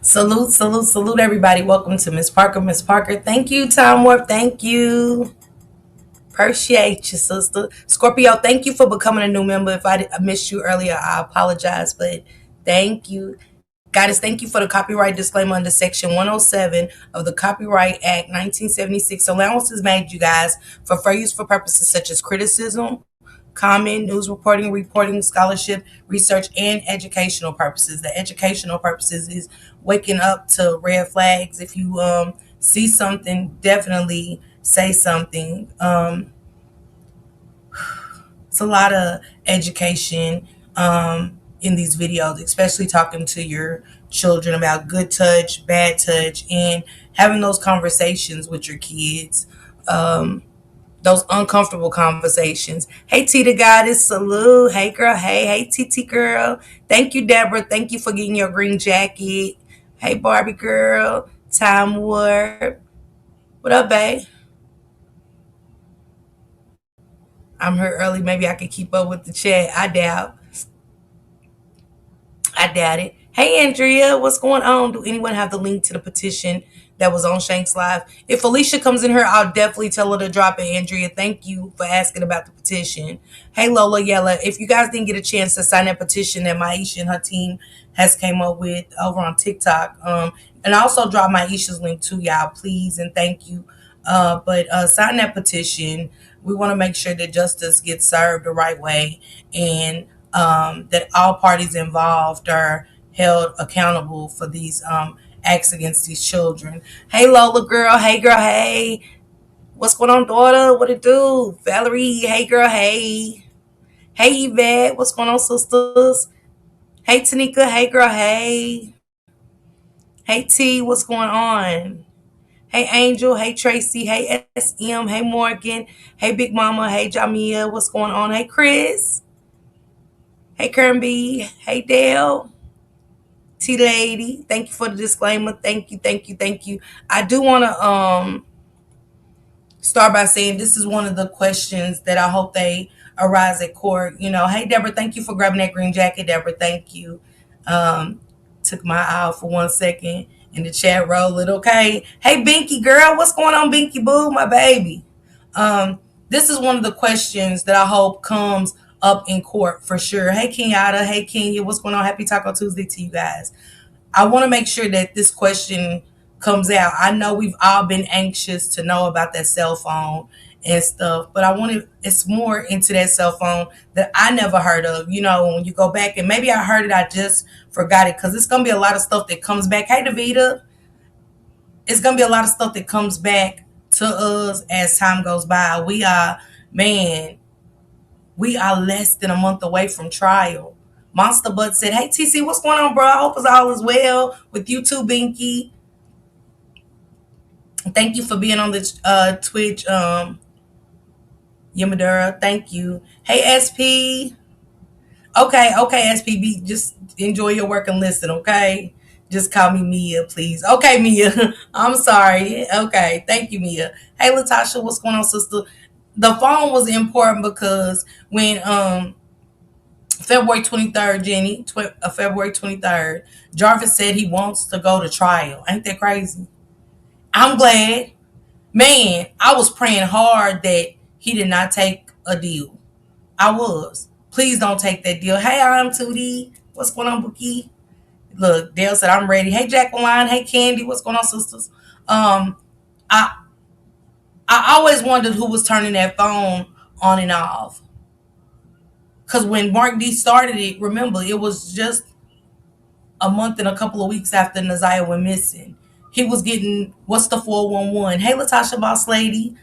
Salute, salute, salute, everybody. Welcome to Miss Parker. Miss Parker, thank you. Time Warp, thank you. Appreciate you, sister. Scorpio, thank you for becoming a new member. If I missed you earlier, I apologize, but thank you. Goddess, thank you for the copyright disclaimer under Section 107 of the Copyright Act 1976. Allowances made, you guys, for fair use for purposes such as criticism, comment, news reporting, reporting, scholarship, research, and educational purposes. The educational purposes is waking up to red flags. If you see something, definitely say something. It's a lot of education in these videos, especially talking to your children about good touch, bad touch, and having those conversations with your kids. Those uncomfortable conversations. Hey, Tita Goddess, salute. Hey, girl. Hey, TT girl. Thank you, Deborah. Thank you for getting your green jacket. Hey, Barbie girl. Time Warp. What up, babe? I'm here early. Maybe I can keep up with the chat. I doubt. I doubt it. Hey, Andrea, what's going on? Do anyone have the link to the petition that was on Shanks Live? If Alicia comes in here, I'll definitely tell her to drop it. Andrea, thank you for asking about the petition. Hey, Lola Yella, if you guys didn't get a chance to sign that petition that Maisha and her team has came up with over on TikTok, and also drop Maisha's link too, y'all, please and thank you. But sign that petition. We want to make sure that justice gets served the right way and that all parties involved are held accountable for these acts against these children. Hey, Lola girl. Hey, girl. Hey. What's going on, daughter? What it do? Valerie. Hey, girl. Hey. Hey, Yvette. What's going on, sisters? Hey, Tanika. Hey, girl. Hey. Hey, T. What's going on? Hey, Angel. Hey, Tracy. Hey, SM. Hey, Morgan. Hey, Big Mama. Hey, Jamia. What's going on? Hey, Chris. Hey, Karen B. Hey, Dale. T Lady. Thank you for the disclaimer. Thank you, thank you, thank you. I do want to start by saying this is one of the questions that I hope they arise at court. You know, hey, Deborah, thank you for grabbing that green jacket. Deborah, thank you. Um, Took my eye out for 1 second in the chat roll it. Okay. Hey, Binky girl, what's going on, Binky Boo, my baby? This is one of the questions that I hope comes up in court for sure. Hey, Kenyatta. Hey, Kenya. What's going on? Happy Taco Tuesday to you guys. I want to make sure that this question comes out. I know we've all been anxious to know about that cell phone and stuff, but I want to, it's more into that cell phone that I never heard of. You know, when you go back and maybe I heard it, I just forgot it because it's going to be a lot of stuff that comes back. Hey, Davita, it's going to be a lot of stuff that comes back to us as time goes by. Man, we are less than a month away from trial. Monster Butt said, hey, TC, what's going on, bro? I hope it's all is well with you too, Binky. Thank you for being on the Twitch, Yamadura. Thank you. Hey, SP. Okay, SPB. Just enjoy your work and listen, okay? Just call me Mia, please. Okay, Mia. I'm sorry. Okay, thank you, Mia. Hey, Latasha, what's going on, sister? The phone was important because when February 23rd, Jenny, February 23rd, Jarvis said he wants to go to trial. Ain't that crazy? I'm glad. Man, I was praying hard that he did not take a deal. I was. Please don't take that deal. Hey, I'm Tootie. What's going on, Bookie? Look, Dale said I'm ready. Hey, Jacqueline. Hey, Candy. What's going on, sisters? I I always wondered who was turning that phone on and off. Because when Mark D started it, remember, it was just a month and a couple of weeks after Naziah went missing. He was getting what's the 411. Hey, Latasha Boss Lady.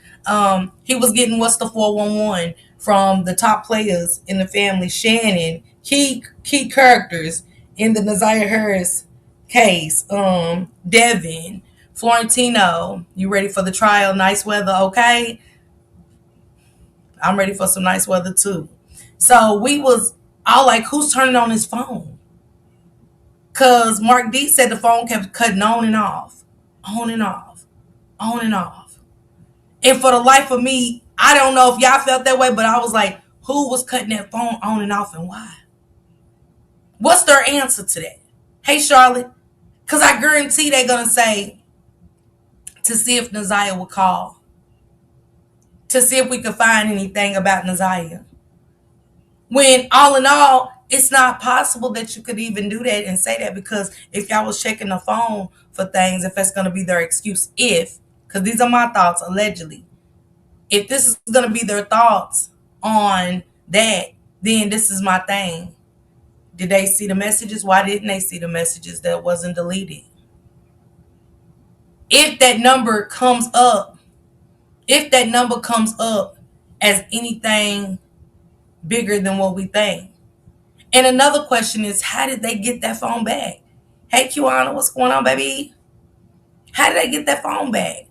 He was getting what's the 411 from the top players in the family. Shannon, key characters in the Naziah Harris case. Devin, Florentino. You ready for the trial? Nice weather, okay? I'm ready for some nice weather too. So we was all like, who's turning on his phone? Cause Mark D said the phone kept cutting on and off, on and off, on and off. And for the life of me, I don't know if y'all felt that way, but I was like, who was cutting that phone on and off and why? What's their answer to that? Hey, Charlotte. Because I guarantee they're going to say to see if Naziah would call, to see if we could find anything about Naziah. When all in all, it's not possible that you could even do that and say that, because if y'all was checking the phone for things, if that's going to be their excuse, because these are my thoughts, allegedly, if this is going to be their thoughts on that, then this is my thing. Did they see the messages? Why didn't they see the messages that wasn't deleted? If that number comes up as anything bigger than what we think. And another question is, how did they get that phone back? Hey, Kiwana, what's going on, baby? How did they get that phone back?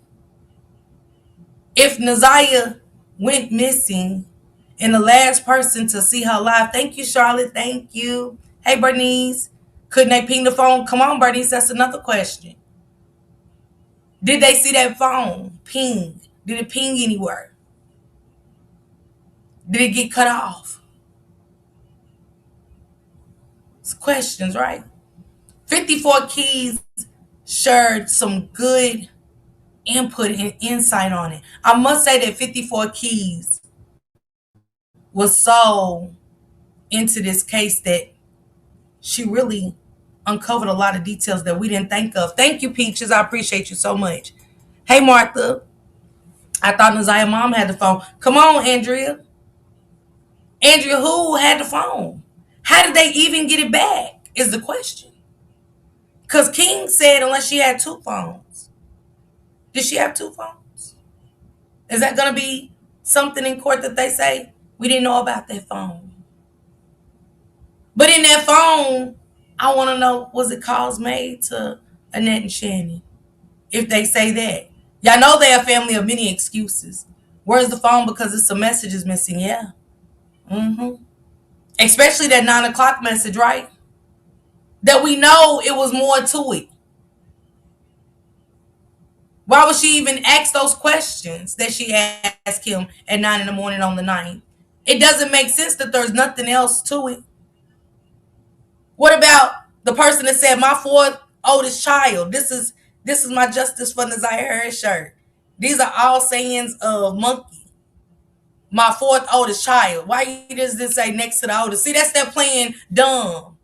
If Naziah went missing and the last person to see her live, thank you, Charlotte, thank you. Hey, Bernice, couldn't they ping the phone? Come on, Bernice, that's another question. Did they see that phone ping? Did it ping anywhere? Did it get cut off? It's questions, right? 54 Keys shared some good input and insight on it. I must say that 54 Keys was so into this case that she really uncovered a lot of details that we didn't think of. Thank you, Peaches. I appreciate you so much. Hey, Martha. I thought Naziah's mom had the phone. Come on, Andrea. Andrea, who had the phone? How did they even get it back is the question. Because King said unless she had two phones. Did she have two phones? Is that going to be something in court that they say, we didn't know about that phone? But in that phone, I want to know, was it calls made to Annette and Shannon? If they say that. Y'all know they're a family of many excuses. Where's the phone? Because it's some messages missing. Yeah. Especially that 9 o'clock message, right? That we know it was more to it. Why would she even ask those questions that she asked him at 9 in the morning on the 9th? It doesn't make sense that there's nothing else to it. What about the person that said, my fourth oldest child? This is my Justice for Naziah Harris shirt. These are all sayings of Monkey. My fourth oldest child. Why does this say next to the oldest? See, that's them playing dumb.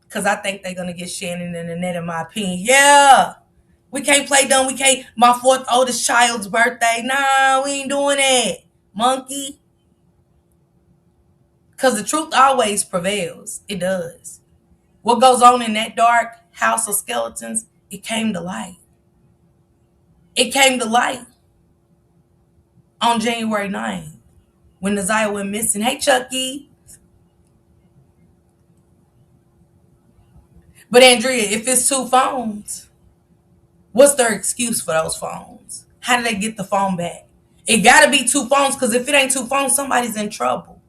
Because I think they're going to get Shannon and Annette, in my opinion. Yeah. We can't play dumb. We can't. My fourth oldest child's birthday. Nah, we ain't doing that. Monkey. Because the truth always prevails. It does. What goes on in that dark house of skeletons, it came to light. It came to light on January 9th when Naziah went missing. Hey, Chucky. But Andrea, if it's two phones, what's their excuse for those phones? How did they get the phone back? It got to be two phones, because if it ain't two phones, somebody's in trouble.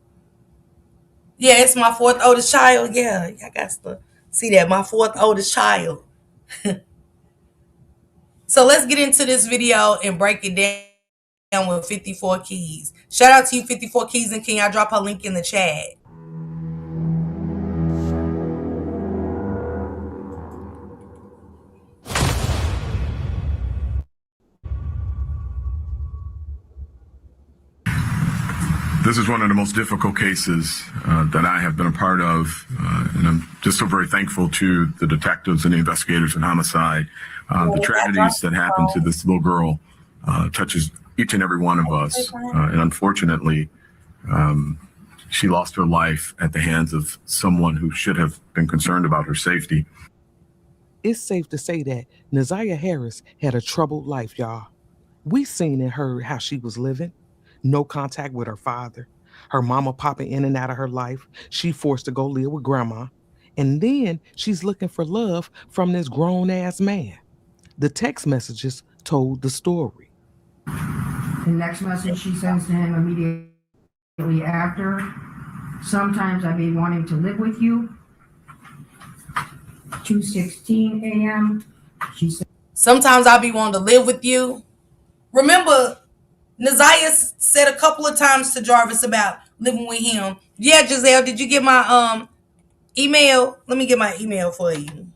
Yeah, it's my fourth oldest child. Yeah, I got to see that. My fourth oldest child. So let's get into this video and break it down with 54 Keys. Shout out to you, 54 Keys and King. I'll drop her link in the chat. This is one of the most difficult cases that I have been a part of, and I'm just so very thankful to the detectives and the investigators in homicide. The tragedies that happened to this little girl touches each and every one of us, and unfortunately, she lost her life at the hands of someone who should have been concerned about her safety. It's safe to say that Naziah Harris had a troubled life, y'all. We seen and heard how she was living. No contact with her father. Her mama popping in and out of her life. She forced to go live with grandma. And then she's looking for love from this grown-ass man. The text messages told the story. The next message she sends to him immediately after, sometimes I be wanting to live with you. 2:16 a.m. She said, sometimes I'll be wanting to live with you. Remember, Naziah said a couple of times to Jarvis about living with him. Yeah, Giselle, did you get my email? Let me get my email for you.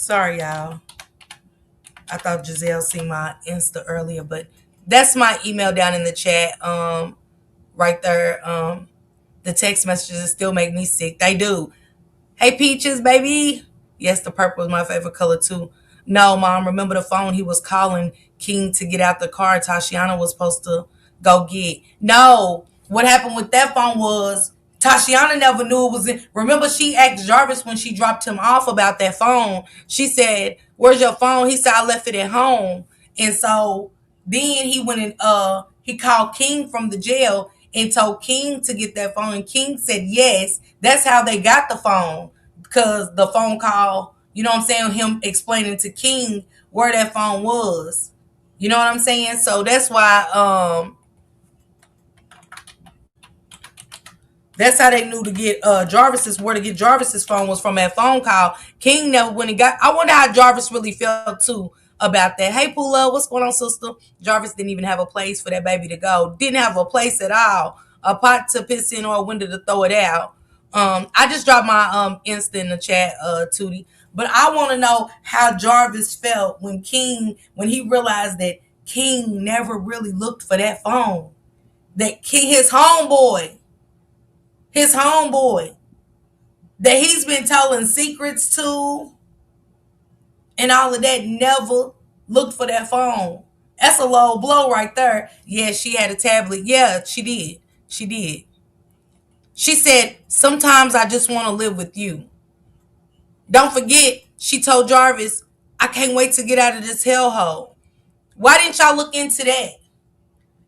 Sorry, y'all. I thought Giselle seen my Insta earlier, but that's my email down in the chat. Right there. The text messages still make me sick. They do. Hey, Peaches, baby. Yes, the purple is my favorite color too. No, Mom, remember the phone he was calling King to get out the car Tashiana was supposed to go get. No, what happened with that phone was Tashiana never knew it was in. Remember, she asked Jarvis when she dropped him off about that phone. She said, "Where's your phone?" He said, "I left it at home." And so then he went and he called King from the jail and told King to get that phone. And King said yes. That's how they got the phone, because the phone call, you know what I'm saying, him explaining to King where that phone was. You know what I'm saying? So that's how they knew to get Jarvis's, where to get Jarvis's phone was from that phone call. King never went and got. I wonder how Jarvis really felt too about that. Hey, Pula, what's going on, sister? Jarvis didn't even have a place for that baby to go. Didn't have a place at all. A pot to piss in or a window to throw it out. I just dropped my Insta in the chat, Tootie. But I want to know how Jarvis felt when he realized that King never really looked for that phone. That King, his homeboy, that he's been telling secrets to and all of that, never looked for that phone. That's a low blow right there. Yeah, she had a tablet. Yeah, she did. She did. She said, "Sometimes I just want to live with you." Don't forget, she told Jarvis, "I can't wait to get out of this hellhole." Why didn't y'all look into that?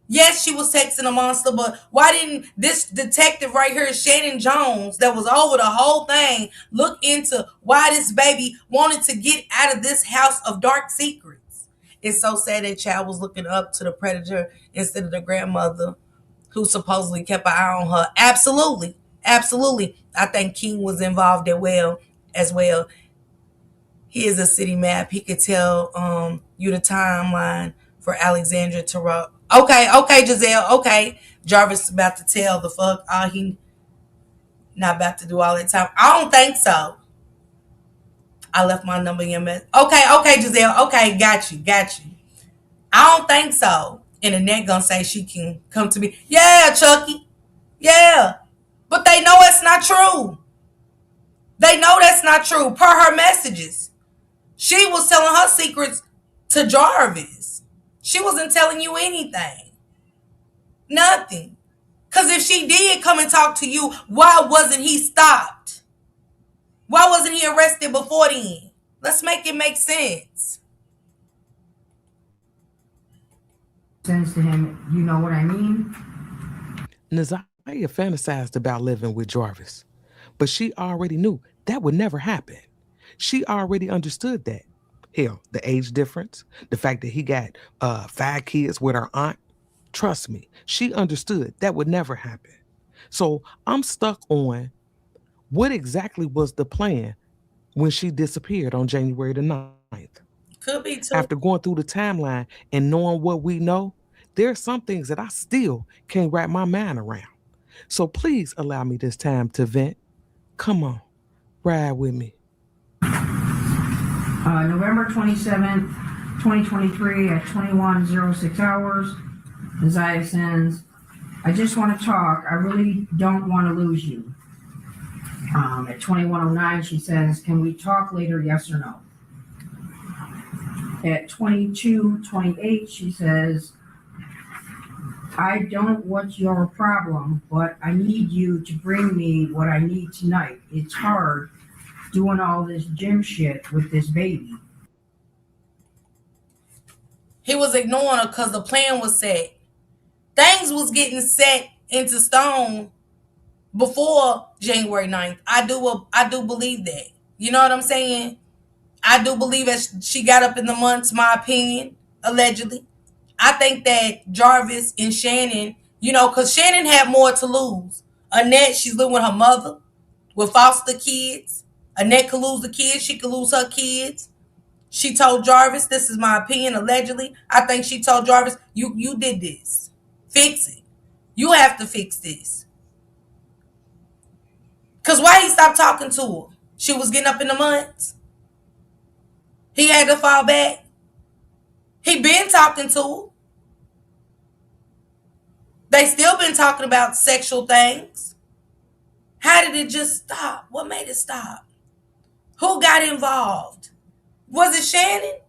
Yes, she was texting a monster, but why didn't this detective right here, Shannon Jones, that was over the whole thing, look into why this baby wanted to get out of this house of dark secrets? It's so sad that child was looking up to the predator instead of the grandmother who supposedly kept an eye on her. Absolutely. Absolutely. I think King was involved as well. Here's a city map. He could tell you the timeline for Alexandria Terrell. Okay, Giselle. Okay. Jarvis is about to tell the fuck. He not about to do all that time. I don't think so. I left my number in your message. Okay, Giselle. Okay, got you. I don't think so. And Annette gonna say she can come to me. Yeah, Chucky. Yeah. But they know it's not true. They know that's not true per her messages. She was telling her secrets to Jarvis. She wasn't telling you anything. Nothing. Because if she did come and talk to you, why wasn't he stopped? Why wasn't he arrested before then? Let's make it make sense. Sends to him, you know what I mean? Nazaya fantasized about living with Jarvis, but she already knew that would never happen. She already understood that. Hell, the age difference, the fact that he got 5 kids with her aunt. Trust me, she understood that would never happen. So I'm stuck on what exactly was the plan when she disappeared on January the 9th. Could be too. After going through the timeline and knowing what we know, there are some things that I still can't wrap my mind around. So please allow me this time to vent. Come on, ride with me. November 27th, 2023 at 21:06 hours. Nazaya sends, I just want to talk. I really don't want to lose you. At 21:09, she says, can we talk later, yes or no? At 22:28, she says, I don't want your problem, but I need you to bring me what I need tonight. It's hard doing all this gym shit with this baby. He was ignoring her because the plan was set. Things was getting set into stone before January 9th. I do believe that. You know what I'm saying? I do believe that she got up in the months, my opinion, allegedly. I think that Jarvis and Shannon, because Shannon had more to lose. Annette, she's living with her mother, with foster kids. Annette could lose the kids. She could lose her kids. She told Jarvis, this is my opinion, allegedly. I think she told Jarvis, you did this. Fix it. You have to fix this. Because why he stopped talking to her? She was getting up in the months. He had to fall back. He been talking to her. They still been talking about sexual things. How did it just stop? What made it stop? Who got involved? Was it Shannon?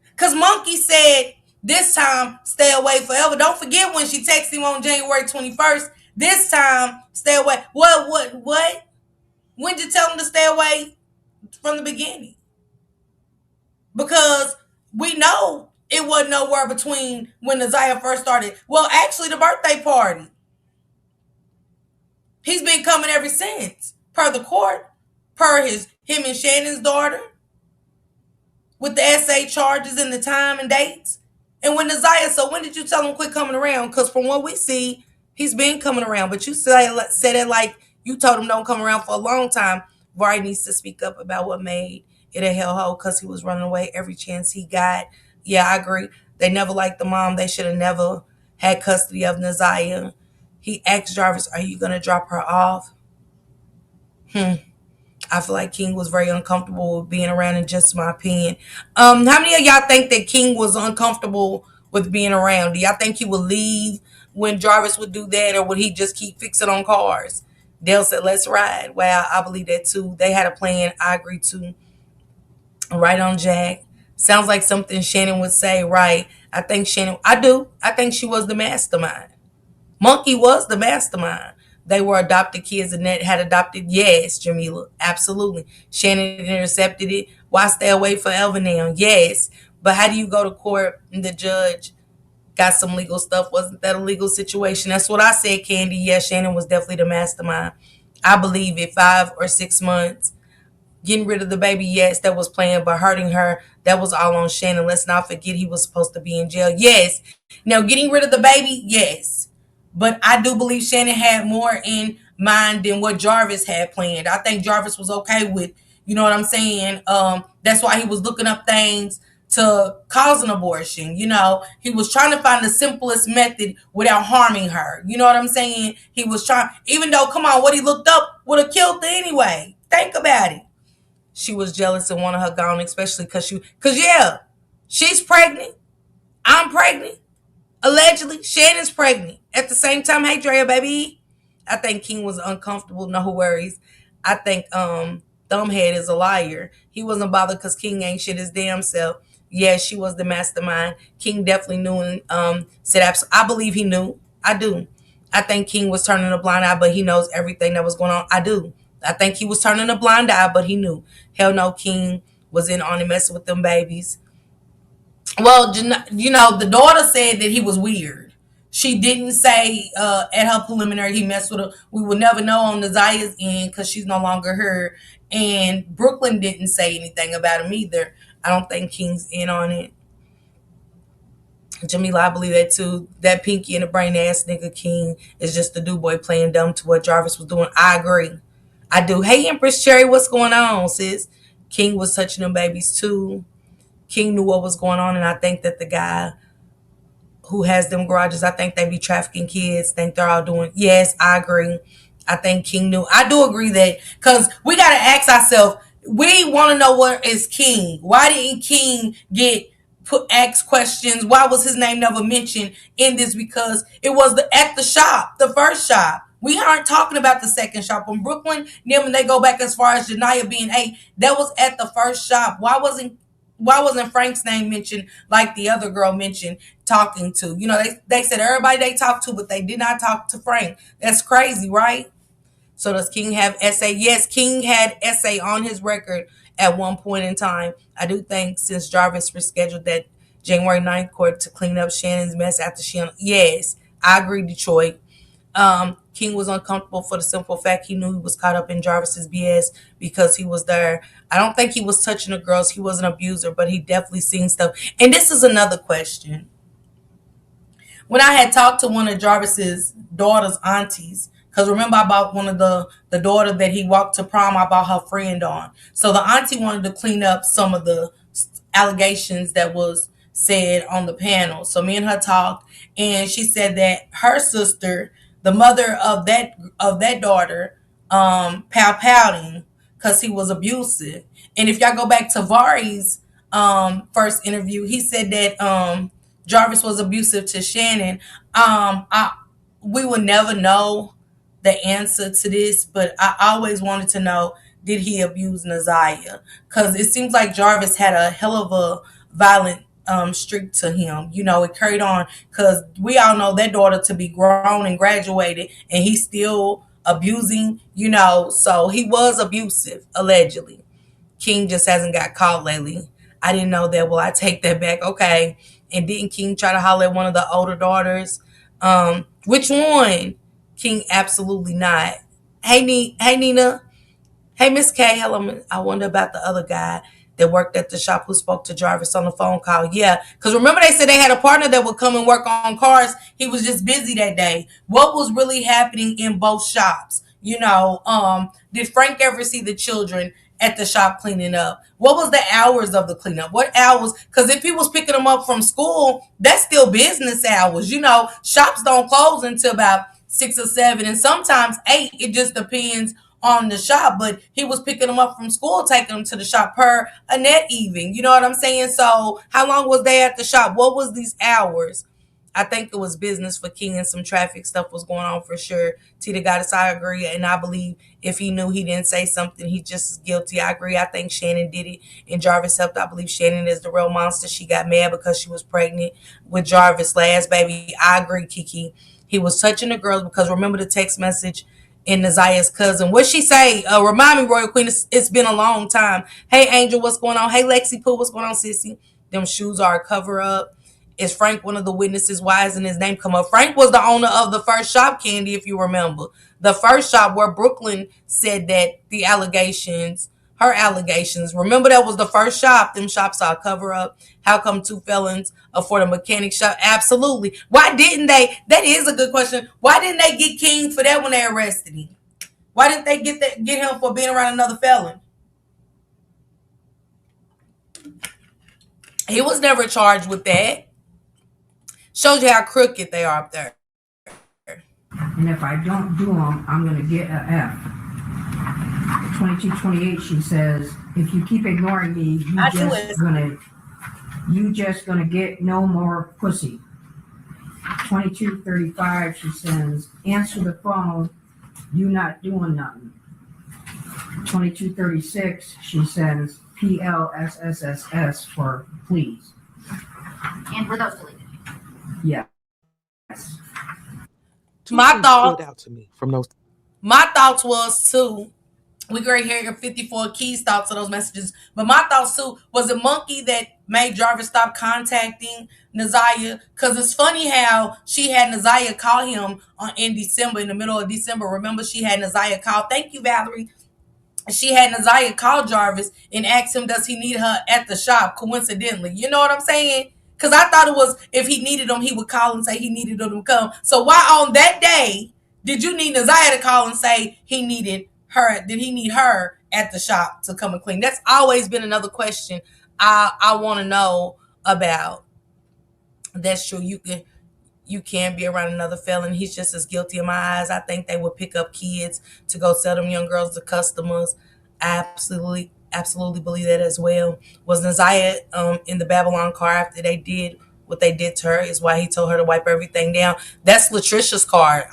Because Monkey said this time, stay away forever. Don't forget when she texted him on January 21st. This time, stay away. What? When did you tell him to stay away from the beginning? Because we know it wasn't nowhere between when Neziah first started. Well, actually, the birthday party. He's been coming ever since, per the court, per him and Shannon's daughter, with the SA charges and the time and dates. And when Neziah, so when did you tell him quit coming around? Because from what we see, he's been coming around. But you said it like you told him don't come around for a long time. Vari needs to speak up about what made it a hellhole because he was running away every chance he got. Yeah, I agree. They never liked the mom. They should have never had custody of Neziah. He asked Jarvis, are you going to drop her off? I feel like King was very uncomfortable with being around, in just my opinion. How many of y'all think that King was uncomfortable with being around? Do y'all think he would leave when Jarvis would do that, or would he just keep fixing on cars? Dale said, let's ride. Well, I believe that too. They had a plan. I agree too. Right on, Jack. Sounds like something Shannon would say, right? I think Shannon, I do. I think she was the mastermind. Monkey was the mastermind. They were adopted kids, and that had adopted. Yes, Jamila, absolutely. Shannon intercepted it. Why stay away forever now? Yes. But how do you go to court and the judge got some legal stuff? Wasn't that a legal situation? That's what I said, Candy. Yes, Shannon was definitely the mastermind. I believe it, 5 or 6 months. Getting rid of the baby, yes, that was planned, but hurting her, that was all on Shannon. Let's not forget he was supposed to be in jail. Yes. Now, getting rid of the baby, yes. But I do believe Shannon had more in mind than what Jarvis had planned. I think Jarvis was okay with, you know what I'm saying? That's why he was looking up things to cause an abortion. You know, he was trying to find the simplest method without harming her. You know what I'm saying? He was trying, even though, come on, what he looked up would have killed her anyway. Think about it. She was jealous and wanted her gone, especially because yeah, she's pregnant. I'm pregnant. Allegedly, Shannon's pregnant. At the same time, hey, Drea, baby. I think King was uncomfortable. No worries. I think Thumbhead is a liar. He wasn't bothered because King ain't shit his damn self. Yeah, she was the mastermind. King definitely knew and said absolutely. I believe he knew. I do. I think King was turning a blind eye, but he knows everything that was going on. I do. I think he was turning a blind eye, but he knew. Hell no, King was in on it messing with them babies. Well, you know, the daughter said that he was weird. She didn't say at her preliminary he messed with her. We will never know on Neziah's end because she's no longer her. And Brooklyn didn't say anything about him either. I don't think King's in on it. Jamila, I believe that too. That Pinky and the brain ass nigga King is just the dude boy playing dumb to what Jarvis was doing. I agree. I do. Hey, Empress Cherry, what's going on, sis? King was touching them babies too. King knew what was going on, and I think that the guy who has them garages, I think they be trafficking kids, think they're all doing. Yes, I agree. I think King knew. I do agree that, because we got to ask ourselves, we want to know what is King. Why didn't King get asked questions? Why was his name never mentioned in this? Because it was at the shop, the first shop. We aren't talking about the second shop. When Brooklyn, them, and they go back as far as Janiyah being 8, that was at the first shop. Why wasn't Frank's name mentioned like the other girl mentioned talking to? You know, they said everybody they talked to, but they did not talk to Frank. That's crazy, right? So does King have SA? Yes, King had SA on his record at one point in time. I do think since Jarvis rescheduled that January 9th court to clean up Shannon's mess after yes, I agree, Detroit. King was uncomfortable for the simple fact he knew he was caught up in Jarvis's BS because he was there. I don't think he was touching the girls. He was an abuser, but he definitely seen stuff. And this is another question. When I had talked to one of Jarvis's daughter's aunties, because remember I bought one of the daughter that he walked to prom, I bought her friend on. So the auntie wanted to clean up some of the allegations that was said on the panel. So me and her talked, and she said that her sister, the mother of that daughter, pouting because he was abusive. And if y'all go back to Vari's first interview. He said that Jarvis was abusive to Shannon. We will never know the answer to this, but I always wanted to know, did he abuse Naziah? Because it seems like Jarvis had a hell of a violent streak to him. You know, it carried on because we all know that daughter to be grown and graduated, and he's still abusing, you know, so he was abusive, allegedly. King just hasn't got caught lately. I didn't know that. Well, I take that back. Okay. And didn't King try to holler at one of the older daughters? Which one? King, absolutely not. Hey Nina. Hey Miss K. Hello. I wonder about the other guy that worked at the shop who spoke to Jarvis on the phone call. Yeah, because remember they said they had a partner that would come and work on cars. He was just busy that day. What was really happening in both shops? You know, did Frank ever see the children at the shop cleaning up? What was the hours of the cleanup? What hours? Because if he was picking them up from school, that's still business hours. You know, shops don't close until about 6 or 7, and sometimes 8. It just depends on the shop. But he was picking them up from school, taking them to the shop per Annette even. You know what I'm saying? So how long was they at the shop? What was these hours? I think it was business for King, and some traffic stuff was going on for sure. Tita got us, I agree. And I believe if he knew he didn't say something, he just as guilty. I agree. I think Shannon did it and Jarvis helped. I believe Shannon is the real monster. She got mad because she was pregnant with Jarvis' last baby. I agree, Kiki. He was touching the girls because remember the text message in Naziah's cousin. What'd she say? Remind me, Royal Queen, it's been a long time. Hey, Angel, what's going on? Hey, Lexi Pooh, what's going on, sissy? Them shoes are a cover up. Is Frank one of the witnesses? Why isn't his name come up? Frank was the owner of the first shop, Candy, if you remember. The first shop where Brooklyn said that her allegations, remember that was the first shop. Them shops are a cover up. How come 2 felons for the mechanic shop? Absolutely. Why didn't they? That is a good question. Why didn't they get King for that when they arrested him? Why didn't they get him for being around another felon? He was never charged with that. Shows you how crooked they are up there. And if I don't do them, I'm going to get a F. 2228, she says, if you keep ignoring me, you just gonna get no more pussy. 2235, she says, answer the phone, you not doing nothing. 2236, she says, PLSSSS for please. And were those deleted? Yes. My thought stood out to me from those. My thoughts was too. We already hear your 54 keys thoughts of those messages. But my thoughts too, was it Monkey that made Jarvis stop contacting Naziah? Because it's funny how she had Naziah call him in December, in the middle of December. Remember, she had Naziah call. Thank you, Valerie. She had Naziah call Jarvis and ask him, does he need her at the shop, coincidentally? You know what I'm saying? Because I thought it was, if he needed them, he would call and say he needed them to come. So why on that day did you need Naziah to call and say he needed her? Did he need her at the shop to come and clean? That's always been another question I want to know about. That's true. You can be around another felon. He's just as guilty in my eyes. I think they would pick up kids to go sell them young girls to customers. I absolutely believe that as well. Was Naziah in the Babylon car after they did what they did to her? Is why he told her to wipe everything down. That's Latricia's card.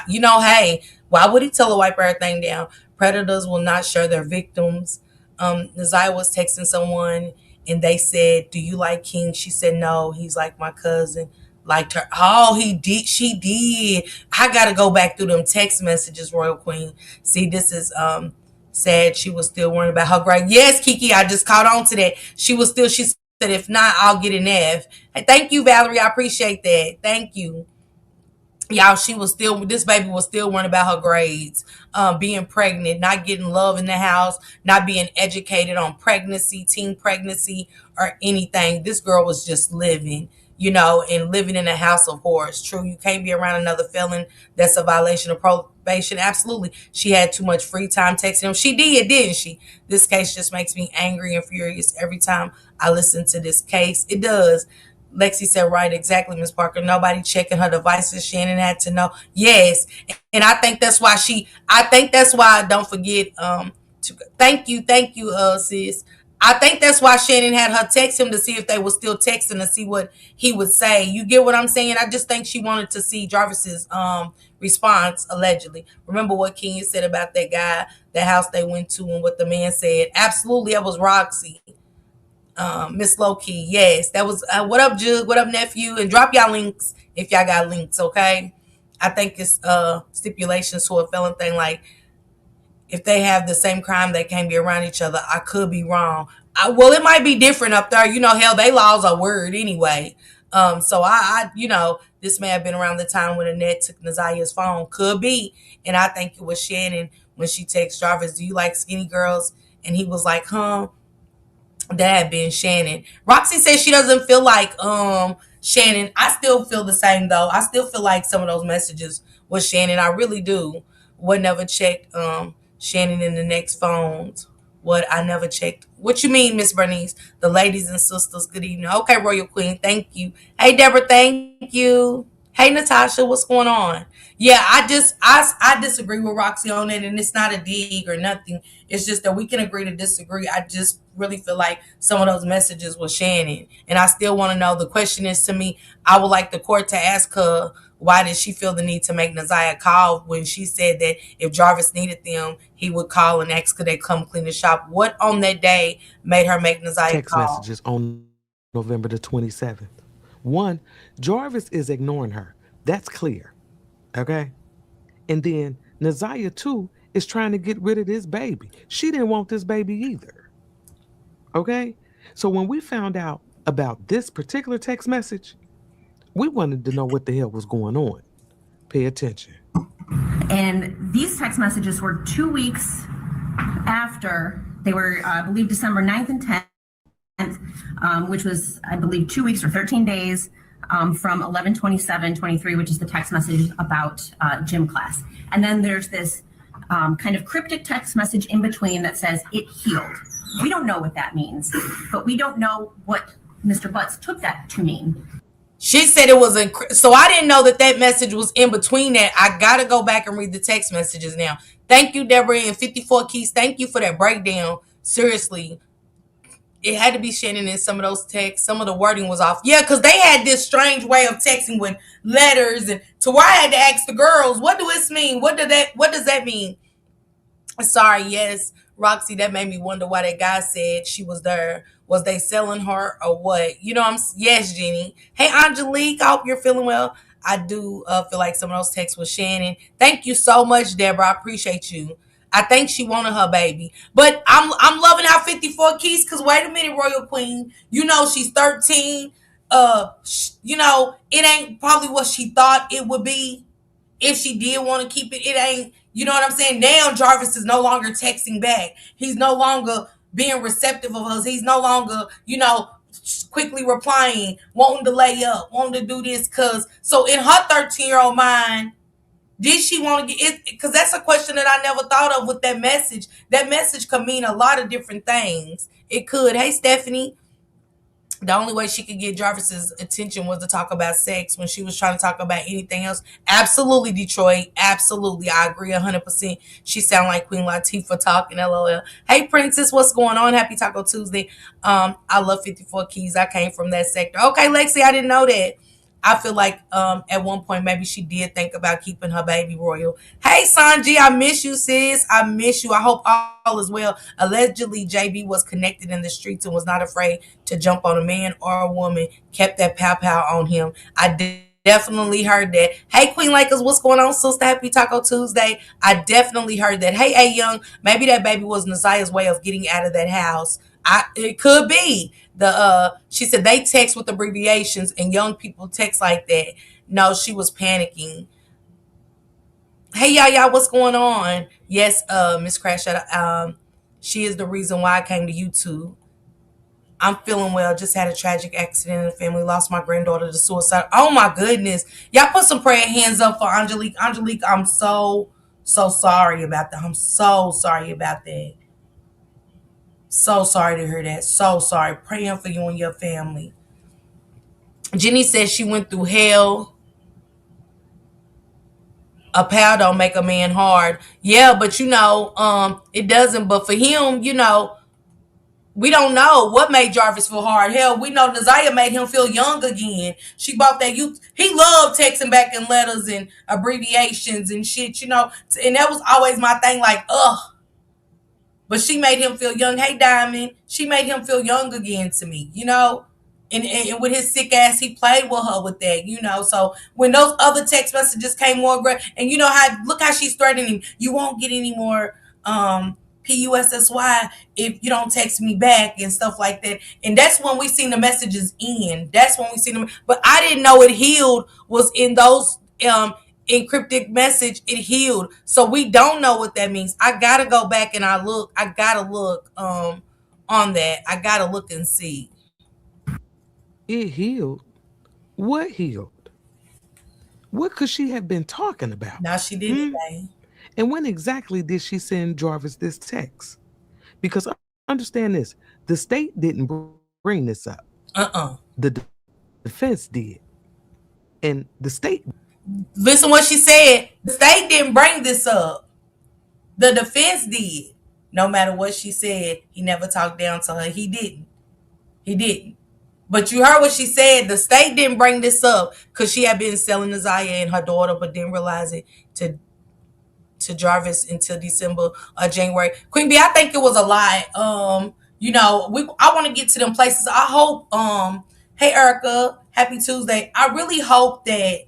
Hey, why would he tell her to wipe everything down? Predators will not share their victims. Naziah was texting someone and they said, do you like King? She said, no, he's like my cousin. Liked her. Oh, he did. She did. I got to go back through them text messages, Royal Queen. See, this is sad. She was still worrying about her grade. Yes, Kiki, I just caught on to that. She said, if not, I'll get an F. Hey, thank you, Valerie. I appreciate that. Thank you. Y'all, this baby was still worrying about her grades, being pregnant, not getting love in the house, not being educated on pregnancy, teen pregnancy, or anything. This girl was just living, and living in a house of horrors. True, you can't be around another felon. That's a violation of probation. Absolutely. She had too much free time texting him. She did, didn't she? This case just makes me angry and furious every time I listen to this case. It does. Lexi said, right, exactly, Ms. Parker. Nobody checking her devices. Shannon had to know. Yes. And I think that's why don't forget, thank you, sis. I think that's why Shannon had her text him to see if they were still texting to see what he would say. You get what I'm saying? I just think she wanted to see Jarvis's response, allegedly. Remember what Kenya said about that guy, the house they went to, and what the man said? Absolutely, that was Roxy. Miss Lowkey, yes, that was what up, Jug? What up, nephew? And drop y'all links if y'all got links, okay? I think it's stipulations to a felon thing, like if they have the same crime, they can't be around each other. I could be wrong. Well, it might be different up there. You know, hell, they laws are word anyway. So this may have been around the time when Annette took Nazia's phone. Could be. And I think it was Shannon when she texted Jarvis, do you like skinny girls? And he was like, huh? That had been Shannon. Roxy says she doesn't feel like Shannon. I still feel the same though. I still feel like some of those messages was Shannon. I really do. What never checked Shannon in the next phones. What I never checked. What you mean, Miss Bernice? The ladies and sisters, good evening. Okay, Royal Queen, thank you. Hey Deborah, thank you. Hey Natasha, what's going on? Yeah, I disagree with Roxy on it, and it's not a dig or nothing. It's just that we can agree to disagree. I just really feel like some of those messages were Shannon, and I still want to know. The question is to me, I would like the court to ask her, why did she feel the need to make Nazia call when she said that if Jarvis needed them, he would call and ask could they come clean the shop? What on that day made her make Nazia Text call? messages on November the 27th. One, Jarvis is ignoring her. That's clear. Okay? And then Nazia, too, is trying to get rid of this baby. She didn't want this baby either. Okay? So when we found out about this particular text message, we wanted to know what the hell was going on. Pay attention. And these text messages were 2 weeks after they were, I believe, December 9th and 10th, which was, I believe, 2 weeks or 13 days from 11/27/23, which is the text message about gym class. And then there's this kind of cryptic text message in between that says it healed. We don't know what that means, but we don't know what Mr. Butts took that to mean. She said it was so I didn't know that message was in between that. I gotta go back and read the text messages now. Thank you, Deborah, and 54 Keys. Thank you for that breakdown. Seriously, it had to be Shannon in some of those texts. Some of the wording was off. Yeah, because they had this strange way of texting with letters, and to where I had to ask the girls, what does this mean? What does that mean? Sorry, yes, Roxy, that made me wonder why that guy said she was there. Was they selling her or what? Yes, Jenny. Hey, Angelique, I hope you're feeling well. I do feel like some of those texts with Shannon. Thank you so much, Deborah. I appreciate you. I think she wanted her baby. But I'm loving how 54 Keys, because wait a minute, Royal Queen. She's 13. It ain't probably what she thought it would be. If she did want to keep it, it ain't. You know what I'm saying? Now Jarvis is no longer texting back. He's no longer being receptive of us. He's no longer, quickly replying, wanting to lay up, wanting to do this. So in her 13-year-old mind, did she want to get it? Because that's a question that I never thought of with that message. That message could mean a lot of different things. It could. Hey, Stephanie. The only way she could get Jarvis's attention was to talk about sex when she was trying to talk about anything else. Absolutely, Detroit. Absolutely. I agree 100%. She sound like Queen Latifah talking, LOL. Hey, Princess, what's going on? Happy Taco Tuesday. I love 54 Keys. I came from that sector. Okay, Lexi, I didn't know that. I feel like at one point maybe she did think about keeping her baby Royal. Hey, Sanji, I miss you, sis. I miss you. I hope all is well. Allegedly, JB was connected in the streets and was not afraid to jump on a man or a woman, kept that pow-pow on him. I definitely heard that. Hey, Queen Lakers, what's going on, sister? Happy Taco Tuesday. I definitely heard that. Hey, A Young, maybe that baby was Nazia's way of getting out of that house. It could be. She said they text with abbreviations and young people text like that. No, she was panicking. Hey, y'all, what's going on? Yes, Miss Crash, she is the reason why I came to YouTube. I'm feeling well. Just had a tragic accident in the family. Lost my granddaughter to suicide. Oh my goodness. Y'all put some prayer hands up for Angelique. Angelique, I'm so sorry about that. I'm so sorry about that. So sorry to hear that. So sorry. Praying for you and your family. Jenny says she went through hell. A pal don't make a man hard. Yeah, but it doesn't. But for him, We don't know what made Jarvis feel hard. Hell, we know Naziah made him feel young again. She bought that youth. He loved texting back in letters and abbreviations and shit, you know. And that was always my thing, like, ugh. But she made him feel young. Hey, Diamond. She made him feel young again to me, you know. And with his sick ass, he played with her with that, you know. So when those other text messages came more aggressive, and you know how, look how she's threatening him. You won't get any more PUSSY if you don't text me back and stuff like that. And that's when we seen the messages end. That's when we seen them. But I didn't know it healed was in those encrypted message. It healed. So we don't know what that means. I gotta go back and I gotta look on that. I gotta look and see. It healed. What healed? What could she have been talking about? Now she did it, man. And when exactly did she send Jarvis this text? Because understand this, the state didn't bring this up. The defense did. And the state... Listen what she said. The state didn't bring this up. The defense did. No matter what she said, he never talked down to her. He didn't. He didn't. But you heard what she said. The state didn't bring this up because she had been selling Naziah and her daughter, but didn't realize it to Jarvis until December or January. Queen B, I think it was a lie. You know, I want to get to them places. I hope, hey Erica, happy Tuesday. I really hope that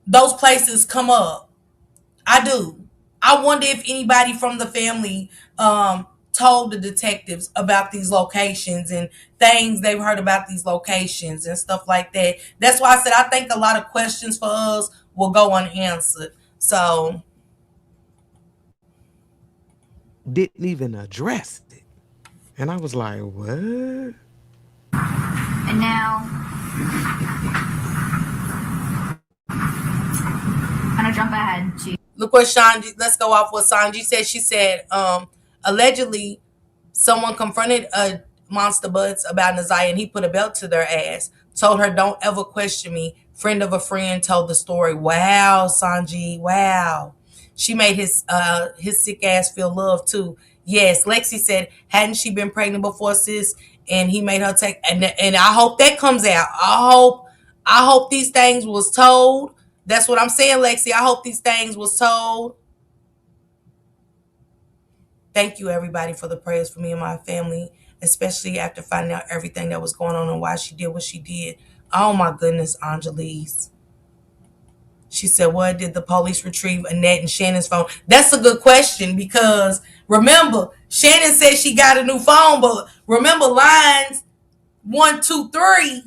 those places come up. I do. I wonder if anybody from the family told the detectives about these locations and things they've heard about these locations and stuff like that. That's why I said I think a lot of questions for us will go unanswered. So didn't even address it. And I was like, what? And now, I'm gonna jump ahead to. Look what Shanji, let's go off what Sanji said. She said, allegedly, someone confronted Monster Butts about Naziah and he put a belt to their ass. Told her, don't ever question me. Friend of a friend told the story. Wow, Sanji, wow. She made his sick ass feel love too. Yes, Lexi said, hadn't she been pregnant before, sis? And he made her take, and I hope that comes out. I hope these things was told. That's what I'm saying, Lexi. I hope these things was told. Thank you, everybody, for the prayers for me and my family, especially after finding out everything that was going on and why she did what she did. Oh, my goodness, Angelise. She said, what, did the police retrieve Annette and Shannon's phone? That's a good question because, remember, Shannon said she got a new phone, but remember lines 1, 2, 3,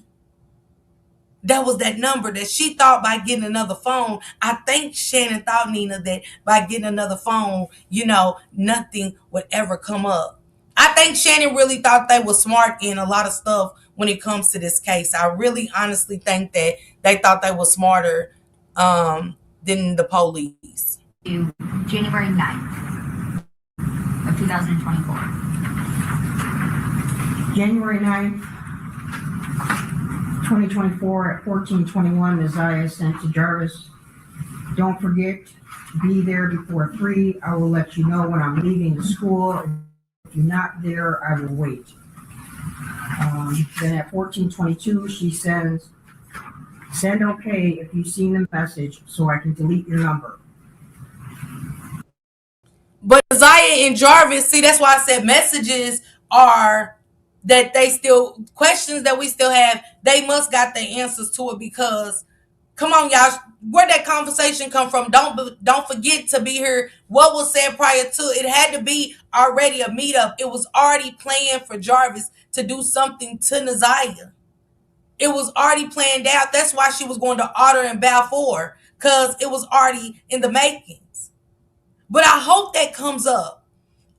that was that number that she thought by getting another phone. I think Shannon thought, Nina, that by getting another phone, you know, nothing would ever come up. I think Shannon really thought they were smart in a lot of stuff when it comes to this case. I really honestly think that they thought they were smarter than the police. January 9th of 2024. January 9th, 2024 at 14:21, Naziah sent to Jarvis, don't forget, be there before 3. I will let you know when I'm leaving the school. If you're not there, I will wait. Then at 14:22, she sends, send okay if you've seen the message so I can delete your number. But Naziah and Jarvis, see, that's why I said messages are that they still, questions that we still have, they must got the answers to it because, come on, y'all, where'd that conversation come from? Don't forget to be here. What was said prior to it had to be already a meetup. It was already planned for Jarvis to do something to Naziah. It was already planned out. That's why she was going to Otter and Balfour, because it was already in the makings. But I hope that comes up.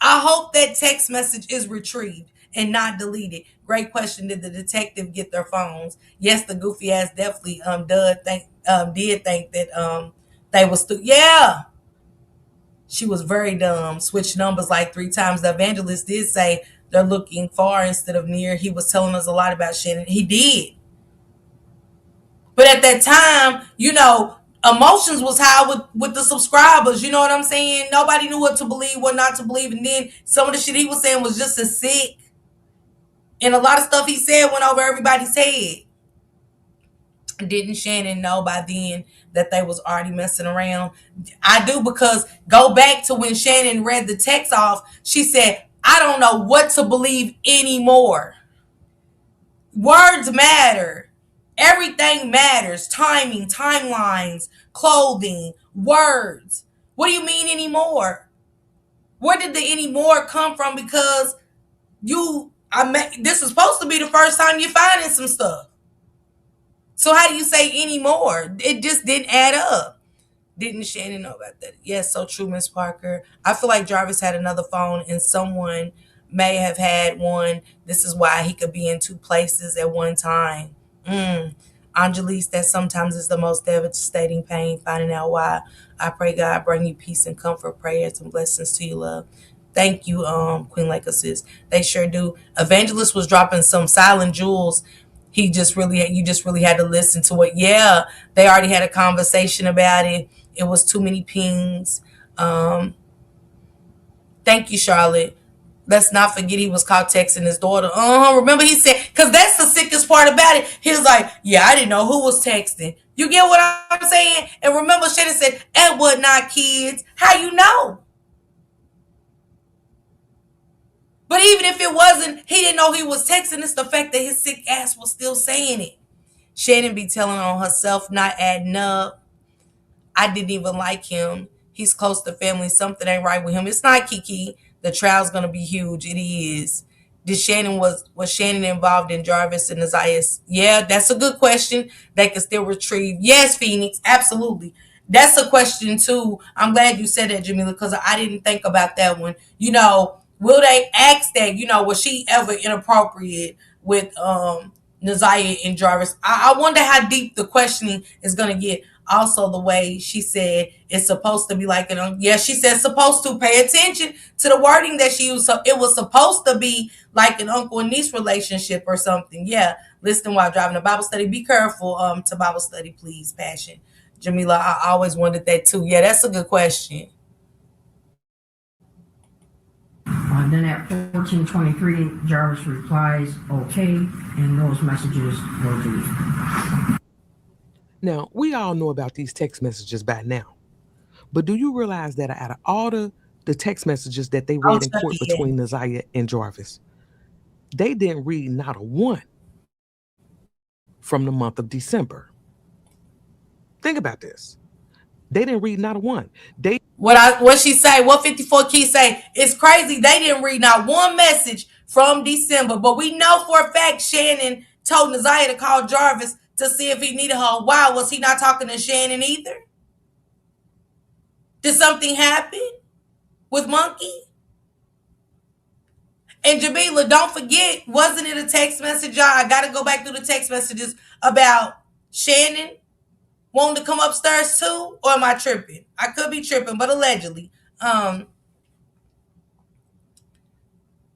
I hope that text message is retrieved and not deleted. Great question. Did the detective get their phones? Yes, the goofy ass definitely did think that they was yeah. She was very dumb. Switched numbers like 3 times. The evangelist did say they're looking far instead of near. He was telling us a lot about Shannon. He did. But at that time, you know, emotions was high with the subscribers. You know what I'm saying? Nobody knew what to believe, what not to believe. And then some of the shit he was saying was just as sick. And a lot of stuff he said went over everybody's head. Didn't Shannon know by then that they was already messing around? I do, because go back to when Shannon read the text off. She said, I don't know what to believe anymore. Words matter. Everything matters. Timing, timelines, clothing, words. What do you mean anymore? Where did the anymore come from? Because this is supposed to be the first time you're finding some stuff. So how do you say anymore? It just didn't add up. Didn't Shannon know about that? Yes, so true, Miss Parker. I feel like Jarvis had another phone and someone may have had one. This is why he could be in two places at one time. Angelise, that sometimes is the most devastating pain, finding out why. I pray God bring you peace and comfort, prayers and blessings to you, love. Thank you, Queen Lake Assist. They sure do. Evangelist was dropping some silent jewels. You just really had to listen to it. Yeah, they already had a conversation about it. It was too many pings. Thank you, Charlotte. Let's not forget he was caught texting his daughter. Remember he said, because that's the sickest part about it. He was like, yeah, I didn't know who was texting. You get what I'm saying? And remember Shannon said, and what not kids? How you know? But even if it wasn't, he didn't know he was texting. It's the fact that his sick ass was still saying it. Shannon be telling on herself, not adding up. I didn't even like him. He's close to family. Something ain't right with him. It's not Kiki. The trial's gonna be huge. It is. Was Shannon involved in Jarvis and Nazias? Yeah, that's a good question. They can still retrieve. Yes, Phoenix, absolutely. That's a question too. I'm glad you said that, Jamila, because I didn't think about that one. Will they ask that? Was she ever inappropriate with Naziah and Jarvis? I wonder how deep the questioning is gonna get. Also, the way she said it's supposed to be like she said supposed to pay attention to the wording that she used. So it was supposed to be like an uncle and niece relationship or something. Yeah, listen while driving to Bible study. Be careful to Bible study, please. Passion, Jamila. I always wondered that too. Yeah, that's a good question. Then at 14:23, Jarvis replies, okay, and those messages were deleted. Now, we all know about these text messages by now. But do you realize that out of all the text messages that they read in court between Naziah and Jarvis, they didn't read not a one from the month of December? Think about this. They didn't read not a one. What she say? What 54 Keys say? It's crazy. They didn't read not one message from December. But we know for a fact Shannon told Naziah to call Jarvis to see if he needed her. Why? Was he not talking to Shannon either? Did something happen with Monkey? And Jamila, don't forget, wasn't it a text message, y'all? I got to go back through the text messages about Shannon wanting to come upstairs too? Or am I tripping? I could be tripping, but allegedly.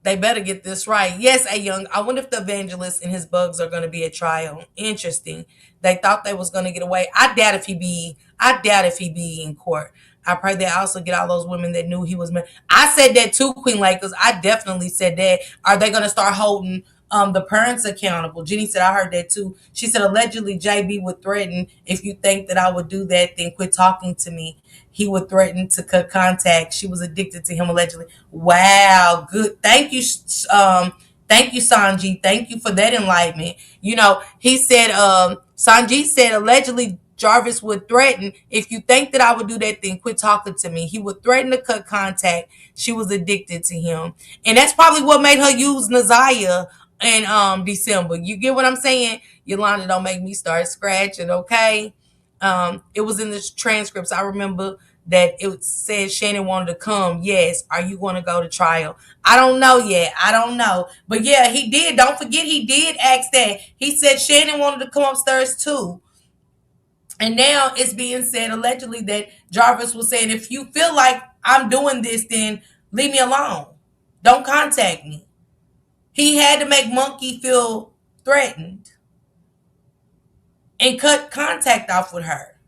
They better get this right. Yes, A Young. I wonder if the evangelist and his bugs are going to be at trial. Interesting. They thought they was going to get away. I doubt if he be in court. I pray they also get all those women that knew he was married. I said that too, Queen Lakers. I definitely said that. Are they going to start holding the parents accountable? Jenny said, I heard that too. She said, allegedly, JB would threaten, if you think that I would do that, then quit talking to me. He would threaten to cut contact. She was addicted to him, allegedly. Wow, good. Thank you, Sanji. Thank you for that enlightenment. He said, Sanji said, allegedly, Jarvis would threaten, if you think that I would do that, then quit talking to me. He would threaten to cut contact. She was addicted to him. And that's probably what made her use Naziah in December. You get what I'm saying? Yolanda, don't make me start scratching, okay? It was in the transcripts. I remember that it said Shannon wanted to come. Yes. Are you going to go to trial? I don't know yet. I don't know. But yeah, he did. Don't forget he did ask that. He said Shannon wanted to come upstairs too. And now it's being said allegedly that Jarvis was saying, if you feel like I'm doing this, then leave me alone. Don't contact me. He had to make Monkey feel threatened and cut contact off with her.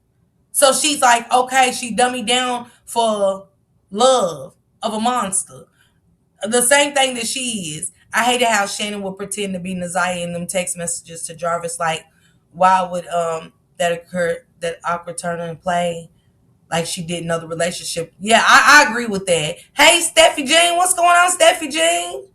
So she's like, okay, she dummied down for love of a monster. The same thing that she is. I hated how Shannon would pretend to be Naziah in them text messages to Jarvis, like, why would that occur, that awkward turn and play, like she didn't know the relationship. Yeah, I agree with that. Hey, Steffi Jean, what's going on, Steffi Jean?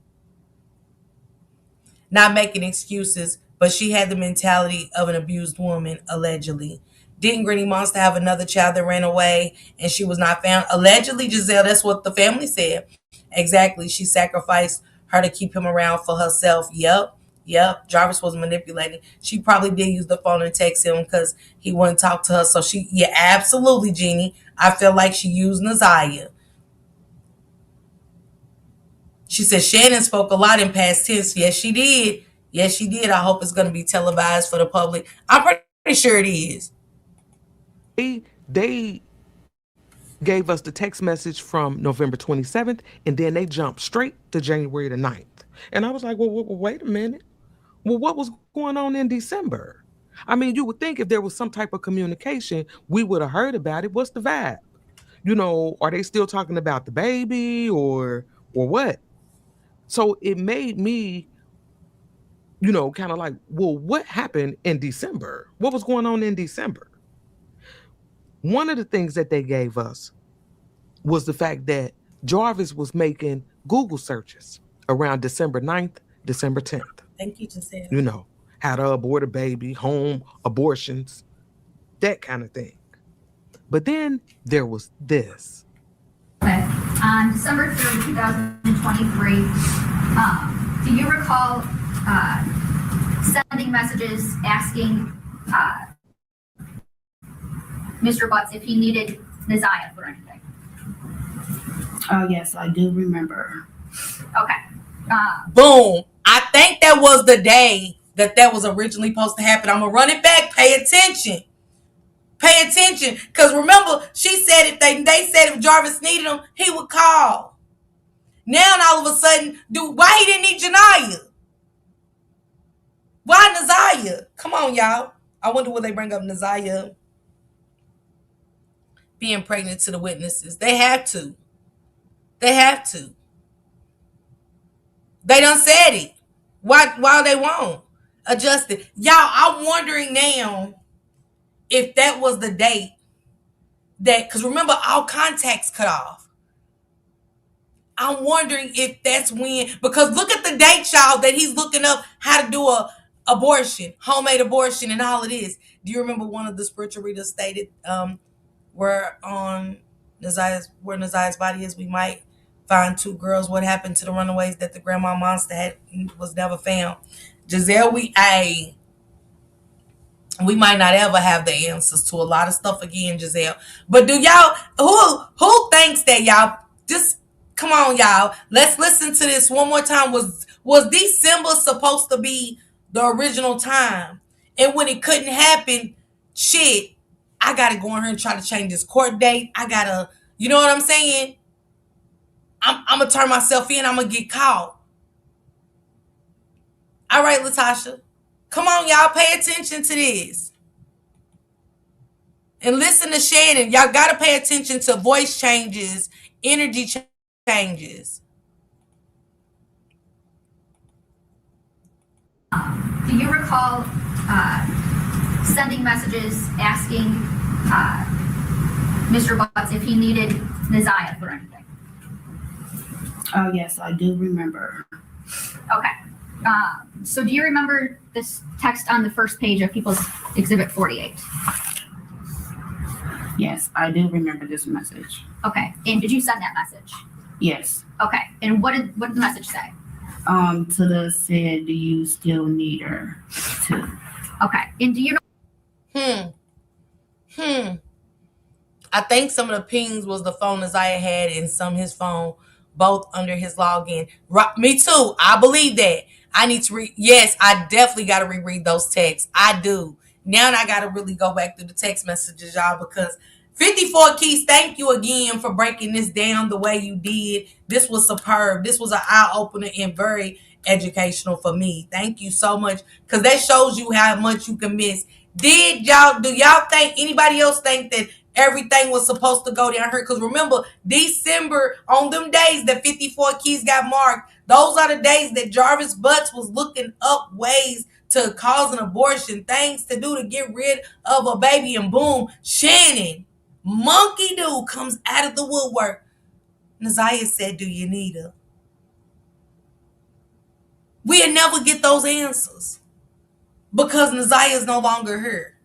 Not making excuses, but she had the mentality of an abused woman, allegedly. Didn't Granny Monster have another child that ran away and she was not found? Allegedly, Giselle, that's what the family said. Exactly. She sacrificed her to keep him around for herself. Yep. Jarvis was manipulating. She probably did use the phone and text him because he wouldn't talk to her. So yeah, absolutely, Jeannie. I feel like she used Naziah. She said Shannon spoke a lot in past tense. Yes, she did. Yes, she did. I hope it's going to be televised for the public. I'm pretty sure it is. They gave us the text message from November 27th, and then they jumped straight to January the 9th. And I was like, well, wait a minute. Well, what was going on in December? I mean, you would think if there was some type of communication, we would have heard about it. What's the vibe? You know, are they still talking about the baby or what? So it made me, you know, kind of like, well, what happened in December? What was going on in December? One of the things that they gave us was the fact that Jarvis was making Google searches around December 9th, December 10th. Thank you, Giselle. You know, how to abort a baby, home abortions, that kind of thing. But then there was this. Okay. On December 3rd, 2023, do you recall sending messages asking Mr. Butts if he needed Naziah for anything? Oh, yes, I do remember. Okay. Boom. I think that was the day that was originally supposed to happen. I'm going to run it back. Pay attention. Pay attention. Because remember, she said if they said if Jarvis needed him, he would call. Now, all of a sudden, why he didn't need Janiyah? Why Naziah? Come on, y'all. I wonder will they bring up Naziah being pregnant to the witnesses. They have to. They have to. They done said it. Why they won't adjust it? Y'all, I'm wondering now if that was the date that, because remember, all contacts cut off. I'm wondering if that's when, because look at the date, y'all, that he's looking up how to do a abortion, homemade abortion, and all it is. Do you remember one of the spiritual readers stated, where Naziah's body is, we might find two girls. What happened to the runaways that the grandma monster had was never found? Giselle, we might not ever have the answers to a lot of stuff again, Giselle. But do y'all, who thinks that, y'all? Just come on, y'all. Let's listen to this one more time. Was December supposed to be the original time? And when it couldn't happen, shit, I gotta go in here and try to change this court date. I gotta, you know what I'm saying? I'm gonna turn myself in. I'm gonna get caught. All right, Latasha. Come on, y'all. Pay attention to this. And listen to Shannon. Y'all gotta pay attention to voice changes, energy changes. Do you recall sending messages asking Mr. Butts if he needed Naziah for anything? Oh, yes, I do remember. Okay. So do you remember this text on the first page of People's Exhibit 48? Yes, I do remember this message. Okay. And did you send that message? Yes. Okay. And what did the message say? Tilla said, do you still need her too? Okay. And do you know? I think some of the pings was the phone Naziah had and some his phone, both under his login. Me too. I believe that. I need to read. Yes, I definitely got to reread those texts. I do. Now I got to really go back through the text messages, y'all, because 54 Keys, thank you again for breaking this down the way you did. This was superb. This was an eye-opener and very educational for me. Thank you so much, because that shows you how much you can miss. Do y'all think, anybody else think that everything was supposed to go down here? Because remember, December, on them days that 54 keys got marked, those are the days that Jarvis Butts was looking up ways to cause an abortion, things to do to get rid of a baby, and boom, Shannon, monkey dude, comes out of the woodwork. Naziah said, do you need her? We'll never get those answers because Naziah is no longer here.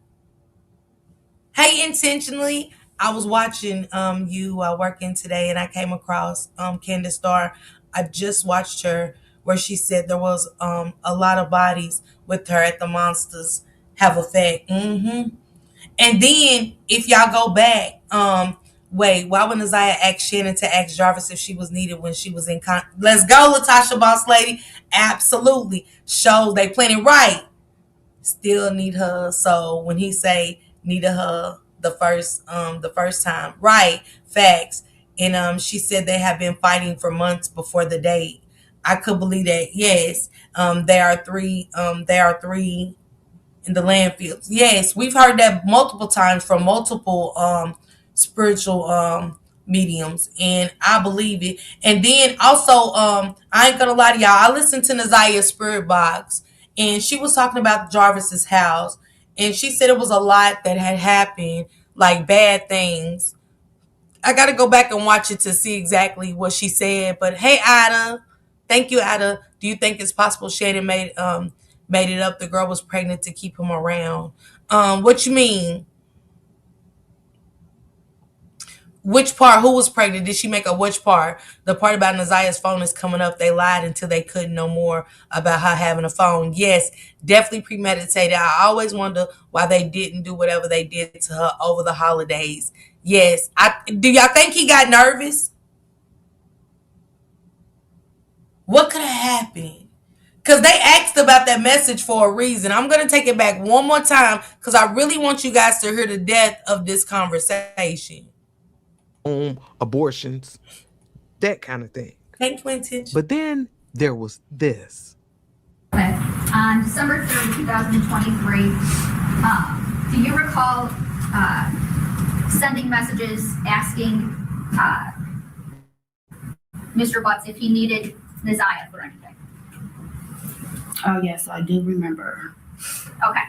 Hey, intentionally, I was watching you working today, and I came across Candace Starr. I just watched her where she said there was a lot of bodies with her at the Monsters Have Effect. And then if y'all go back, wait, why would Naziah ask Shannon to ask Jarvis if she was needed when she was in Let's go, Latasha Boss Lady. Absolutely. Shows they playing it right. Still need her. So when he say needed her the first time, right? Facts. And she said they have been fighting for months before the date. I could believe that. Yes. There are three in the landfills. Yes, we've heard that multiple times from multiple spiritual mediums, and I believe it. And then also, I ain't gonna lie to y'all, I listened to Naziah's Spirit Box, and she was talking about Jarvis's house, and she said it was a lot that had happened, like bad things. I gotta go back and watch it to see exactly what she said. But hey, Ada, thank you, Ada. Do you think it's possible Shannon made it up? The girl was pregnant to keep him around. What you mean? Which part? Who was pregnant? Did she make a which part? The part about Naziah's phone is coming up. They lied until they couldn't know more about her having a phone. Yes, definitely premeditated. I always wonder why they didn't do whatever they did to her over the holidays. Yes. Do y'all think he got nervous? What could have happened? Because they asked about that message for a reason. I'm going to take it back one more time because I really want you guys to hear the depth of this conversation. Abortions, that kind of thing. Thank you, attention. But then there was this. Okay. On December 3rd, 2023, do you recall sending messages asking Mr. Butts if he needed Naziah for anything? Oh, yes, I do remember. Okay.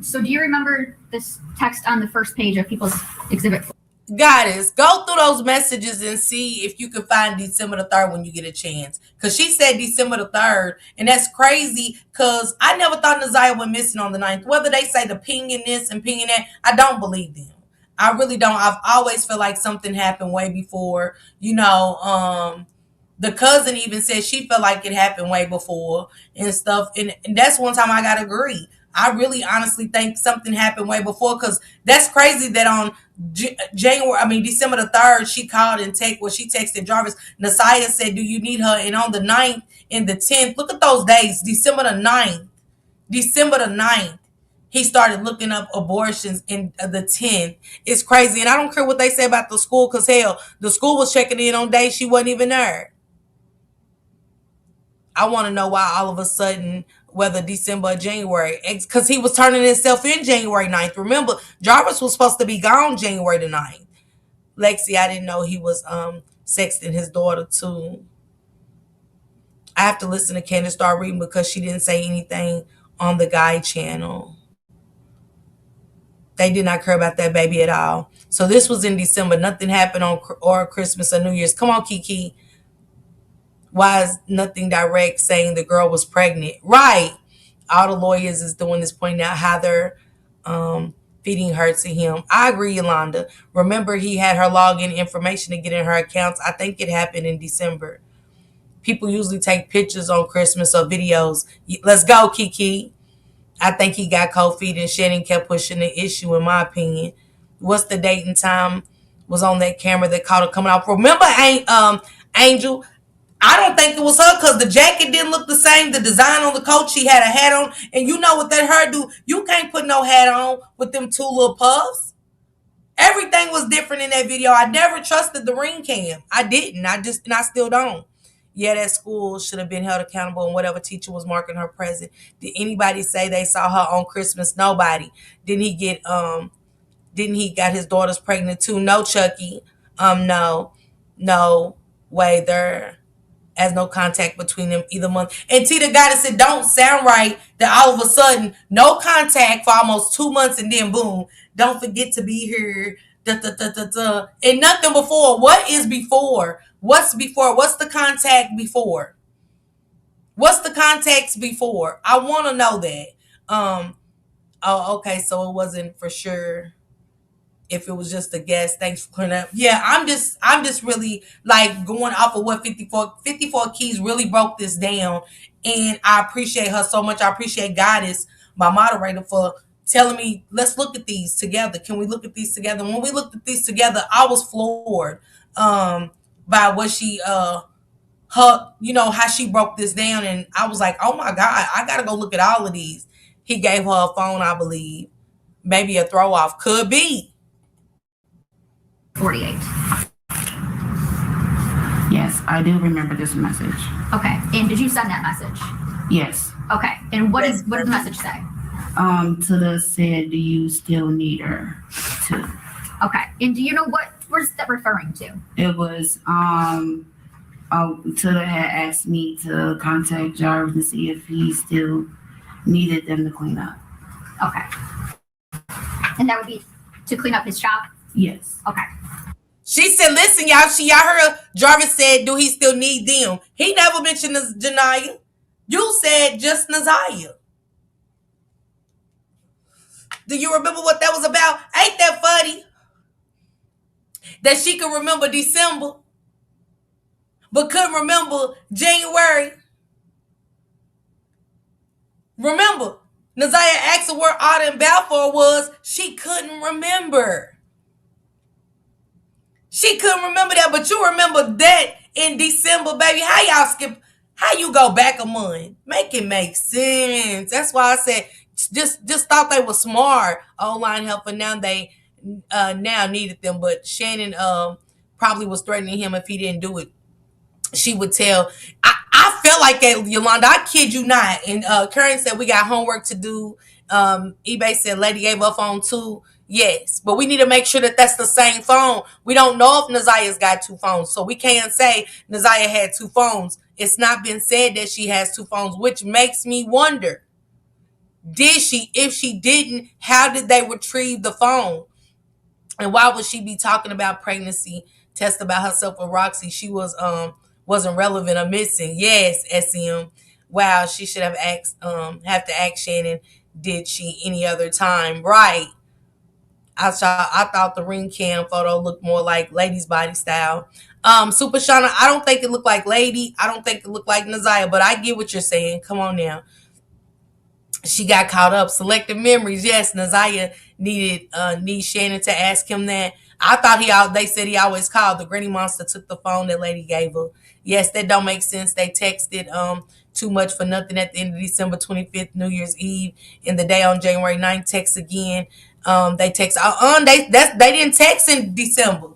So do you remember this text on the first page of People's Exhibit 4? Goddess, go through those messages and see if you can find December the 3rd when you get a chance. Because she said December the 3rd, and that's crazy because I never thought Naziah went missing on the 9th. Whether they say the pinging this and pinging that, I don't believe them. I really don't. I've always felt like something happened way before. The cousin even said she felt like it happened way before and stuff. And that's one time I got to agree. I really honestly think something happened way before because that's crazy that on December the 3rd, she called and she texted Jarvis. Naziah said, do you need her? And on the 9th and the 10th, look at those days, December the 9th, he started looking up abortions in the 10th. It's crazy. And I don't care what they say about the school because, hell, the school was checking in on days she wasn't even there. I want to know why all of a sudden, whether December or January, because he was turning himself in January 9th. Remember, Jarvis was supposed to be gone January the 9th. Lexi, I didn't know he was sexting his daughter too. I have to listen to Candace Starr reading because she didn't say anything on the Guy channel. They did not care about that baby at all. So this was in December. Nothing happened on or Christmas or New Year's. Come on, Kiki. Why is nothing direct saying the girl was pregnant? Right. All the lawyers is doing is pointing out how they're feeding her to him. I agree, Yolanda. Remember, he had her login information to get in her accounts. I think it happened in December. People usually take pictures on Christmas or videos. Let's go, Kiki. I think he got cold feet and Shannon kept pushing the issue, in my opinion. What's the date and time was on that camera that caught her coming off? Remember, Angel? I don't think it was her because the jacket didn't look the same. The design on the coat, she had a hat on. And you know what that hairdo, you can't put no hat on with them two little puffs. Everything was different in that video. I never trusted the ring cam. I didn't. I still don't. Yeah, that school should have been held accountable, and whatever teacher was marking her present. Did anybody say they saw her on Christmas? Nobody. Didn't he get didn't he got his daughters pregnant too? No, Chucky. No. No way. There as no contact between them either month. And Tita Goddess said, don't sound right that all of a sudden, no contact for almost 2 months and then boom, don't forget to be here. Da, da, da, da, da. And nothing before. What is before? What's before? What's the contact before? What's the context before? I want to know that. Oh, okay. So it wasn't for sure if it was just a guess. Thanks for clearing up. Yeah, I'm just really like going off of what 54 Keys really broke this down. And I appreciate her so much. I appreciate Goddess, my moderator, for telling me, let's look at these together. Can we look at these together? When we looked at these together, I was floored by what she her, how she broke this down. And I was like, oh my God, I gotta go look at all of these. He gave her a phone, I believe. Maybe a throw off. Could be. 48. Yes, I do remember this message. Okay. And did you send that message? Yes. Okay. And what does the message say? Tilla said, do you still need her to? Okay. And do you know where's that referring to? It was, Tilla had asked me to contact Jarvis and see if he still needed them to clean up. Okay. And that would be to clean up his shop? Yes. Okay. She said, listen, y'all, y'all heard Jarvis said, do he still need them? He never mentioned Janiyah. You said just Naziah. Do you remember what that was about? Ain't that funny? That she could remember December, but couldn't remember January. Remember, Naziah asked her where Otta and Balfour was. She couldn't remember. She couldn't remember that, but you remember that in December, baby. How y'all skip? How you go back a month? Make it make sense. That's why I said just thought they were smart. O-line help, and now they now needed them. But Shannon probably was threatening him if he didn't do it. She would tell. I felt like that, Yolanda. I kid you not. And Karen said we got homework to do. eBay said Lady gave her phone too. Yes, but we need to make sure that that's the same phone. We don't know if Naziah's got two phones, so we can't say Naziah had two phones. It's not been said that she has two phones, which makes me wonder, did she? If she didn't, how did they retrieve the phone? And why would she be talking about pregnancy test about herself with Roxy? She wasn't relevant or missing. Yes, SM. Wow, she should have have to ask Shannon, did she any other time? Right. I thought the ring cam photo looked more like Lady's body style. Super Shauna, I don't think it looked like Lady. I don't think it looked like Naziah, but I get what you're saying. Come on now. She got caught up. Selective memories. Yes, Naziah needs Shannon to ask him that. I thought they said he always called. The Granny Monster took the phone that Lady gave her. Yes, that don't make sense. They texted too much for nothing at the end of December 25th, New Year's Eve, and the day on January 9th, text again. They text. They didn't text in December.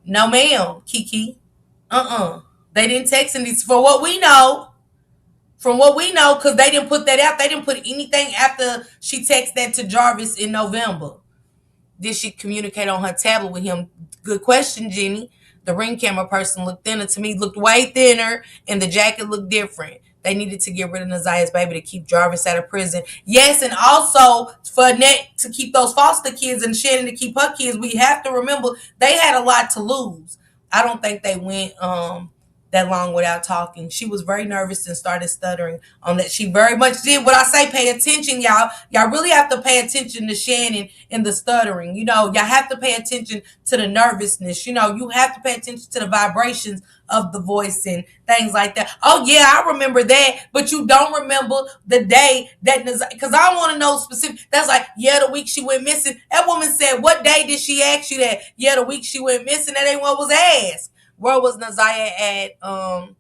No, ma'am, Kiki. They didn't text in December. For what we know. From what we know, because they didn't put that out. They didn't put anything after she texted that to Jarvis in November. Did she communicate on her tablet with him? Good question, Jenny. The ring camera person looked thinner. To me, looked way thinner, and the jacket looked different. They needed to get rid of Naziah's baby to keep Jarvis out of prison. Yes, and also for Annette to keep those foster kids and Shannon to keep her kids, we have to remember they had a lot to lose. I don't think they went that long without talking. She was very nervous and started stuttering on that. She very much did. What I say, pay attention, y'all. Y'all really have to pay attention to Shannon and the stuttering. Y'all have to pay attention to the nervousness. You have to pay attention to the vibrations of the voice and things like that. Oh yeah, I remember that, but you don't remember the day that, because I want to know specific. That's like, yeah, the week she went missing. That woman said, what day did she ask you that? Yeah, the week she went missing. That ain't what was asked. Where was Naziah at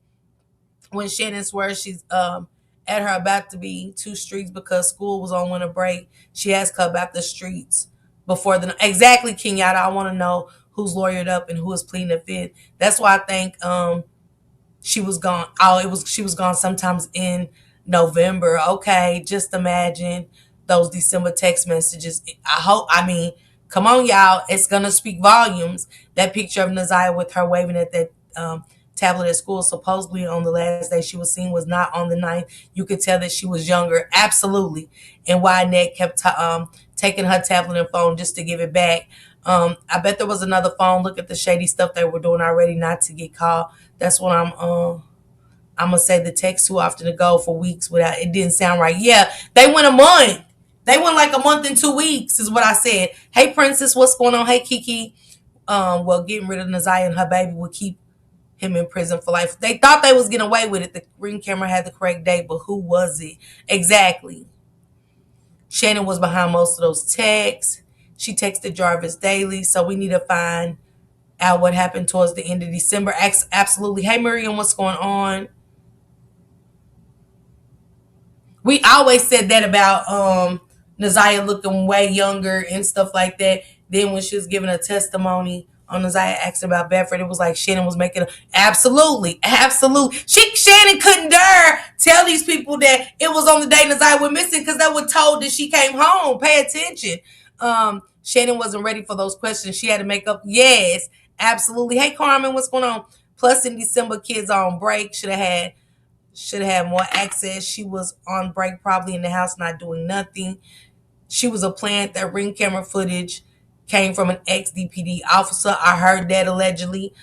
when Shannon swears she's at her about to be 2 streets because school was on winter break? She asked her about the streets before exactly, Kenyatta. I want to know who's lawyered up and who is pleading the fifth. That's why I think She was gone. Oh, she was gone sometimes in November. Okay, just imagine those December text messages. I mean, come on, y'all. It's gonna speak volumes. That picture of Naziah with her waving at that tablet at school, supposedly on the last day she was seen, was not on the 9th. You could tell that she was younger. Absolutely. And why Ned kept taking her tablet and phone just to give it back. I bet there was another phone. Look at the shady stuff they were doing already not to get caught. That's what I'm gonna say. The text too often to go for weeks without, it didn't sound right. Yeah, they went a month. They went like a month and 2 weeks is what I said. Hey Princess, what's going on? Hey Kiki. Well, getting rid of Naziah and her baby would keep him in prison for life. They thought they was getting away with it. The ring camera had the correct date, but who was it? Exactly. Shannon was behind most of those texts. She texted Jarvis daily, so we need to find out what happened towards the end of December. Absolutely. Hey, Miriam, what's going on? We always said that about Naziah looking way younger and stuff like that. Then when she was giving a testimony on Naziah asking about Bedford, it was like Shannon was making absolutely. Shannon couldn't dare tell these people that it was on the day Naziah went missing because they were told that she came home. Pay attention. Shannon wasn't ready for those questions. She had to make up. Yes, absolutely. Hey, Carmen, what's going on? Plus, in December, kids are on break. Should have had more access. She was on break, probably in the house, not doing nothing. She was a plant. That ring camera footage came from an ex-DPD officer. I heard that allegedly.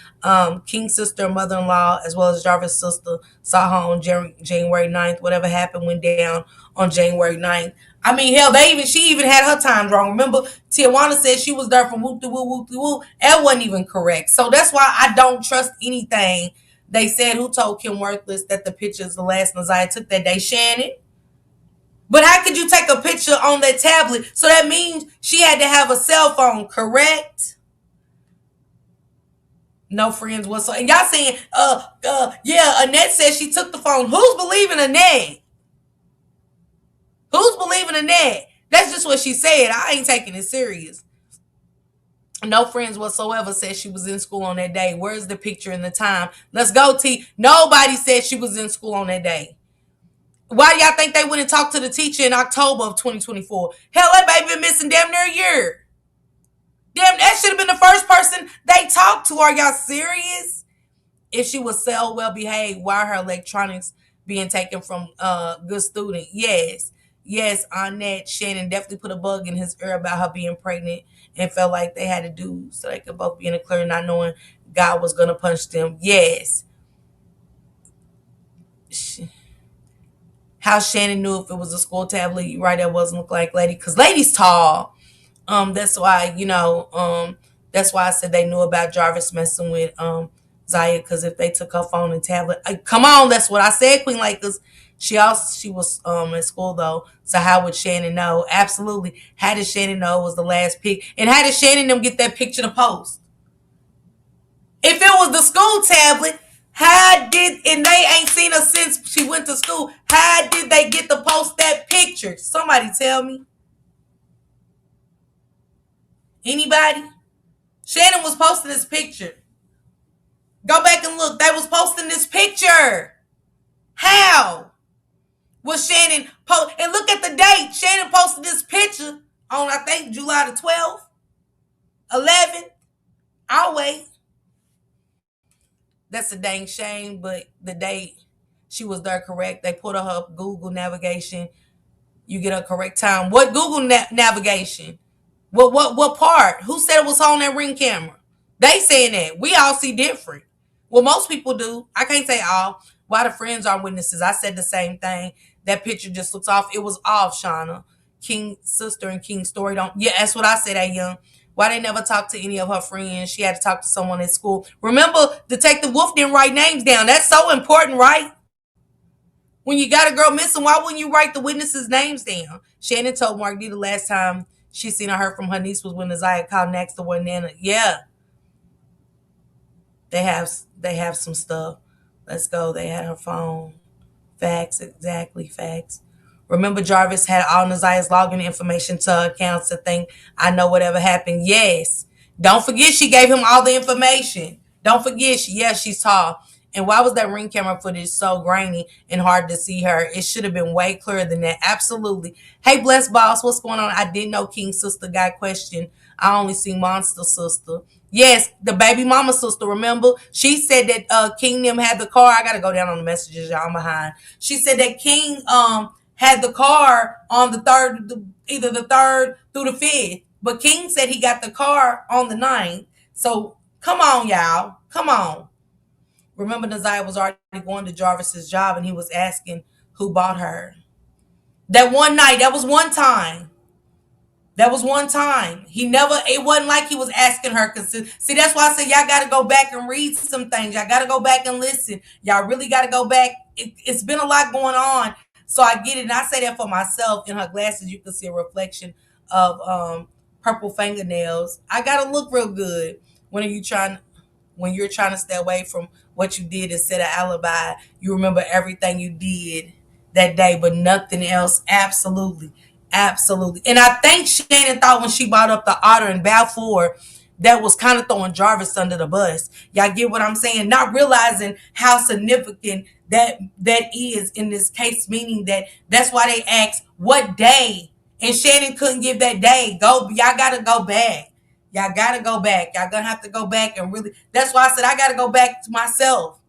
King's sister, mother-in-law, as well as Jarvis' sister, saw her on January 9th. Whatever happened went down on January 9th. I mean, hell, she even had her times wrong. Remember, Tijuana said she was there from whoop-de-woo. That wasn't even correct. So that's why I don't trust anything they said. Who told Kim Worthless that the picture is the last Naziah took that day? Shannon. But how could you take a picture on that tablet? So that means she had to have a cell phone, correct? No friends whatsoever. And y'all saying, yeah, Annette said she took the phone. Who's believing Annette? Who's believing Annette? That's just what she said. I ain't taking it serious. No friends whatsoever said she was in school on that day. Where's the picture and the time? Let's go, T. Nobody said she was in school on that day. Why do y'all think they went and talked to the teacher in October of 2024? Hell, that baby been missing damn near a year. Damn, that should have been the first person they talked to. Are y'all serious? If she was so well behaved, why are her electronics being taken from good student? Yes, Annette, Shannon definitely put a bug in his ear about her being pregnant and felt like they had to do so they could both be in the clear, not knowing God was going to punch them. Yes. How Shannon knew if it was a school tablet, you right, that wasn't look like Lady, because Lady's tall. That's why, that's why I said they knew about Jarvis messing with Zaya, because if they took her phone and tablet, come on, that's what I said, Queen Lakers. She was at school though, so how would Shannon know? Absolutely. How did Shannon know it was the last pic? And how did Shannon them get that picture to post? If it was the school tablet, and they ain't seen her since she went to school, how did they get to post that picture? Somebody tell me. Anybody? Shannon was posting this picture. Go back and look. They was posting this picture. How was Shannon post? And look at the date. Shannon posted this picture on, I think, July the 12th, 11th. I'll wait. That's a dang shame, but the date she was there correct. They put her up Google navigation. You get a correct time. What Google navigation? What part? Who said it was on that ring camera? They saying that. We all see different. Well, most people do. I can't say all. Why the friends are witnesses. I said the same thing. That picture just looks off. It was off, Shauna. King's sister and King's story don't. Yeah, that's what I said, that young. Why they never talked to any of her friends? She had to talk to someone at school. Remember, Detective Wolf didn't write names down. That's so important, right? When you got a girl missing, why wouldn't you write the witnesses' names down? Shannon told Mark D the last time she seen or heard from her niece was when Naziah called next to her Nana. Yeah. They have some stuff. Let's go. They had her phone. Facts, exactly, facts. Remember, Jarvis had all Naziah's login information to her accounts to think, I know whatever happened. Yes. Don't forget she gave him all the information. Don't forget, she's tall. And why was that ring camera footage so grainy and hard to see her? It should have been way clearer than that. Absolutely. Hey, Blessed Boss, what's going on? I didn't know King's sister got questioned. I only see Monster sister. Yes, the baby mama sister, remember? She said that King them had the car. I gotta go down on the messages, y'all. I'm behind. She said that King had the car on the third, either the third through the fifth. But King said he got the car on the ninth. So come on, y'all. Come on. Remember, Naziah was already going to Jarvis's job and he was asking who bought her. That one night, that was one time. That was one time. He never, it wasn't like he was asking her. See, that's why I said y'all got to go back and read some things. Y'all got to go back and listen. Y'all really got to go back. It's been a lot going on. So I get it. And I say that for myself. In her glasses, you can see a reflection of purple fingernails. I got to look real good when you're trying to stay away from what you did and set an alibi. You remember everything you did that day, but nothing else. Absolutely. Absolutely. And I think Shannon thought when she brought up the otter in Balfour, that was kind of throwing Jarvis under the bus. Y'all get what I'm saying? Not realizing how significant that is in this case, meaning that's why they asked what day. And Shannon couldn't give that day. Y'all gotta go back. Y'all gotta go back. Y'all gonna have to go back and really, that's why I said I gotta go back to myself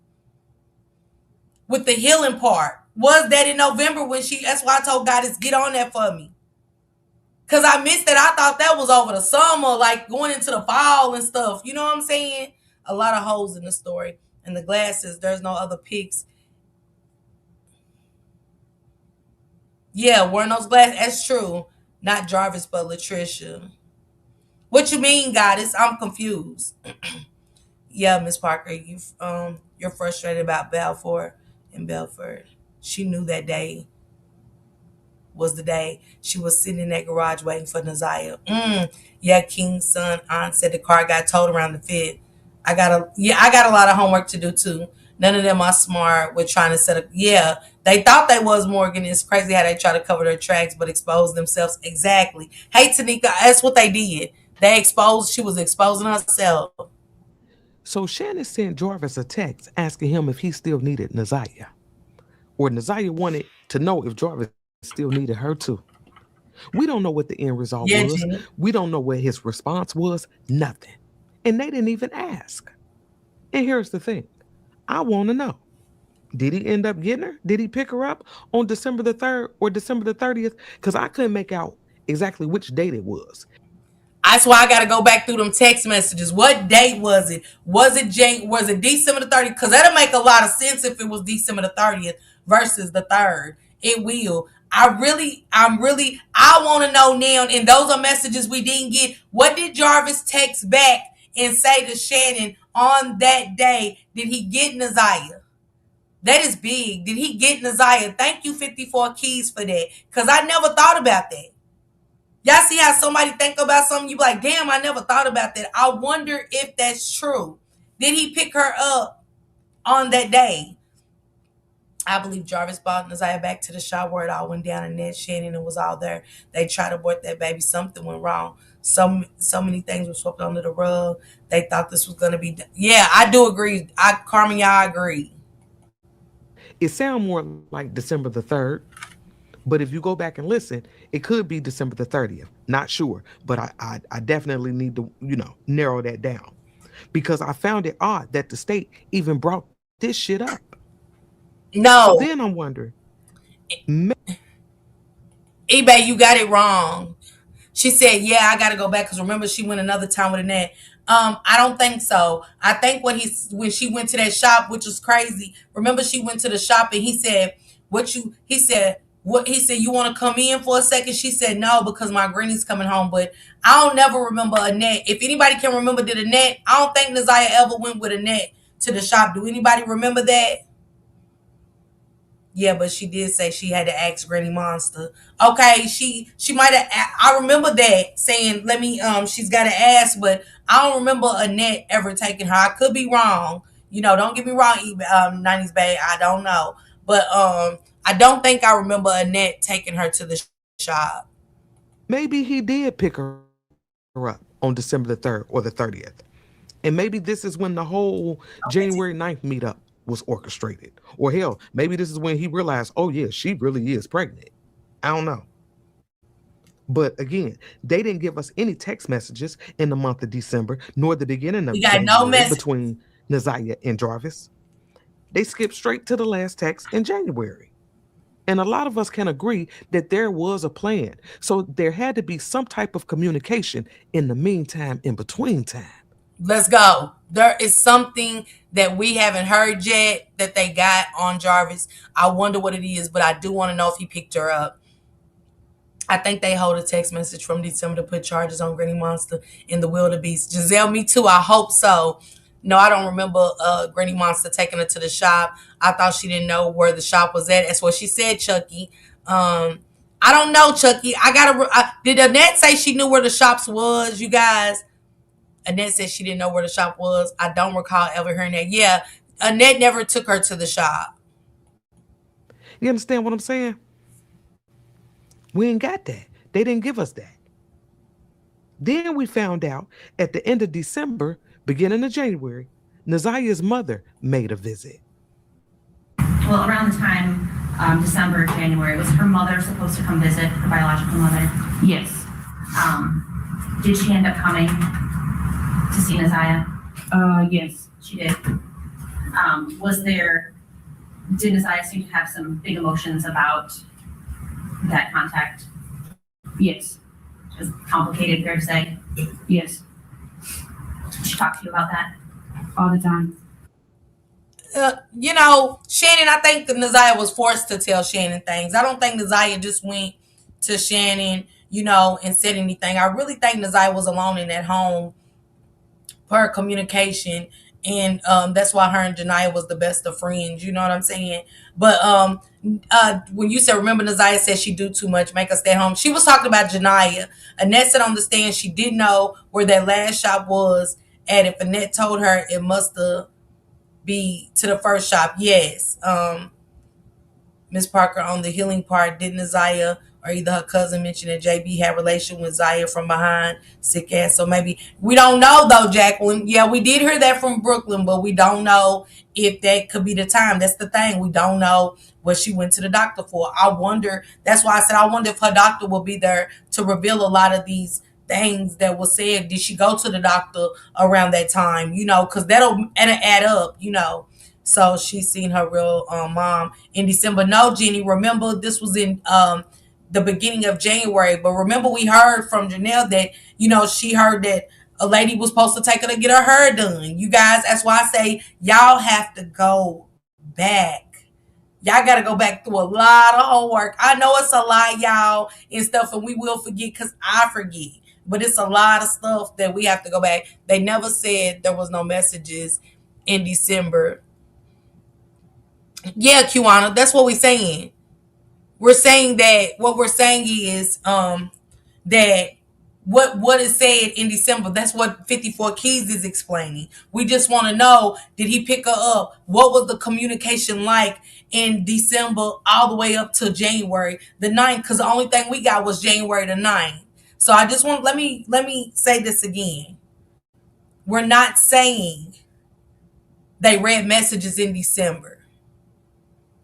with the healing part. Was that in November when that's why I told Goddess, get on that for me. Cause I missed it. I thought that was over the summer, like going into the fall and stuff. You know what I'm saying? A lot of holes in the story. And the glasses, there's no other pics. Yeah, wearing those glasses, that's true. Not Jarvis, but Latricia. What you mean, Goddess? I'm confused. Yeah, Miss Parker, you're frustrated about Balfour and Belford. She knew that day was the day she was sitting in that garage waiting for Naziah. Yeah, King's son aunt said the car got towed around the fifth. I got a lot of homework to do too. None of them are smart with trying to set up. Yeah, they thought they was Morgan. It's crazy how they try to cover their tracks but expose themselves. Exactly. Hey, Tanika, that's what they did. She was exposing herself. So Shannon sent Jarvis a text asking him if he still needed Naziah. Or Naziah wanted to know if Jarvis still needed her too. We don't know what the end result was. Jenny. We don't know what his response was. Nothing. And they didn't even ask. And here's the thing. I want to know. Did he end up getting her? Did he pick her up on December the 3rd or December the 30th? Because I couldn't make out exactly which date it was. That's why I got to go back through them text messages. What date was it? Was it December the 30th? Because that'll make a lot of sense if it was December the 30th versus the 3rd. It will. I want to know now, and those are messages we didn't get. What did Jarvis text back and say to Shannon on that day? Did he get Naziah? That is big. Did he get Naziah? Thank you, 54 Keys, for that. Because I never thought about that. Y'all see how somebody think about something, you be like, damn, I never thought about that. I wonder if that's true. Did he pick her up on that day? I believe Jarvis brought Naziah back to the shop where it all went down, and Ned Shannon and was all there. They tried to abort that baby. Something went wrong. So many things were swept under the rug. They thought this was going to be. Yeah, I do agree. Carmen, y'all agree. It sounds more like December the 3rd. But if you go back and listen, it could be December the 30th. Not sure. But I definitely need to, narrow that down. Because I found it odd that the state even brought this shit up. No. So then I'm wondering. eBay, you got it wrong. She said, yeah, I got to go back. Because remember, she went another time with Annette. I don't think so. I think when she went to that shop, which was crazy. Remember, she went to the shop and he said, you want to come in for a second? She said, no, because my granny's coming home. But I don't never remember Annette. If anybody can remember, did Annette? I don't think Naziah ever went with Annette to the shop. Do anybody remember that? Yeah, but she did say she had to ask Granny Monster. Okay, she might have. I remember that saying, she's got to ask, but I don't remember Annette ever taking her. I could be wrong. Don't get me wrong, 90s Bae. I don't know. But I don't think I remember Annette taking her to the shop. Maybe he did pick her up on December the 3rd or the 30th. And maybe this is when the whole January 9th meetup was orchestrated. Or hell, maybe this is when he realized, oh yeah, she really is pregnant. I don't know. But again, they didn't give us any text messages in the month of December, nor the beginning of We got no January message. between Neziah and Jarvis. They skipped straight to the last text in January. And a lot of us can agree that there was a plan. So there had to be some type of communication in the meantime, in between time. Let's go. There is something that we haven't heard yet that they got on Jarvis. I wonder what it is, but I do want to know if he picked her up. I think they hold a text message from December to put charges on Granny Monster in the wildebeest. Giselle, me too. I hope so. No, I don't remember Granny Monster taking her to the shop. I thought she didn't know where the shop was at. That's what she said, Chucky. I don't know, Chucky. Did Annette say she knew where the shops was, you guys? Annette said she didn't know where the shop was. I don't recall ever hearing that. Yeah, Annette never took her to the shop. You understand what I'm saying? We ain't got that. They didn't give us that. Then we found out at the end of December, beginning of January, Neziah's mother made a visit. Well, around the time, December, January, was her mother supposed to come visit, her biological mother? Yes. Did she end up coming to see Neziah? Yes. She did. Did Neziah seem to have some big emotions about that contact? Yes. It was complicated, fair to say. Yes. Did she talk to you about that? All the time. Shannon, I think that Neziah was forced to tell Shannon things. I don't think Neziah just went to Shannon, and said anything. I really think Neziah was alone in that home per communication. And that's why her and Janiyah was the best of friends. You know what I'm saying? But when you said, remember Neziah said she do too much, make us stay home. She was talking about Janiyah. Annette said on the stand she didn't know where that last shop was. And if Annette told her, it must be to the first shop. Yes. Miss Parker on the healing part, didn't Neziah or either her cousin mention that JB had relation with Zaya from behind, sick ass? So maybe, we don't know though, Jacqueline. Yeah, we did hear that from Brooklyn, but we don't know if that could be the time. That's the thing. We don't know what she went to the doctor for. I wonder, that's why I said I wonder if her doctor will be there to reveal a lot of these things that was said. Did she go to the doctor around that time? Because that'll add up, So she's seen her real mom in December. No, Jenny, remember this was in the beginning of January. But remember we heard from Janelle that, she heard that a lady was supposed to take her to get her hair done. You guys, that's why I say y'all have to go back. Y'all got to go back through a lot of homework. I know it's a lot, y'all, and stuff, and we will forget because I forget. But it's a lot of stuff that we have to go back. They never said there was no messages in December. Yeah, Kiwana, that's what we're saying. We're saying that what we're saying is that what is said in December, that's what 54 Keys is explaining. We just want to know, did he pick her up? What was the communication like in December all the way up to January the 9th? Because the only thing we got was January the 9th. So I just want, let me say this again. We're not saying they read messages in December.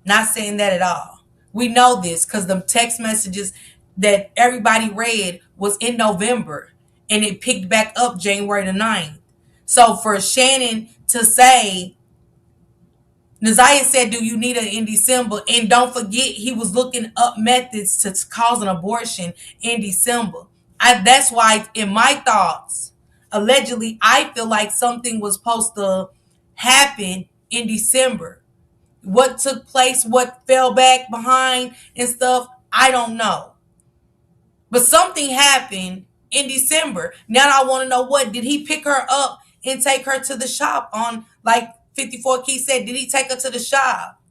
Not saying that at all. We know this because the text messages that everybody read was in November and it picked back up January the 9th. So for Shannon to say, Neziah said, do you need it in December? And don't forget, he was looking up methods to cause an abortion in December. That's why in my thoughts, allegedly, I feel like something was supposed to happen in December. What took place, what fell back behind and stuff, I don't know. But something happened in December. Now I want to know, what did he pick her up and take her to the shop on, like 54 Key said, did he take her to the shop?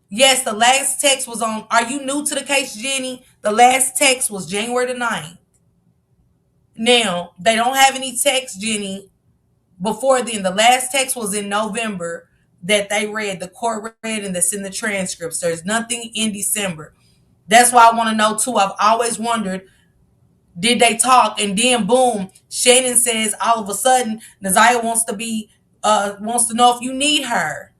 Yes, the last text was on, are you new to the case, Jenny? The last text was January the 9th. Now, they don't have any text, Jenny, before then. The last text was in November that they read, the court read, and that's in the transcripts. There's nothing in December. That's why I want to know too. I've always wondered, did they talk? And then boom, Shannon says all of a sudden Neziah wants to be wants to know if you need her.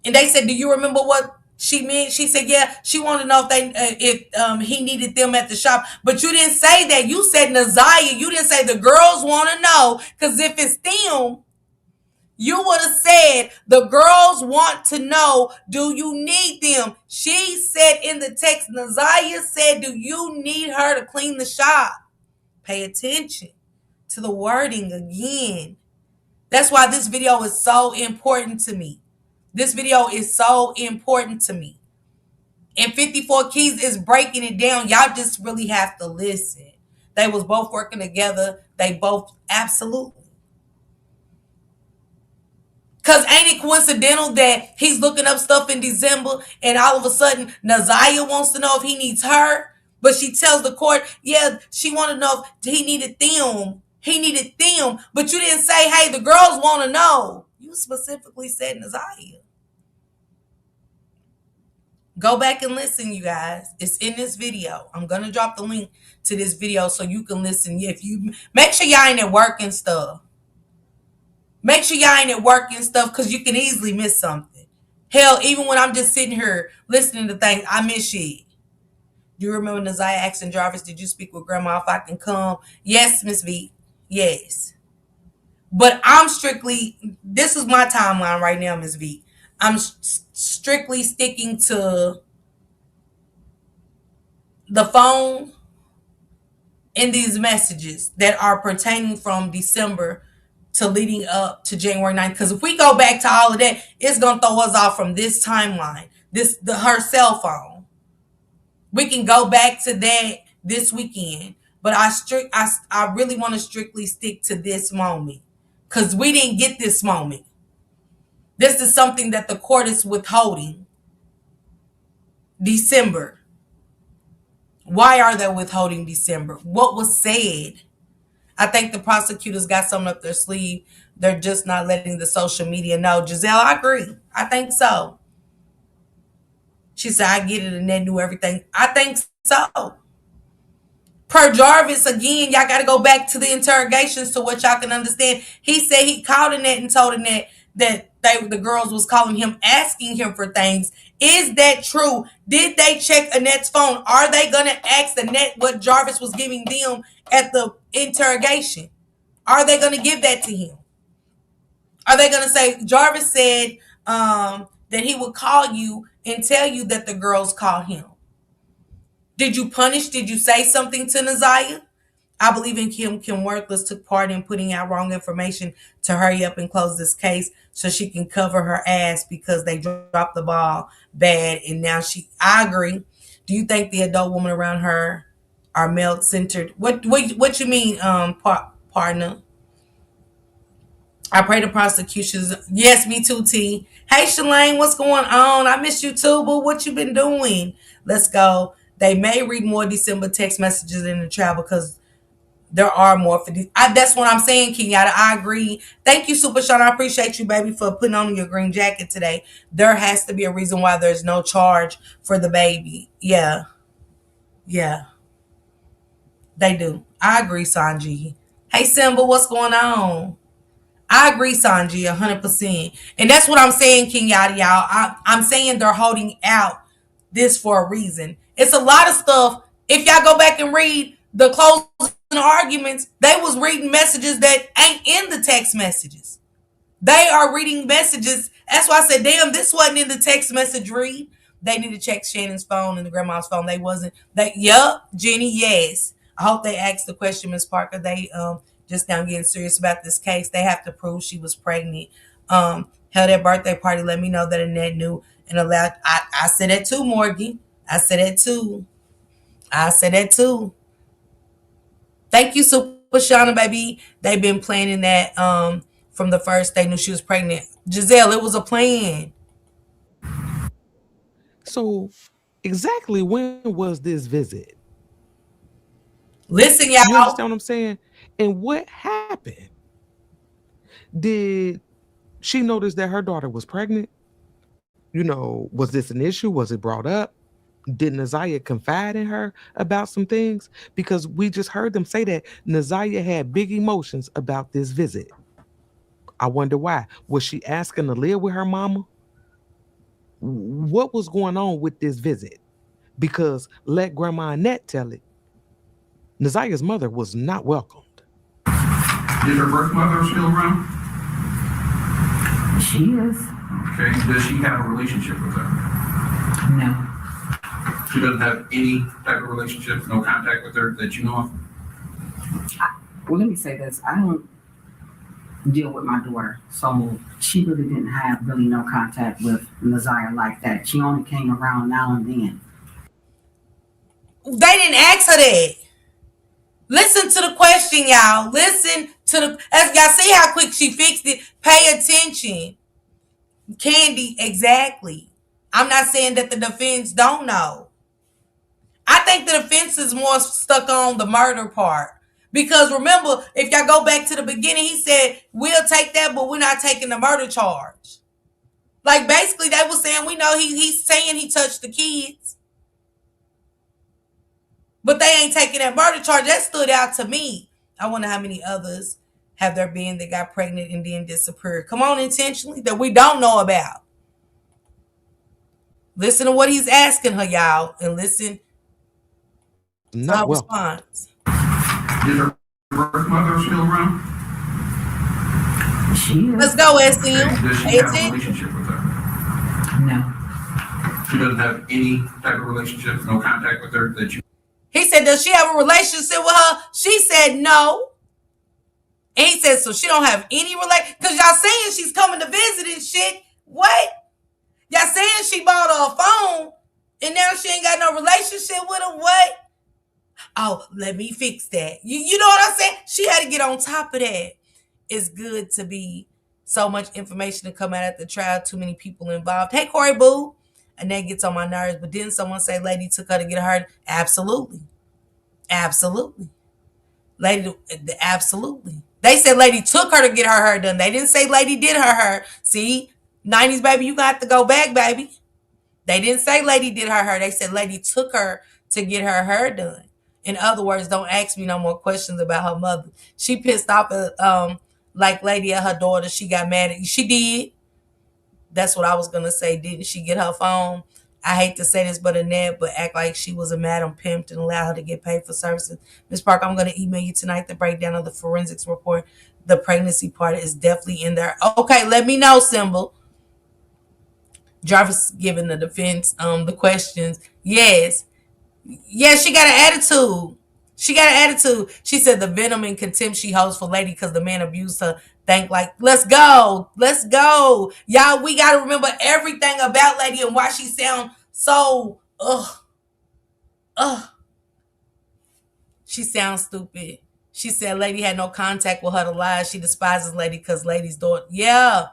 And they said, do you remember what she meant? She said, yeah, she wanted to know if he needed them at the shop. But you didn't say that. You said Naziah. You didn't say the girls want to know. Because if it's them, you would have said the girls want to know, do you need them? She said in the text, Naziah said, do you need her to clean the shop? Pay attention to the wording again. That's why this video is so important to me. This video is so important to me. And 54 Keys is breaking it down. Y'all just really have to listen. They was both working together. They both absolutely. Because ain't it coincidental that he's looking up stuff in December and all of a sudden Naziah wants to know if he needs her, but she tells the court, yeah, she wanted to know if he needed them. He needed them, but you didn't say, hey, the girls want to know. You specifically said Naziah. Go back and listen, you guys. It's in this video. I'm going to drop the link to this video so you can listen. If you make sure y'all ain't at work and stuff. Make sure y'all ain't at work and stuff because you can easily miss something. Hell, even when I'm just sitting here listening to things, I miss shit. Do you remember Naziah asking Jarvis, did you speak with Grandma if I can come? Yes, Miss V. Yes. But I'm strictly, this is my timeline right now, Miss V. I'm strictly sticking to the phone and these messages that are pertaining from December to leading up to January 9th. Because if we go back to all of that, it's going to throw us off from this timeline, her cell phone. We can go back to that this weekend. But I really want to strictly stick to this moment. Because we didn't get this moment. This is something that the court is withholding. December. Why are they withholding December? What was said? I think the prosecutors got something up their sleeve. They're just not letting the social media know. Giselle, I agree. I think so. She said, I get it, and they knew everything. I think so. Per Jarvis, again, y'all got to go back to the interrogations to what y'all can understand. He said he called Annette and told Annette that the girls was calling him, asking him for things. Is that true? Did they check Annette's phone? Are they going to ask Annette what Jarvis was giving them at the interrogation? Are they going to give that to him? Are they going to say, Jarvis said that he would call you and tell you that the girls called him? Did you punish? Did you say something to Naziah? I believe in Kim Worthless took part in putting out wrong information to hurry up and close this case so she can cover her ass because they dropped the ball bad. And now I agree. Do you think the adult woman around her are male-centered? What you mean, partner? I pray the prosecutions. Yes, me too, T. Hey, Shalane, what's going on? I miss you too, but what you been doing? Let's go. They may read more December text messages in the trial because there are more for these. That's what I'm saying, Kenyatta. I agree. Thank you, Super Sean. I appreciate you, baby, for putting on your green jacket today. There has to be a reason why there's no charge for the baby. Yeah. Yeah. They do. I agree, Sanji. Hey, Simba, what's going on? I agree, Sanji, 100%. And that's what I'm saying, Kenyatta, y'all. I'm saying they're holding out this for a reason. It's a lot of stuff. If y'all go back and read the closing arguments, they was reading messages that ain't in the text messages. They are reading messages. That's why I said, damn, this wasn't in the text message read. They need to check Shannon's phone and the grandma's phone. They wasn't. Yup, Jenny, yes. I hope they asked the question, Miss Parker. They just now getting serious about this case. They have to prove she was pregnant. Held their birthday party. Let me know that Annette knew and allowed. I said that too, Morgan. I said that too. Thank you, Super Shauna, baby. They've been planning that from the first they knew she was pregnant. Giselle, it was a plan. So exactly when was this visit? Listen, You y'all. understand what I'm saying? And what happened? Did she notice that her daughter was pregnant? Was this an issue? Was it brought up? Did Naziah confide in her about some things? Because we just heard them say that Naziah had big emotions about this visit. I wonder why. Was she asking to live with her mama? What was going on with this visit? Because let Grandma Annette tell it, Nazia's mother was not welcomed. Is her birth mother still around? She is. Okay. Does she have a relationship with her? No. She doesn't have any type of relationship, no contact with her that you know of? Well, let me say this. I don't deal with my daughter, so she really didn't have really no contact with Nazia like that. She only came around now and then. They didn't ask her that. Listen to the question, y'all. Listen to the, as y'all see how quick she fixed it. Pay attention. Candy, exactly. I'm not saying that the defense don't know. I think the defense is more stuck on the murder part. Because remember, if y'all go back to the beginning, he said, we'll take that, but we're not taking the murder charge. Like, basically, they were saying, we know he's saying he touched the kids. But they ain't taking that murder charge. That stood out to me. I wonder how many others have there been that got pregnant and then disappeared. Come on, intentionally, that we don't know about. Listen to what he's asking her, y'all, and listen to her response. Is her birth mother still around? She is. Let's go, SM. Does she have a relationship with her? No. She doesn't have any type of relationship, no contact with her that you. He said, does she have a relationship with her? She said no. And he said, so she don't have any relation. Because y'all saying she's coming to visit and shit. What? Y'all saying she bought her a phone and now she ain't got no relationship with her? What? Oh, let me fix that. You know what I'm saying? She had to get on top of that. It's good to be so much information to come out at the trial. Too many people involved. Hey, Corey Boo. And that gets on my nerves. But didn't someone say lady took her to get her? Absolutely. Absolutely. Lady, absolutely. They said lady took her to get her hair done. They didn't say lady did her hair. See, 90s, baby, you got to go back, baby. They didn't say lady did her hair. They said lady took her to get her hair done. In other words, don't ask me no more questions about her mother. She pissed off at, like lady at her daughter. She got mad at you. She did. That's what I was going to say. Didn't she get her phone? I hate to say this, but Annette, but act like she was a madam pimped and allow her to get paid for services. Ms. Park, I'm going to email you tonight the breakdown of the forensics report. The pregnancy part is definitely in there. Okay, let me know, Symbol. Jarvis giving the defense the questions. Yes. Yes, she got an attitude. She got an attitude. She said the venom and contempt she holds for lady because the man abused her. Think like, let's go. Let's go. Y'all, we got to remember everything about lady and why she sound so, She sounds stupid. She said lady had no contact with her to lie. She despises lady because lady's daughter. Yeah.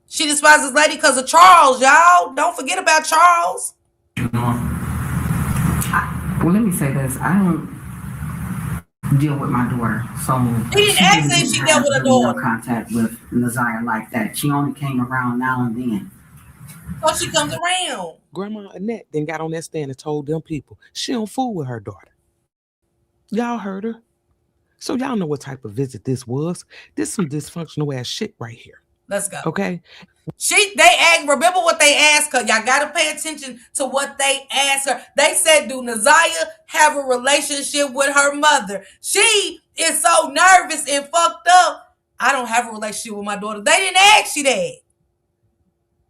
She despises lady because of Charles, y'all. Don't forget about Charles. You know. Well, let me say this. I don't deal with my daughter, so he didn't ask if she dealt with her daughter. No contact with Nazia like that. She only came around now and then. So she comes around. Grandma Annette then got on that stand and told them people she don't fool with her daughter. Y'all heard her. So y'all know what type of visit this was. This some dysfunctional ass shit right here. Let's go. Okay. Remember what they asked her. Y'all got to pay attention to what they asked her. They said, do Nazia have a relationship with her mother? She is so nervous and fucked up. I don't have a relationship with my daughter. They didn't ask you that.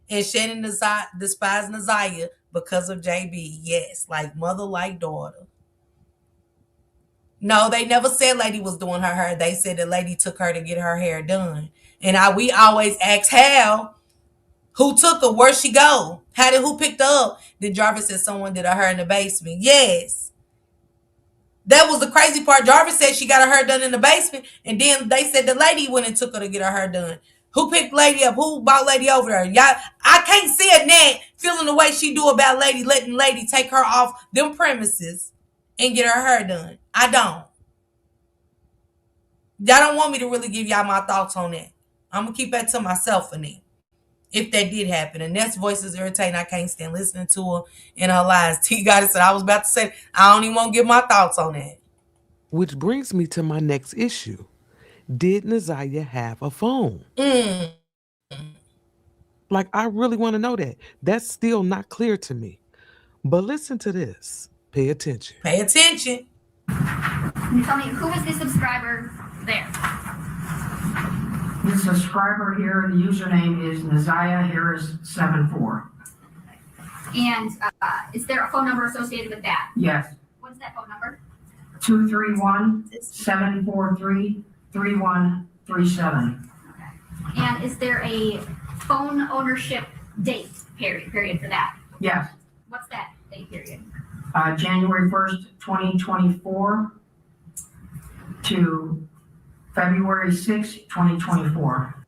And Shannon despised Nazia because of JB. Yes, like mother, like daughter. No, they never said lady was doing her hair. They said the lady took her to get her hair done. And we always ask how. Who took her? Where'd she go? Who picked her up? Then Jarvis said someone did her hair in the basement. Yes. That was the crazy part. Jarvis said she got her hair done in the basement. And then they said the lady went and took her to get her hair done. Who picked lady up? Who brought lady over there? Y'all, I can't see Annette feeling the way she do about lady, letting lady take her off them premises and get her hair done. I don't. Y'all don't want me to really give y'all my thoughts on that. I'm going to keep that to myself for now. If that did happen. And Annette's voice is irritating. I can't stand listening to her in her lies. T got it said, I was about to say, I don't even want to give my thoughts on that. Which brings me to my next issue. Did Naziah have a phone? Mm. Like, I really want to know that. That's still not clear to me. But listen to this. Pay attention. Pay attention. Can you tell me who is the subscriber there? The subscriber here, the username is Naziah Harris 74. And is there a phone number associated with that? Yes, What is that phone number? 231-743-3137. And is there a phone ownership date period for that? Yes, What's that date period? January 1st, 2024 to February 6th, 2024.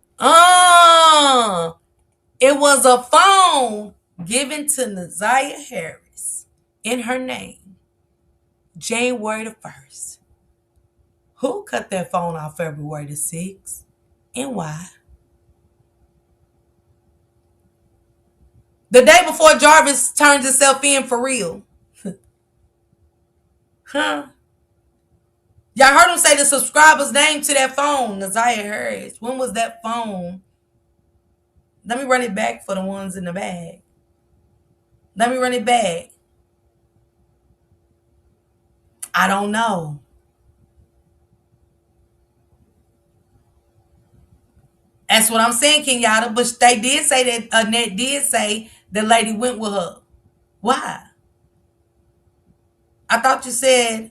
It was a phone given to Naziah Harris in her name, January the 1st. Who cut that phone off February the 6th and why? The day before Jarvis turned himself in for real. Huh? Y'all heard him say the subscriber's name to that phone, Naziah Harris. When was that phone? Let me run it back for the ones in the bag. Let me run it back. I don't know. That's what I'm saying, Kenyatta. But they did say that Annette did say the lady went with her. Why? I thought you said,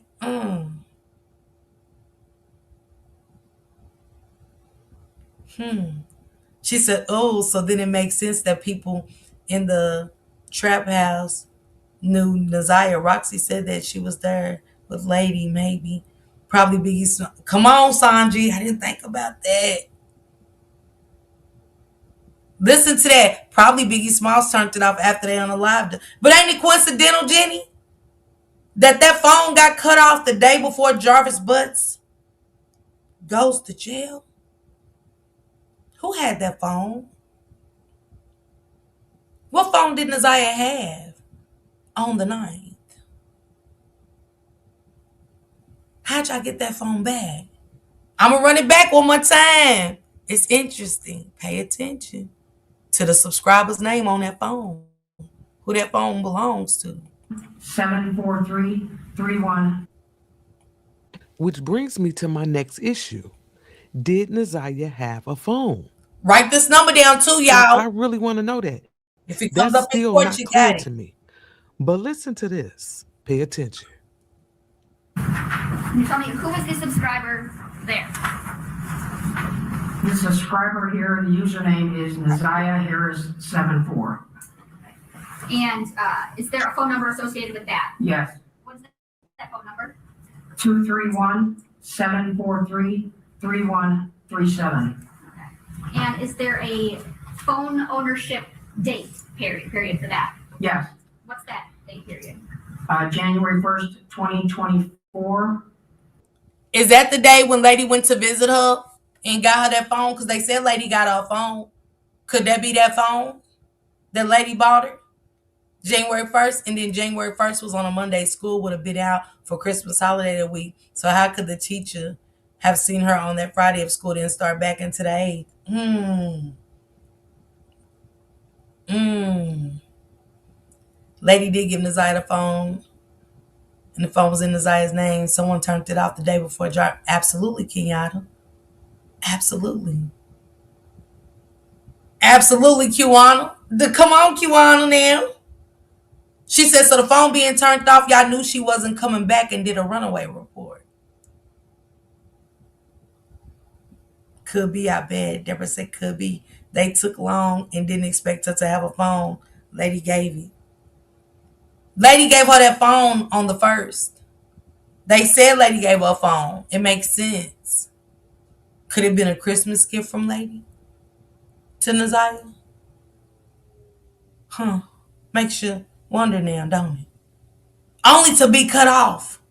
She said, oh, so then it makes sense that people in the trap house knew Naziah. Roxy said that she was there with Lady, maybe. Probably Biggie. Come on, Sanji. I didn't think about that. Listen to that. Probably Biggie Smalls turned it off after they unalived. But ain't it coincidental, Jenny, that phone got cut off the day before Jarvis Butts goes to jail? Who had that phone? What phone did Naziah have on the 9th? How'd y'all get that phone back? I'm going to run it back one more time. It's interesting. Pay attention to the subscriber's name on that phone. Who that phone belongs to. 743-31. Which brings me to my next issue. Did Naziah have a phone? Write this number down too, Like, I y'all. really want to know that. If it comes That's up in still court, not you clear got to it. me. But listen to this. Pay attention. Can you tell me who is the subscriber there? The subscriber here, the username is Naziah Harris 74. And is there a phone number associated with that? Yes, What is that phone number? 231-743-3137. And is there a phone ownership date period for that? Yes, What's that date period? January 1st, 2024. Is that the day when Lady went to visit her and got her that phone? Because they said Lady got her a phone. Could that be that phone that Lady bought her? January 1st, and then January 1st was on a Monday. School would have been out for Christmas holiday that week. So how could the teacher have seen her on that Friday if school didn't start back into the 8th? Lady did give Naziah the phone, and the phone was in Naziah's name. Someone turned it off the day before. Absolutely, Kenyatta. Absolutely. Absolutely, Kiwana. Come on, Kiwana now. She said, so the phone being turned off, y'all knew she wasn't coming back and did a runaway report. Could be, I bet. Deborah said could be. They took long and didn't expect her to have a phone. Lady gave it. Lady gave her that phone on the 1st. They said Lady gave her a phone. It makes sense. Could it have been a Christmas gift from Lady to Naziah? Makes you wonder now, don't it? Only to be cut off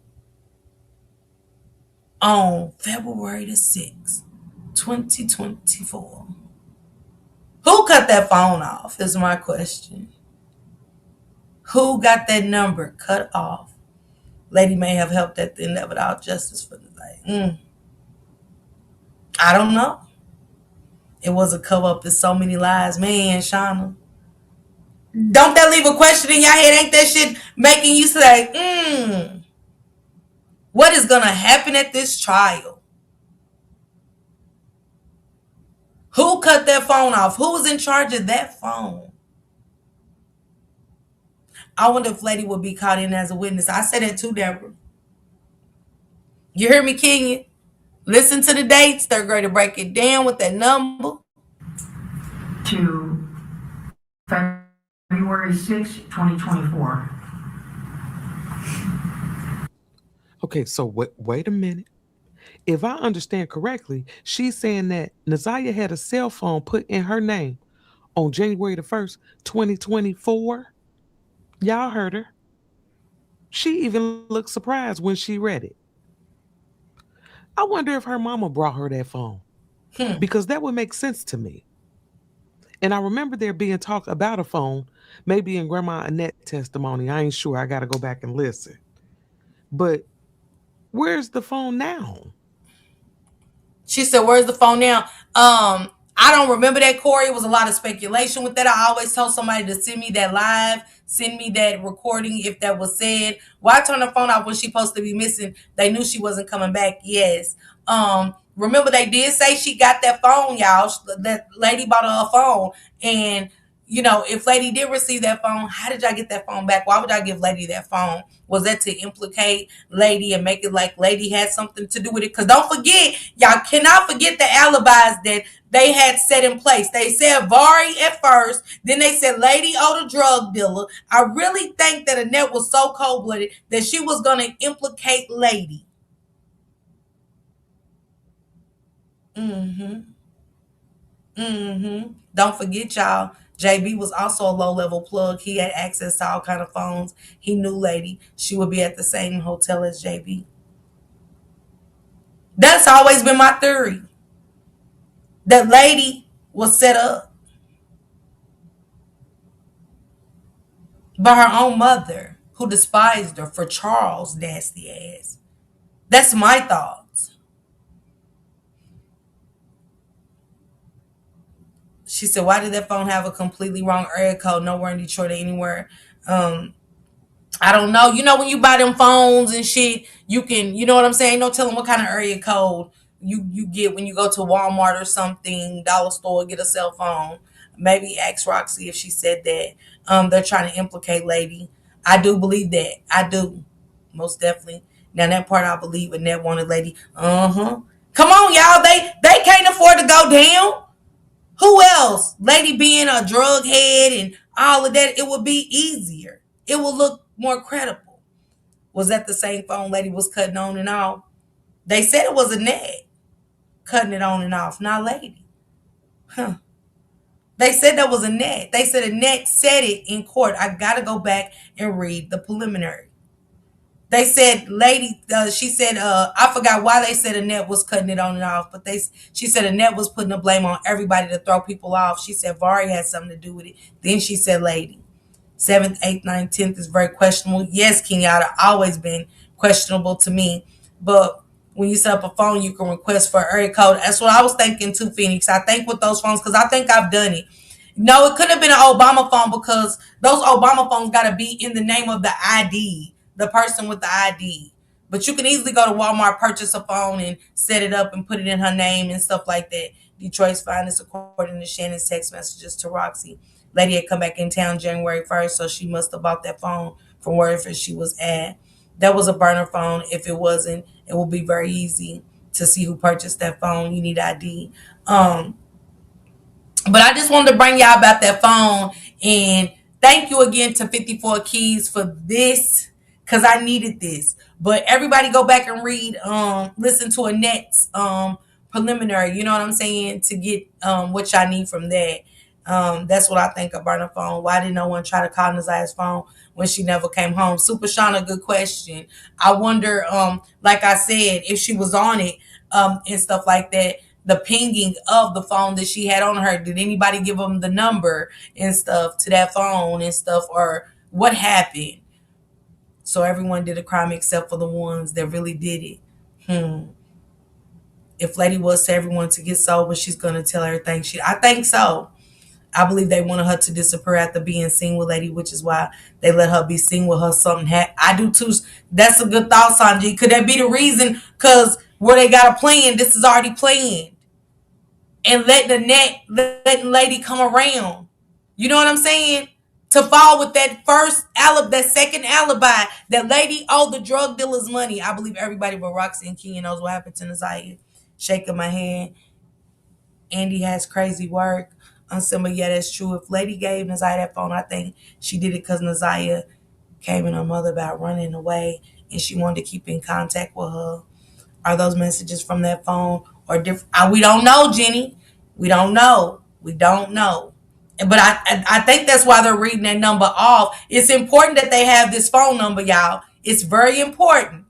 on February the 6th, 2024. Who cut that phone off is my question. Who got that number cut off? Lady may have helped at the end of it all. Justice for the light. I don't know. It was a cover up to so many lies. Man, Shauna. Don't that leave a question in your head? Ain't that shit making you say, what is gonna happen at this trial? Who cut that phone off? Who was in charge of that phone? I wonder if Lady would be caught in as a witness. I said that too, Deborah. You hear me, Kenya? Listen to the dates. Third grade to break it down with that number. To February 6, 2024. Okay, so wait a minute. If I understand correctly, she's saying that Naziah had a cell phone put in her name on January the 1st, 2024. Y'all heard her. She even looked surprised when she read it. I wonder if her mama brought her that phone, because that would make sense to me. And I remember there being talk about a phone, maybe in Grandma Annette's testimony. I ain't sure. I got to go back and listen. But where's the phone now? She said, where's the phone now? I don't remember that, Corey. It was a lot of speculation with that. I always told somebody to send me that live, send me that recording if that was said. Why turn the phone off when she supposed to be missing? They knew she wasn't coming back. Yes. Remember they did say she got that phone, y'all. That lady bought her a phone. And, you know, if Lady did receive that phone, how did y'all get that phone back? Why would y'all give Lady that phone? Was that to implicate Lady and make it like Lady had something to do with it? Because don't forget, y'all cannot forget the alibis that they had set in place. They said Vari at first, then they said Lady O the drug dealer. I really think that Annette was so cold-blooded that she was going to implicate Lady. Don't forget, y'all, JB was also a low-level plug. He had access to all kind of phones. He knew Lady. She would be at the same hotel as JB. That's always been my theory. That Lady was set up by her own mother, who despised her for Charles' nasty ass. That's my thoughts. She said, why did that phone have a completely wrong area code? Nowhere in Detroit or anywhere. I don't know. You know, when you buy them phones and shit, you can, you know what I'm saying? No telling what kind of area code you get when you go to Walmart or something, dollar store, get a cell phone. Maybe ask Roxy if she said that. They're trying to implicate Lady. I do believe that. I do. Most definitely. Now that part I believe, Annette wanted Lady. Come on, y'all. They can't afford to go down. Who else? Lady being a drug head and all of that, it would be easier. It will look more credible. Was that the same phone Lady was cutting on and off? They said it was Annette cutting it on and off, not Lady. They said that was Annette. They said Annette said it in court. I got to go back and read the preliminary. They said Lady, she said, I forgot why they said Annette was cutting it on and off, but she said Annette was putting the blame on everybody to throw people off. She said Vari had something to do with it. Then she said Lady. 7th, 8th, 9th, 10th is very questionable. Yes, Kenyatta, always been questionable to me. But when you set up a phone, you can request for an area code. That's what I was thinking too, Phoenix. I think with those phones, because I think I've done it. No, it could have been an Obama phone because those Obama phones got to be in the name of the ID, the person with the ID. But you can easily go to Walmart, purchase a phone, and set it up and put it in her name and stuff like that. Detroit's finest, according to Shannon's text messages to Roxy. Lady had come back in town January 1st, so she must have bought that phone from wherever she was at. That was a burner phone. If it wasn't, it will be very easy to see who purchased that phone. You need ID. But I just wanted to bring y'all about that phone. And thank you again to 54 Keys for this, because I needed this. But everybody go back and read, listen to Annette's preliminary, you know what I'm saying, to get what y'all need from that. That's what I think of burner phone. Why did no one try to call Naziah's phone when she never came home? Super Shauna, good question. I wonder, like I said, if she was on it and stuff like that, the pinging of the phone that she had on her, did anybody give them the number and stuff to that phone and stuff, or what happened? So everyone did a crime except for the ones that really did it. If Lady was to ever want to get sober, she's gonna tell everything. I think so. I believe they wanted her to disappear after being seen with Lady, which is why they let her be seen with her. Something I do too. That's a good thought, Sanji. Could that be the reason? Because where they got a plan, this is already planned, and letting Lady come around. You know what I'm saying? To fall with that that second alibi, that Lady owed the drug dealers money. I believe everybody but Roxy and Kenya knows what happened to Nasiah. Shaking my hand. Andy has crazy work. Unsimba, yeah, that's true. If Lady gave Nasiah that phone, I think she did it because Nasiah came in her mother about running away and she wanted to keep in contact with her. Are those messages from that phone or different? We don't know, Jenny. We don't know. We don't know. But I think that's why they're reading that number off. It's important that they have this phone number, y'all. It's very important.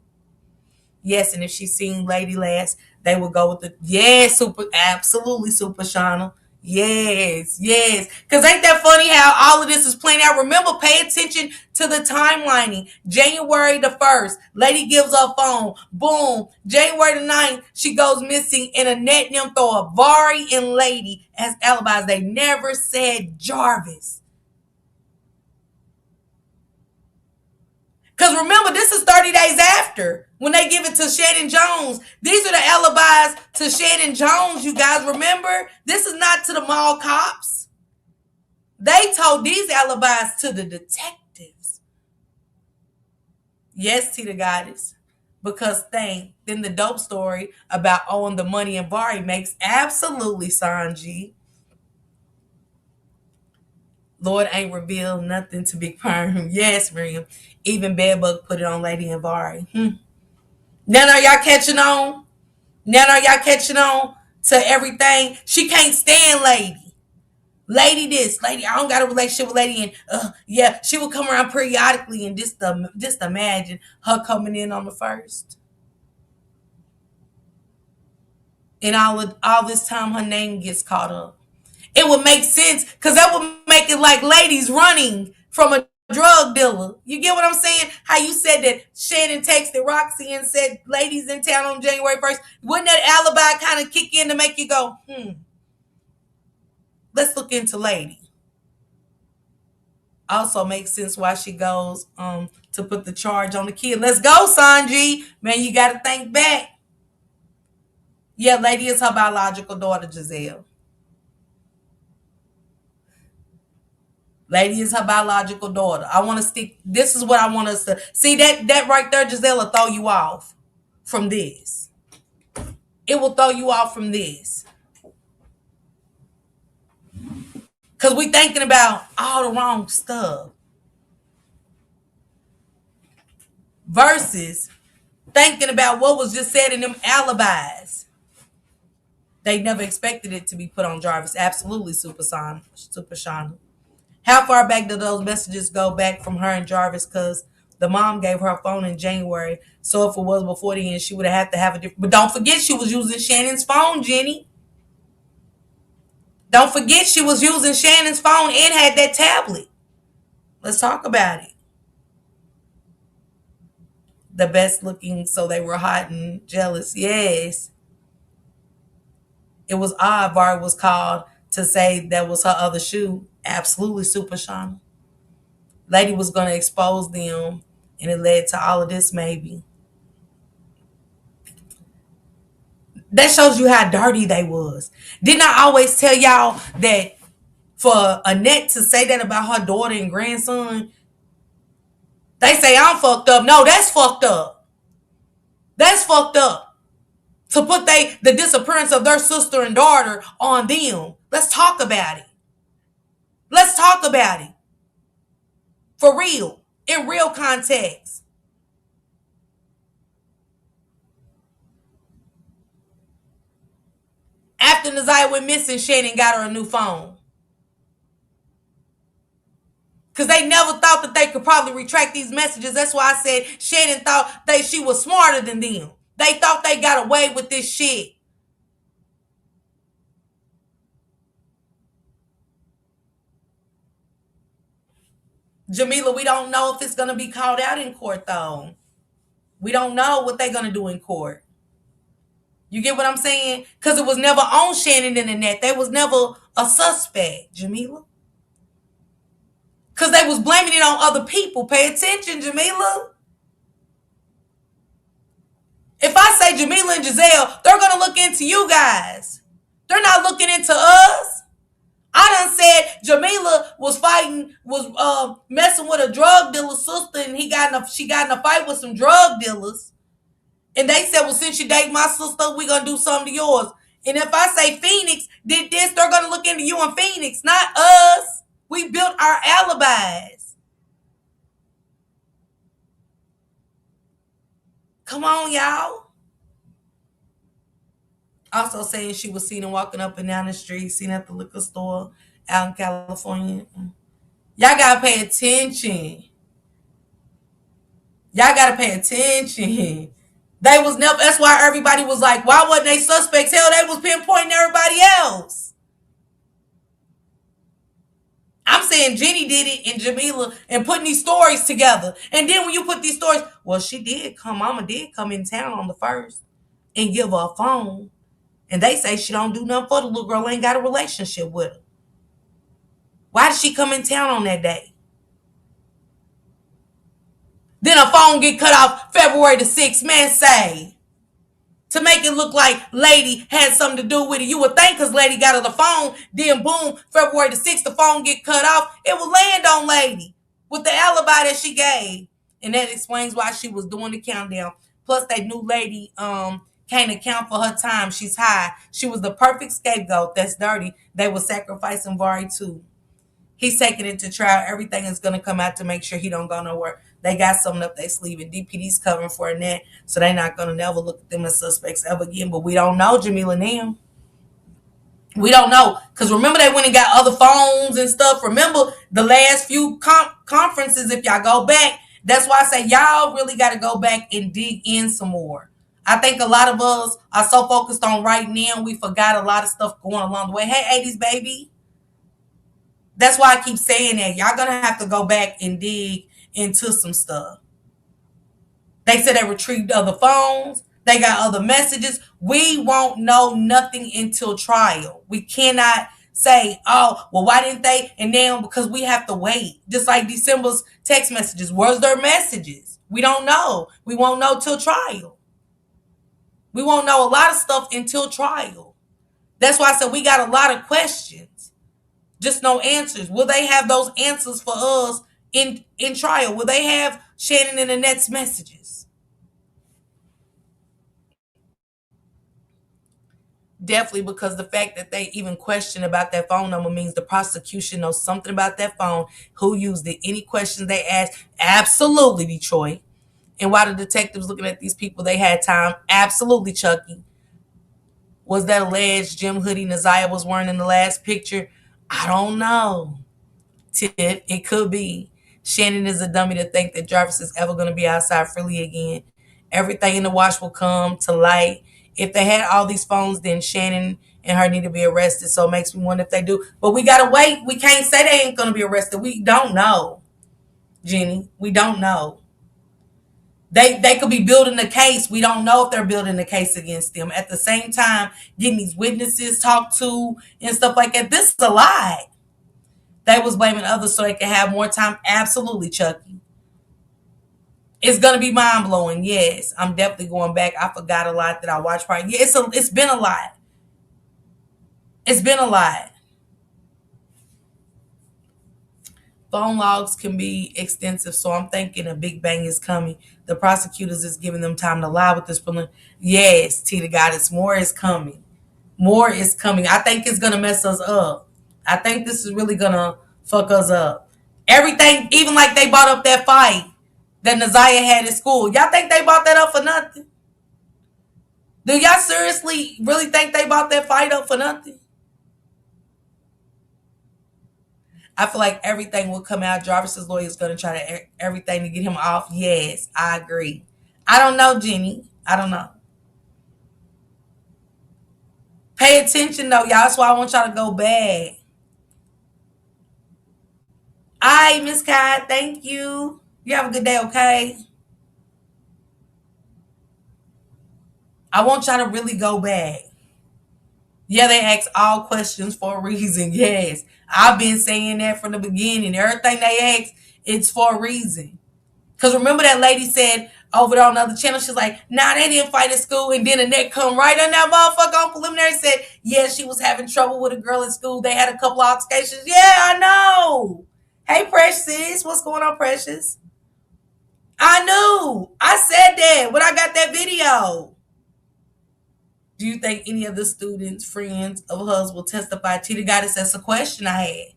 Yes, and if she's seen Lady last, they will go with absolutely Super Shauna. Yes. Because ain't that funny how all of this is playing out? Remember, pay attention to the timelining. January the 1st, Lady gives her phone. Boom. January the 9th, she goes missing, and Annette and them throw a Vari and Lady as alibis. They never said Jarvis. Because remember, this is 30 days after when they give it to Shannon Jones. These are the alibis to Shannon Jones, you guys. Remember, this is not to the mall cops. They told these alibis to the detectives. Yes, Tita Goddess. Because then the dope story about owing the money in Vari makes absolutely Sanji. Lord ain't revealed nothing to Big Perm. Yes, Miriam. Even Bedbug put it on Lady and Vari. Now are y'all catching on? Now are y'all catching on to everything? She can't stand Lady. Lady this, Lady, I don't got a relationship with Lady, and yeah, she will come around periodically, and just imagine her coming in on the 1st. And all this time her name gets caught up. It would make sense because that would make it like Lady's running from a drug dealer. You get what I'm saying? How you said that Shannon texted Roxy and said Lady's in town on January 1st. Wouldn't that alibi kind of kick in to make you go, let's look into Lady? Also makes sense why she goes to put the charge on the kid. Let's go, Sanji. Man, you got to think back. Yeah, Lady is her biological daughter, Giselle. Lady is her biological daughter. I want to stick. This is what I want us to see. That right there, Giselle, will throw you off from this. It will throw you off from this. Because we thinking about all the wrong stuff. Versus thinking about what was just said in them alibis. They never expected it to be put on Jarvis. Absolutely, Super Shauna. How far back do those messages go back from her and Jarvis? Because the mom gave her a phone in January. So if it was before the end, she would have had to have a different. But don't forget, she was using Shannon's phone, Jenny. Don't forget, she was using Shannon's phone and had that tablet. Let's talk about it. The best looking, so they were hot and jealous. Yes. It was odd Vari was called to say that was her other shoe. Absolutely, Super Shauna. Lady was going to expose them, and it led to all of this, maybe. That shows you how dirty they was. Didn't I always tell y'all that for Annette to say that about her daughter and grandson, they say I'm fucked up. No, that's fucked up. That's fucked up. To put the disappearance of their sister and daughter on them. Let's talk about it. Let's talk about it. For real. In real context. After Nasiah went missing, Shannon got her a new phone. Because they never thought that they could probably retract these messages. That's why I said Shannon thought she was smarter than them. They thought they got away with this shit. Jamila, we don't know if it's going to be called out in court, though. We don't know what they're going to do in court. You get what I'm saying? Because it was never on Shannon in the net. They was never a suspect, Jamila. Because they was blaming it on other people. Pay attention, Jamila. If I say Jamila and Giselle, they're going to look into you guys. They're not looking into us. I done said Jamila was messing with a drug dealer sister, and she got in a fight with some drug dealers. And they said, well, since you date my sister, we gonna do something to yours. And if I say Phoenix did this, they're gonna look into you and Phoenix, not us. We built our alibis. Come on, y'all. Also saying she was seen walking up and down the street, seen at the liquor store out in California. Y'all gotta pay attention. Y'all gotta pay attention. They was never, that's why everybody was like, why wasn't they suspects? Hell, they was pinpointing everybody else. I'm saying Jenny did it and Jamila and putting these stories together. And then when you put these stories, well, Mama did come in town on the 1st and give her a phone. And they say she don't do nothing for the little girl, ain't got a relationship with her. Why did she come in town on that day? Then a phone get cut off February the 6th, man say. To make it look like Lady had something to do with it. You would think because Lady got her the phone, then boom, February the 6th, the phone get cut off. It would land on Lady with the alibi that she gave. And that explains why she was doing the countdown. Plus, they knew Lady can't account for her time. She's high. She was the perfect scapegoat. That's dirty. They were sacrificing Vari too. He's taking it to trial. Everything is going to come out to make sure he don't go nowhere. They got something up their sleeve, and DPD's covering for a net, so they're not going to never look at them as suspects ever again. But we don't know, Jamila and them. We don't know. Because remember, they went and got other phones and stuff. Remember the last few conferences, if y'all go back, that's why I say y'all really got to go back and dig in some more. I think a lot of us are so focused on right now, we forgot a lot of stuff going along the way. Hey, 80s baby. That's why I keep saying that. Y'all going to have to go back and dig into some stuff. They said they retrieved other phones. They got other messages. We won't know nothing until trial. We cannot say, oh, well, why didn't they? And now because we have to wait. Just like December's text messages. Where's their messages? We don't know. We won't know till trial. We won't know a lot of stuff until trial. That's why I said we got a lot of questions. Just no answers. Will they have those answers for us in trial? Will they have Shannon and Annette's messages? Definitely, because the fact that they even question about that phone number means the prosecution knows something about that phone, who used it, any questions they asked. Absolutely, Detroit. And while the detectives looking at these people, they had time. Absolutely, Chucky. Was that alleged gym hoodie Naziah was wearing in the last picture? I don't know. Tiff, it could be. Shannon is a dummy to think that Jarvis is ever going to be outside freely again. Everything in the wash will come to light. If they had all these phones, then Shannon and her need to be arrested. So it makes me wonder if they do. But we got to wait. We can't say they ain't going to be arrested. We don't know, Jenny. We don't know. They could be building a case. We don't know if they're building a case against them. At the same time, getting these witnesses talked to and stuff like that. This is a lie. They was blaming others so they could have more time. Absolutely, Chucky. It's gonna be mind blowing. Yes, I'm definitely going back. I forgot a lot that I watched. Right? Yeah, it's been a lot. It's been a lot. Phone logs can be extensive, so I'm thinking a big bang is coming. The prosecutors is giving them time to lie with this. Yes, T to God, more is coming. More is coming. I think it's gonna mess us up. I think this is really gonna fuck us up. Everything, even like they brought up that fight that Naziah had at school. Y'all think they brought that up for nothing? Do y'all seriously really think they brought that fight up for nothing? I feel like everything will come out. Jarvis's lawyer is going to try to everything to get him off. Yes, I agree. I don't know, Jenny. I don't know. Pay attention, though, y'all. That's why I want y'all to go back. All right, Miss Kai, thank you. You have a good day, okay? I want y'all to really go back. Yeah, they ask all questions for a reason. Yes. I've been saying that from the beginning. Everything they ask, it's for a reason. Because remember that lady said over there on the other channel, she's like, nah, they didn't fight at school. And then the neck come right on that motherfucker on preliminary said, yeah, she was having trouble with a girl at school. They had a couple of altercations. Yeah, I know. Hey, Precious. What's going on, Precious? I knew. I said that when I got that video. Do you think any of the students, friends of hers will testify? Tita Goddess, that's a question I had.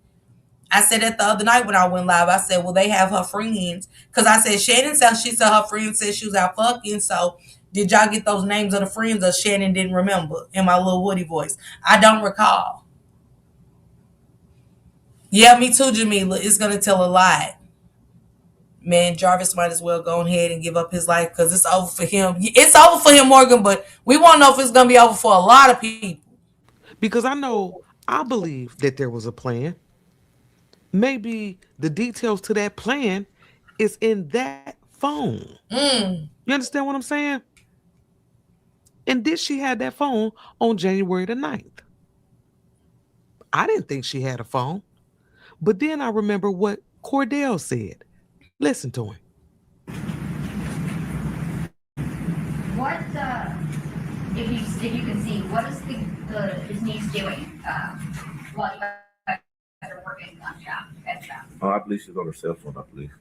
I said that the other night when I went live. I said, well, they have her friends. Because I said, Shannon said, she said her friend said she was out fucking. So did y'all get those names of the friends or Shannon didn't remember in my little Woody voice? I don't recall. Yeah, me too, Jamila. It's going to tell a lot. Man, Jarvis might as well go ahead and give up his life because it's over for him. It's over for him, Morgan, but we want to know if it's going to be over for a lot of people. Because I believe that there was a plan. Maybe the details to that plan is in that phone. You understand what I'm saying? And did she have that phone on January the 9th? I didn't think she had a phone. But then I remember what Cordell said. Listen to him. What, if you can see, what is his niece doing while you guys are working on at shop? Oh, I believe she's on her cell phone, I believe.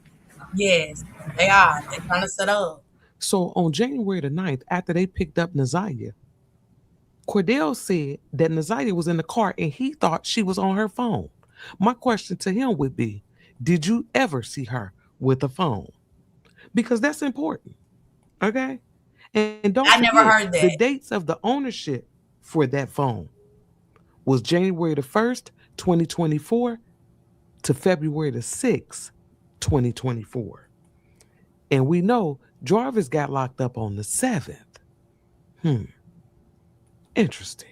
Yes, they are. They're trying to set up. So on January the 9th, after they picked up Naziah, Cordell said that Naziah was in the car and he thought she was on her phone. My question to him would be, did you ever see her with a phone? Because that's important. Okay? And don't I never heard that. The dates of the ownership for that phone was January the 1st, 2024 to February the 6th, 2024. And we know Jarvis got locked up on the 7th. Interesting.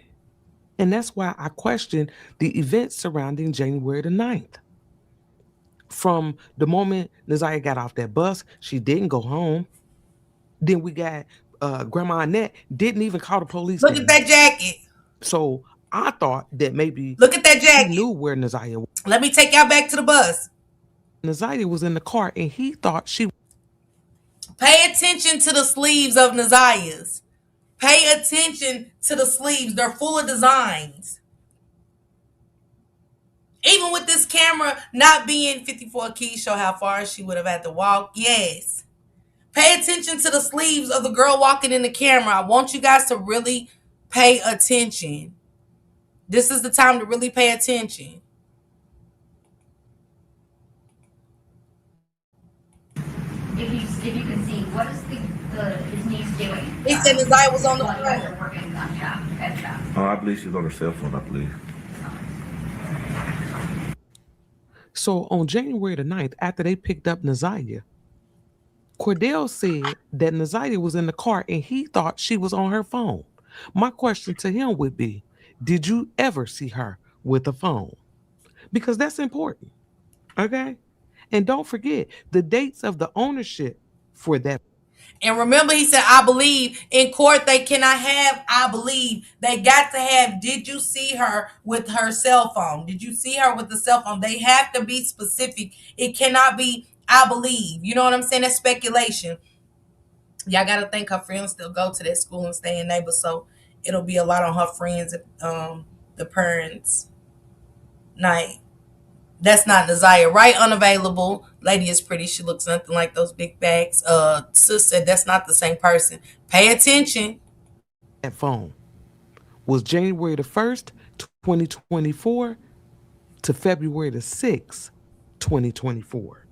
And that's why I question the events surrounding January the 9th. From the moment Naziah got off that bus, she didn't go home. Then we got Grandma Annette didn't even call the police. Look at that jacket. So I thought that maybe look at that jacket. He knew where Naziah was. Let me take y'all back to the bus. Naziah was in the car and he thought she... Pay attention to the sleeves of Naziah's. Pay attention to the sleeves. They're full of designs. Even with this camera not being 54 keys, show how far she would have had to walk. Yes. Pay attention to the sleeves of the girl walking in the camera. I want you guys to really pay attention. This is the time to really pay attention. If you can see, what is his niece doing? He said Naziah was on the while you guys phone. are working on at shop. Oh, I believe she's on her cell phone, I believe. So on January the 9th, after they picked up Naziah, Cordell said that Naziah was in the car and he thought she was on her phone. My question to him would be, did you ever see her with a phone? Because that's important. Okay? And don't forget the dates of the ownership for that. And remember, he said, I believe. In court, they cannot have, I believe. They got to have, did you see her with her cell phone? Did you see her with the cell phone? They have to be specific. It cannot be, I believe. You know what I'm saying? That's speculation. Y'all got to think her friends still go to that school and stay in neighbors. So it'll be a lot on her friends, the parents' night. That's not Naziah. Right, unavailable. Lady is pretty. She looks nothing like those big bags. Sis said that's not the same person. Pay attention. That phone was January the 1st, 2024 to February the 6th, 2024.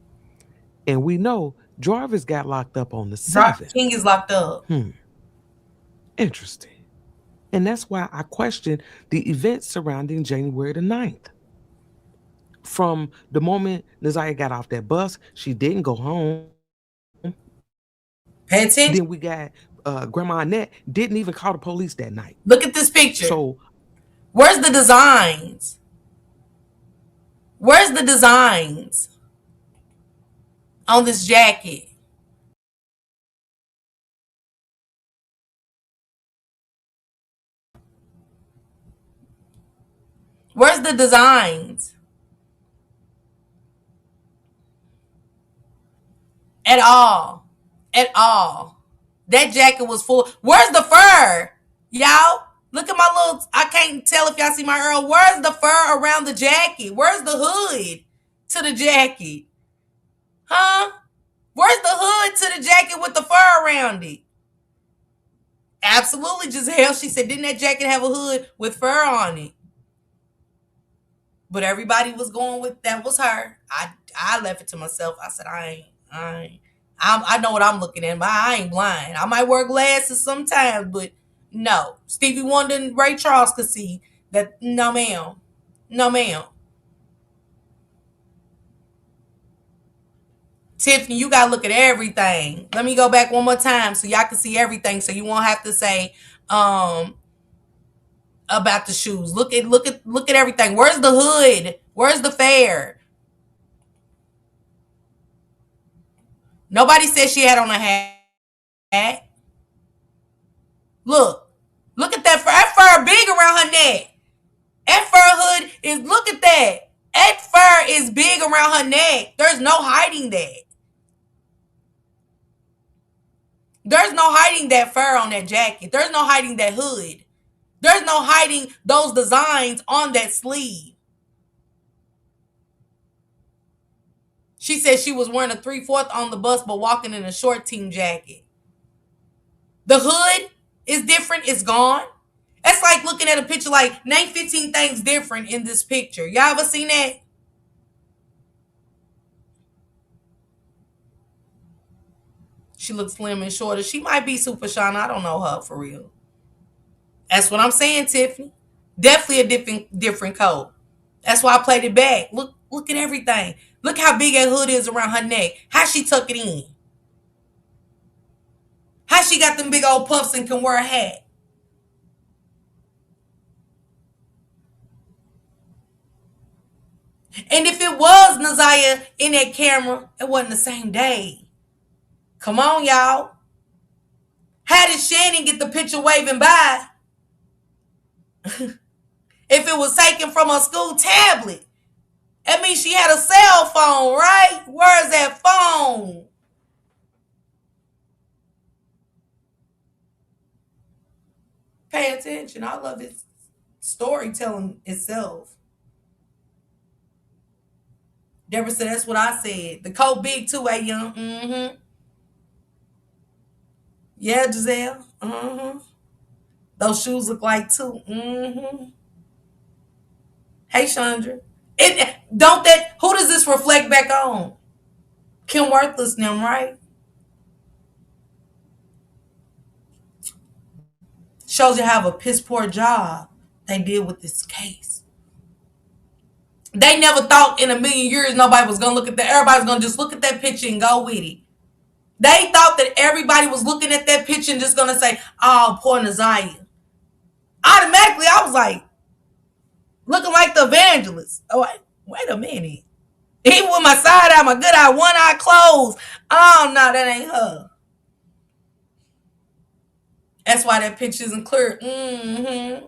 And we know Jarvis got locked up on the 7th. King is locked up. Interesting. And that's why I question the events surrounding January the 9th. From the moment Naziah got off that bus, she didn't go home. Pay attention. Then we got Grandma Annette didn't even call the police that night. Look at this picture. So where's the designs? Where's the designs on this jacket? Where's the designs? At all. At all. That jacket was full. Where's the fur? Y'all, look at my little, I can't tell if y'all see my Earl. Where's the fur around the jacket? Where's the hood to the jacket? Huh? Where's the hood to the jacket with the fur around it? Absolutely, Giselle. She said, didn't that jacket have a hood with fur on it? But everybody was going with that was her. I left it to myself. I said, I know what I'm looking at, but I ain't blind. I might wear glasses sometimes, but no. Stevie Wonder and Ray Charles could see that. No, ma'am. No, ma'am. Tiffany, you gotta look at everything. Let me go back one more time so y'all can see everything, so you won't have to say about the shoes. Look at everything. Where's the hood? Where's the fair? Nobody said she had on a hat. Look at that fur. That fur big around her neck. That fur hood is, look at that. That fur is big around her neck. There's no hiding that. There's no hiding that fur on that jacket. There's no hiding that hood. There's no hiding those designs on that sleeve. She said she was wearing a 3/4 on the bus, but walking in a short team jacket. The hood is different. It's gone. That's like looking at a picture like, name 15 things different in this picture. Y'all ever seen that? She looks slim and shorter. She might be Super Shauna. I don't know her for real. That's what I'm saying, Tiffany. Definitely a different coat. That's why I played it back. Look at everything. Look how big that hood is around her neck. How she tuck it in. How she got them big old puffs and can wear a hat. And if it was Naziah in that camera, it wasn't the same day. Come on, y'all. How did Shannon get the picture waving by? If it was taken from a school tablet, that means she had a cell phone, right? Where's that phone? Pay attention. I love its storytelling itself. Deborah said, that's what I said. The coat big too, Young. Mm-hmm. Yeah, Giselle. Mm-hmm. Those shoes look like too. Mm-hmm. Hey, Chandra. Who does this reflect back on? Kim Worthless them, right? Shows you have a piss poor job they did with this case. They never thought in a million years nobody was gonna look at that. Everybody's gonna just look at that picture and go with it. They thought that everybody was looking at that picture and just gonna say, oh, poor Naziah. Automatically, I was like, looking like the evangelist. Oh, wait a minute. Even with my side eye, my good eye, one eye closed. Oh, no, that ain't her. That's why that picture isn't clear. Mm-hmm.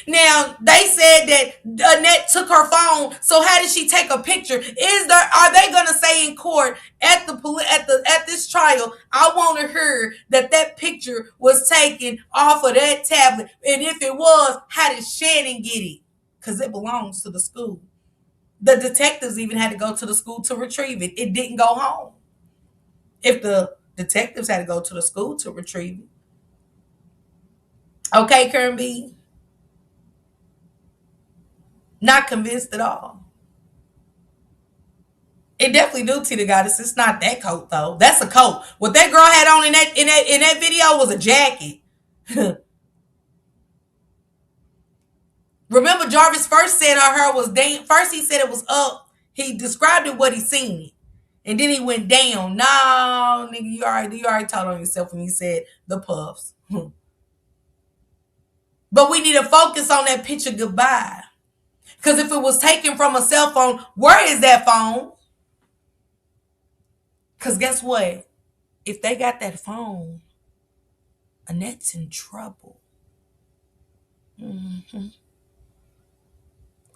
Now, they said that Annette took her phone. So how did she take a picture? Are they gonna say in court at this trial, I want to hear that picture was taken off of that tablet? And if it was, how did Shannon get it? Because it belongs to the school. The detectives even had to go to the school to retrieve it. It didn't go home. If the detectives had to go to the school to retrieve it. Okay, Karen B. Not convinced at all. It definitely do, Tita Goddess. It's not that coat though. That's a coat. What that girl had on in that video was a jacket. Remember, Jarvis first said her hair was down. First he said it was up. He described it what he seen it. And then he went down. No, nigga, you already told on yourself when you said the puffs. But we need to focus on that picture goodbye. Because if it was taken from a cell phone, where is that phone? Because guess what? If they got that phone, Annette's in trouble. Mm-hmm.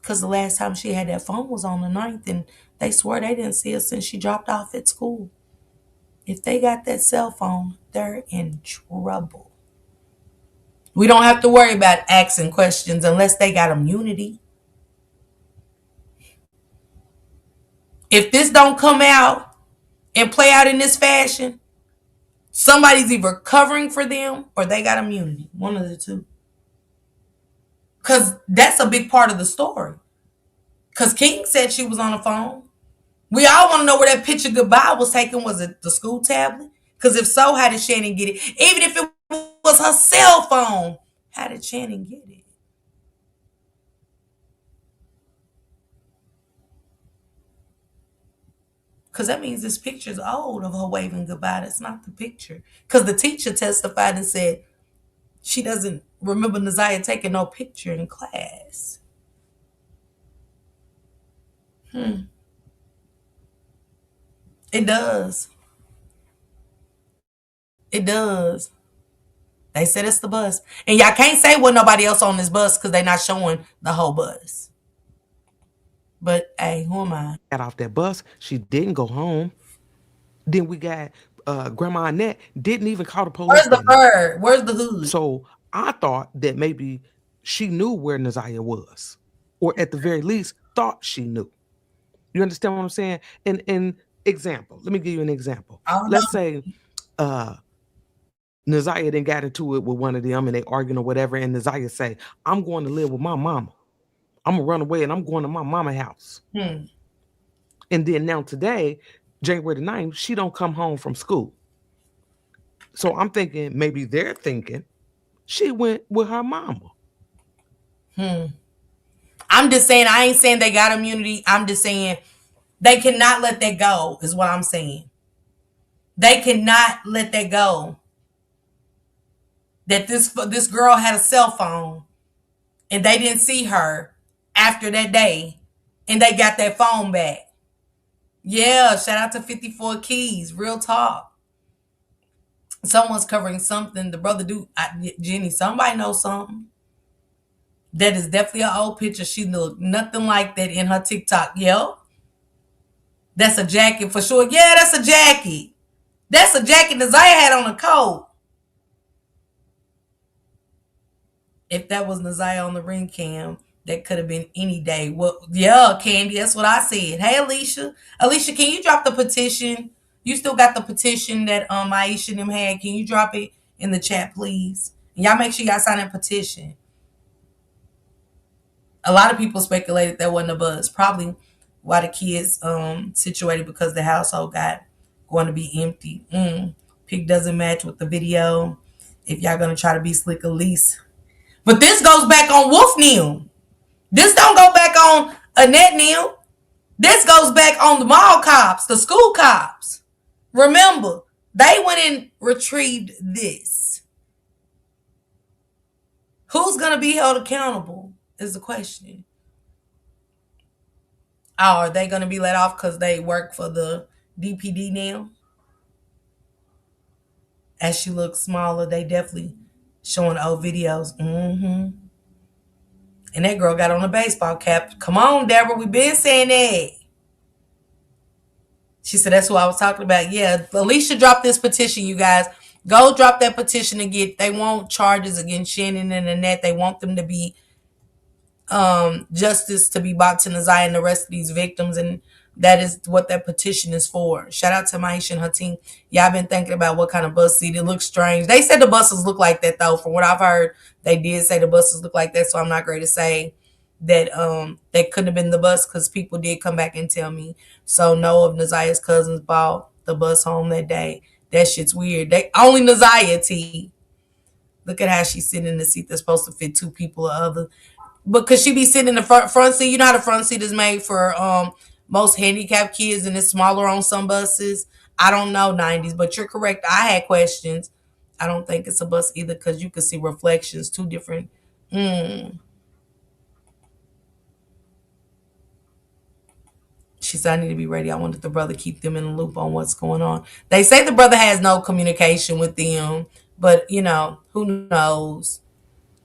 Because the last time she had that phone was on the 9th, and they swear they didn't see her since she dropped off at school. If they got that cell phone, they're in trouble. We don't have to worry about asking questions unless they got immunity. If this don't come out and play out in this fashion, somebody's either covering for them or they got immunity. One of the two. Because that's a big part of the story. Because King said she was on the phone. We all want to know where that picture goodbye was taken. Was it the school tablet? Because if so, how did Shannon get it? Even if it was her cell phone, how did Shannon get it? Because that means this picture's old of her waving goodbye. That's not the picture. Because the teacher testified and said she doesn't remember Naziah taking no picture in class. It does. It does. They said it's the bus. And y'all can't say what nobody else on this bus because they're not showing the whole bus. But hey, who am I? Got off that bus. She didn't go home. Then we got Grandma Annette didn't even call the police. Where's the that night. bird? Where's the hood? So I thought that maybe she knew where Naziah was, or at the very least thought she knew. You understand what I'm saying? An example. Let me give you an example. Let's say Naziah then got into it with one of them and they arguing or whatever, and Naziah say, I'm going to live with my mama. I'm gonna run away and I'm going to my mama's house. And then now today, January the 9th, she don't come home from school. So I'm thinking maybe they're thinking she went with her mama. I'm just saying, I ain't saying they got immunity. I'm just saying they cannot let that go, is what I'm saying. They cannot let that go. That this girl had a cell phone and they didn't see her after that day and they got that phone back. Yeah, shout out to 54 Keys. Real talk. Someone's covering something. The brother Jenny, somebody knows something. That is definitely an old picture. She looked nothing like that in her TikTok. Yep. That's a jacket for sure. Yeah, that's a jacket. That's a jacket Naziah had on a coat. If that was Naziah on the ring cam, that could have been any day. Well, yeah, Candy, that's what I said. Hey, Alicia. Alicia, can you drop the petition? You still got the petition that Aisha and them had. Can you drop it in the chat, please? And y'all make sure y'all sign that petition. A lot of people speculated that wasn't a buzz. Probably why the kids situated because the household got going to be empty. Pic doesn't match with the video. If y'all gonna try to be slick, Elise. But this goes back on Wolf Neal. This don't go back on Annette Neal. This goes back on the mall cops, the school cops. Remember, they went and retrieved this. Who's going to be held accountable is the question. Oh, are they going to be let off because they work for the DPD now? As she looks smaller, they definitely showing old videos. And that girl got on a baseball cap. Come on, Deborah, we been saying that. She said, that's who I was talking about. Yeah, Alicia dropped this petition, you guys. Go drop that petition and they want charges against Shannon and Annette. They want them to be justice to be brought to Naziah and the rest of these victims. And that is what that petition is for. Shout out to Maisha and her team. Yeah, I've been thinking about what kind of bus seat. It looks strange. They said the buses look like that, though. From what I've heard, they did say the buses look like that. So I'm not going to say that they couldn't have been the bus because people did come back and tell me. So no of Naziah's cousins bought the bus home that day. That shit's weird. Only Naziah, T. Look at how she's sitting in the seat that's supposed to fit two people or other. But could she be sitting in the front seat? You know how the front seat is made for most handicapped kids and it's smaller on some buses. I don't know, 90s, but you're correct. I had questions. I don't think it's a bus either because you can see reflections, two different. She said, I need to be ready. I wanted the brother keep them in the loop on what's going on. They say the brother has no communication with them, but, who knows?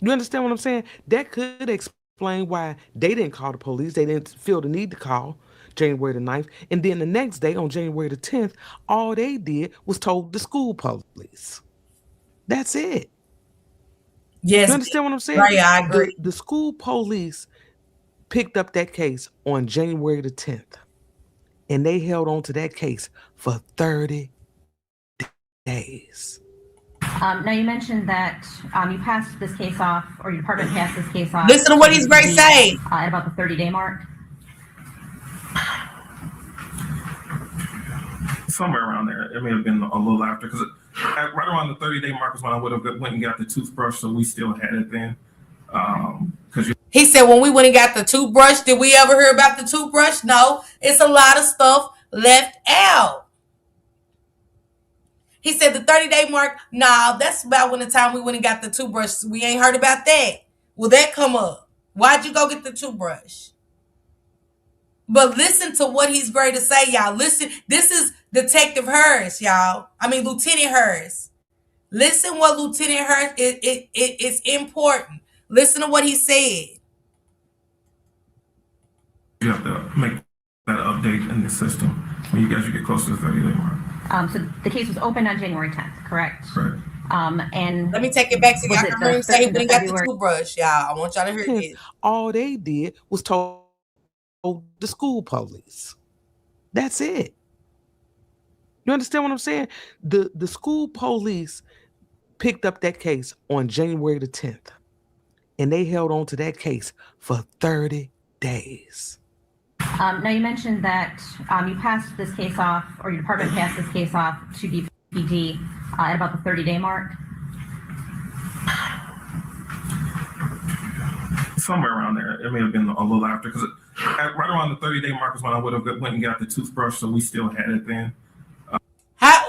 You understand what I'm saying? That could explain explain why they didn't call the police. They didn't feel the need to call January the 9th. And then the next day, on January the 10th, all they did was told the school police. That's it. Yes, You understand what I'm saying? right, I agree. The school police picked up that case on January the 10th, and they held on to that case for 30 days. Now you mentioned that you passed this case off, or your department passed this case off. Listen to what he's great saying. At about the 30-day mark. Somewhere around there. It may have been a little after, because right around the 30-day mark was when I would have went and got the toothbrush, so we still had it then. Because He said when we went and got the toothbrush, did we ever hear about the toothbrush? No, it's a lot of stuff left out. He said the 30-day mark, nah, that's about when the time we went and got the toothbrush. We ain't heard about that. Will that come up? Why'd you go get the toothbrush? But listen to what he's great to say, y'all. Listen, this is Detective Harris, y'all. I mean, Lieutenant Harris. Listen what Lieutenant Harris, it's important. Listen to what he said. you have to make that update in the system when you guys get close to the 30-day mark. So the case was opened on January 10th, correct? Correct. And Let me take it back to y'all. Was it I heard him the say he 13th went and of got the February? toothbrush, y'all. I want y'all to hear this. All they did was told the school police. That's it. You understand what I'm saying? The school police picked up that case on January the 10th, and they held on to that case for 30 days. now you mentioned that you passed this case off, or your department passed this case off to DPD at about the 30-day mark. Somewhere around there. It may have been a little after, because right around the 30-day mark was when I would have went and got the toothbrush, so we still had it then.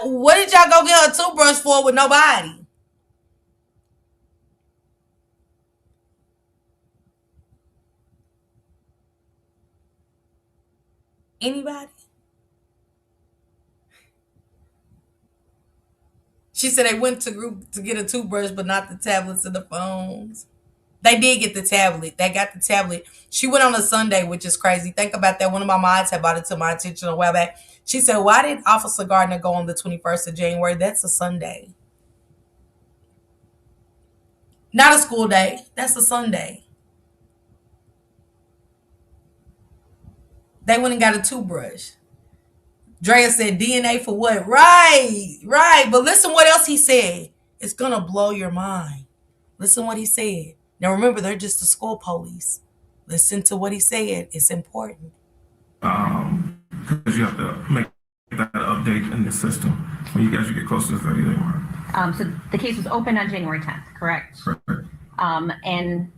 What did y'all go get a toothbrush for with nobody? Anybody? She said they went to group to get a toothbrush, but not the tablets and the phones. They did get the tablet. They got the tablet. She went on a Sunday, which is crazy. Think about that. One of my mods had brought it to my attention a while back. She said, why did Officer Gardner go on the 21st of January? That's a Sunday. Not a school day. That's a Sunday. They went and got a toothbrush. Drea said DNA for what? Right. But listen what else he said. It's going to blow your mind. Listen what he said. Now remember, they're just the school police. Listen to what he said. It's important. Because you have to make that update in the system when you guys get close to the 30-day mark. So the case was opened on January 10th, correct? Correct. And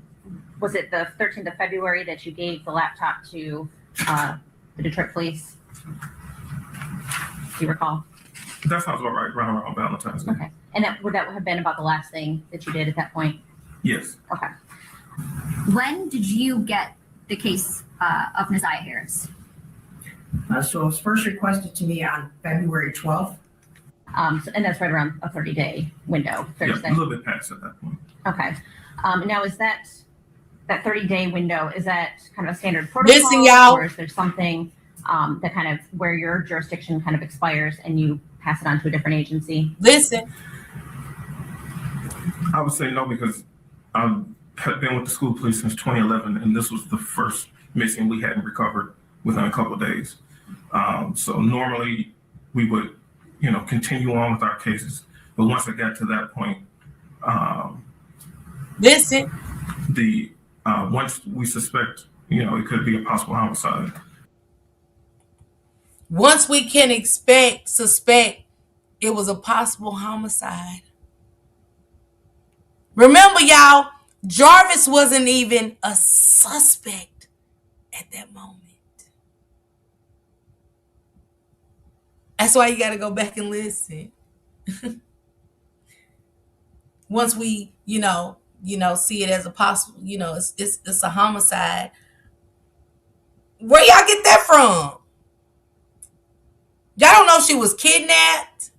was it the 13th of February that you gave the laptop to the Detroit police? Do you recall? That sounds about right, around Valentine's Day. Okay. And would that have been about the last thing that you did at that point? Yes. Okay. When did you get the case of Naziah Harris? So it was first requested to me on February 12th. And that's right around a 30-day window, fair Yeah, to say? a little bit past at that point. Okay. Now, is that 30-day window, is that kind of a standard protocol? Listen, y'all. Or is there something that kind of where your jurisdiction kind of expires and you pass it on to a different agency? Listen. I would say no, because I had been with the school police since 2011, and this was the first missing we hadn't recovered within a couple of days. So normally we would, continue on with our cases. But once it got to that point, Listen. Once we suspect, it could be a possible homicide. Once we can suspect it was a possible homicide. Remember, y'all, Jarvis wasn't even a suspect at that moment. That's why you got to go back and listen. Once we, see it as a possible, it's a homicide. Where y'all get that from? Y'all don't know if she was kidnapped.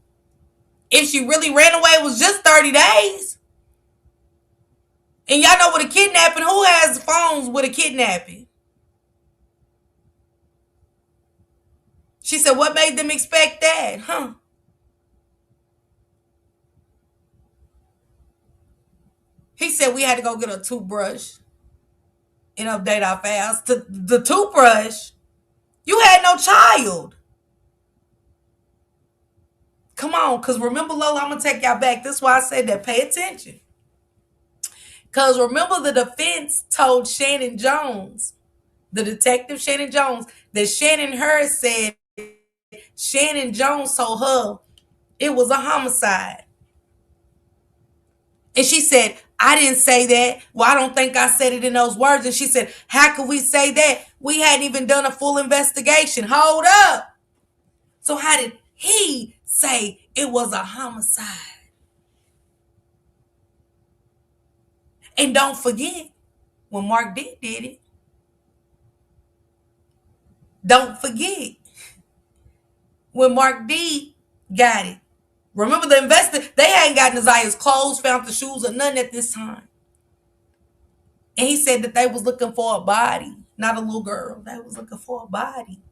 If she really ran away, it was just 30 days. And y'all know with a kidnapping, who has phones with a kidnapping? She said, what made them expect that? Huh? He said we had to go get a toothbrush and update our files. The toothbrush? You had no child. Come on, because remember, Lola, I'm going to take y'all back. That's why I said that. Pay attention. Because remember, the defense told Shannon Jones, the detective Shannon Jones, that Shannon Harris said Shannon Jones told her it was a homicide. And she said, I didn't say that. Well, I don't think I said it in those words. And she said, how could we say that? We hadn't even done a full investigation. Hold up. So how did he say it was a homicide? And don't forget, when Mark D did it, don't forget, when Mark D got it. Remember the they hadn't got Naziah's clothes, found the shoes, or nothing at this time. And he said that they was looking for a body, not a little girl. They was looking for a body.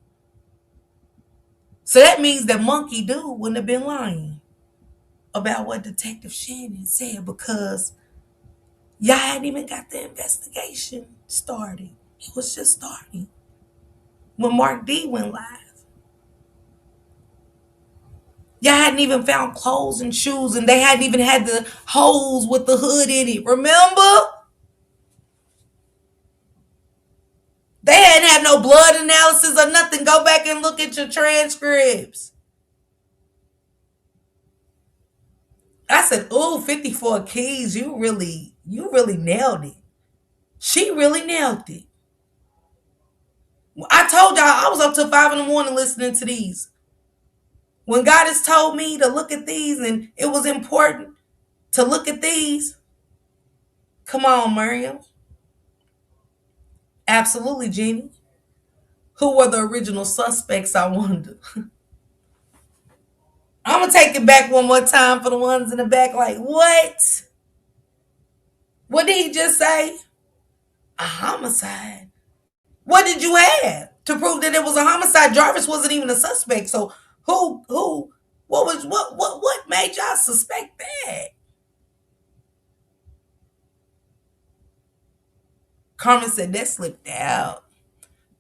So that means that Monkey Dude wouldn't have been lying about what Detective Shannon said, because y'all hadn't even got the investigation started. It was just starting when Mark D went live. Y'all hadn't even found clothes and shoes, and they hadn't even had the holes with the hood in it. Remember? They hadn't had no blood analysis or nothing. Go back and look at your transcripts. I said, ooh, 54 keys. You really nailed it. She really nailed it. I told y'all I was up till 5 in the morning listening to these. When God has told me to look at these and it was important to look at these. Come on, Miriam. Absolutely, Jeannie. Who were the original suspects, I wonder? I'm going to take it back one more time for the ones in the back like, what? What did he just say? A homicide. What did you have to prove that it was a homicide? Jarvis wasn't even a suspect. So what made y'all suspect that? Carmen said that slipped out.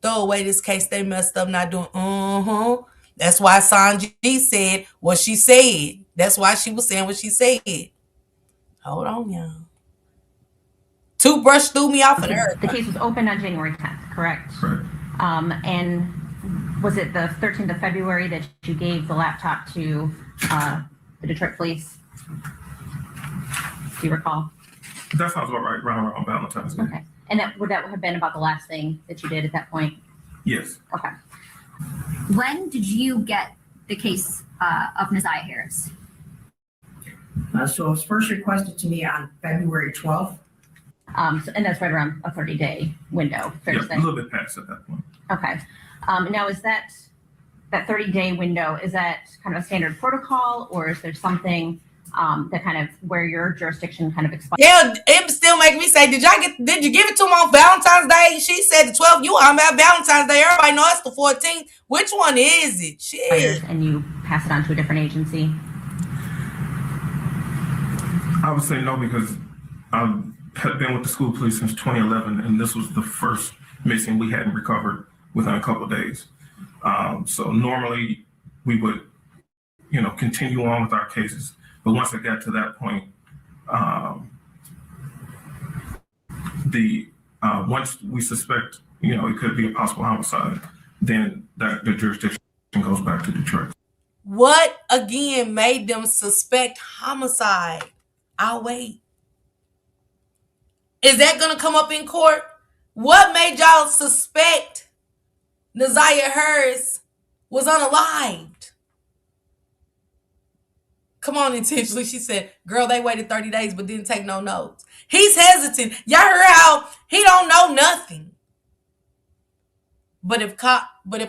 Throw away this case, they messed up not doing. That's why Sanji said what she said. That's why she was saying what she said. Hold on, y'all. Toothbrush threw me off of her. The case was opened on January 10th, correct? Correct. And was it the 13th of February that you gave the laptop to the Detroit police? Do you recall? That sounds about right, around Valentine's Day. Okay. And would that have been about the last thing that you did at that point? Yes. Okay. When did you get the case of Naziah Harris? So it was first requested to me on February 12th. And that's right around a 30-day window, fair Yeah, to say? a little bit past at that point. Okay. Now, is that 30-day window, is that kind of a standard protocol, or is there something that kind of where your jurisdiction kind of expires? Yeah, it still make me say, did you give it to him on Valentine's Day? She said the 12th. You on about Valentine's Day. Everybody knows it's the 14th. Which one is it? Shit. And you pass it on to a different agency? I would say no, because I had been with the school police since 2011, and this was the first missing we hadn't recovered within a couple of days. So normally we would, continue on with our cases. But once it got to that point, once we suspect, it could be a possible homicide, then the jurisdiction goes back to Detroit. What again made them suspect homicide? I'll wait. Is that going to come up in court? What made y'all suspect Naziah Harris was unalived? Come on, intentionally. She said, girl, they waited 30 days but didn't take no notes. He's hesitant. Y'all heard how he don't know nothing. But if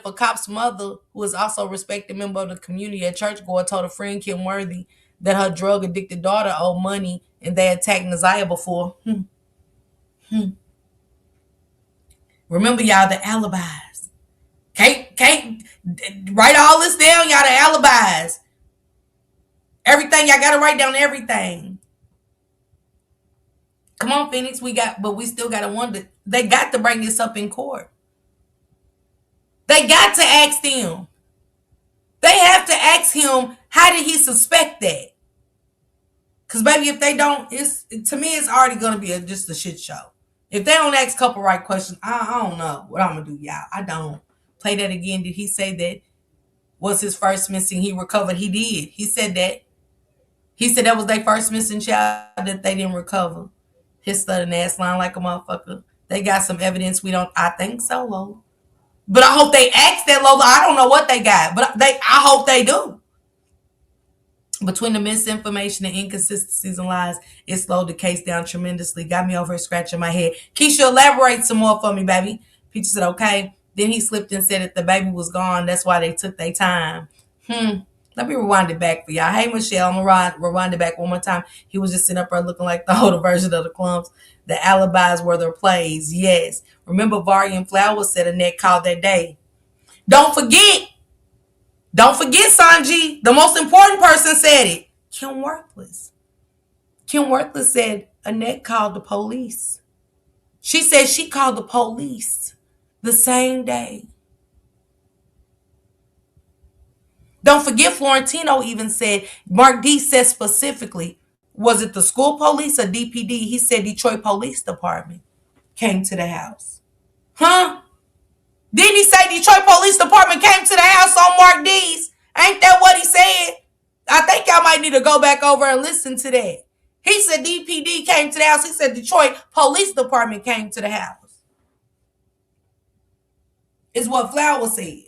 a cop's mother, who is also a respected member of the community at churchgoer, told a friend, Kim Worthy, that her drug-addicted daughter owed money and they attacked Naziah before, Remember, y'all, the alibis. Can't write all this down, y'all, the alibis. Everything, y'all gotta write down everything. Come on, Phoenix, but we still gotta wonder. They got to bring this up in court. They got to ask them. They have to ask him, how did he suspect that? Because, baby, if they don't, to me, it's already going to be just a shit show. If they don't ask a couple right questions, I don't know what I'm going to do, y'all. I don't. Play that again. Did he say that was his first missing? He recovered. He did. He said that. He said that was their first missing child that they didn't recover. His stuttering ass line like a motherfucker. They got some evidence we don't. I think so, Lola. But I hope they ask that, Lola. I don't know what they got, but I hope they do. Between the misinformation and inconsistencies and lies, it slowed the case down tremendously. Got me over here scratching my head. Keisha, elaborate some more for me, baby. Peach said, okay. Then he slipped and said that the baby was gone. That's why they took their time. Let me rewind it back for y'all. Hey, Michelle, I'm going to rewind it back one more time. He was just sitting up there looking like the older version of the Clumps. The alibis were their plays. Yes. Remember, Vari and Flowers said Annette called that day. Don't forget, Sanji. The most important person said it. Kim Worthless. Kim Worthless said Annette called the police. She said she called the police the same day. Don't forget, Florentino even said, Mark D said specifically, was it the school police or DPD? He said Detroit Police Department came to the house. Huh? Didn't he say Detroit Police Department came to the house on Mark D's? Ain't that what he said? I think y'all might need to go back over and listen to that. He said DPD came to the house. He said Detroit Police Department came to the house. Is what Flower said.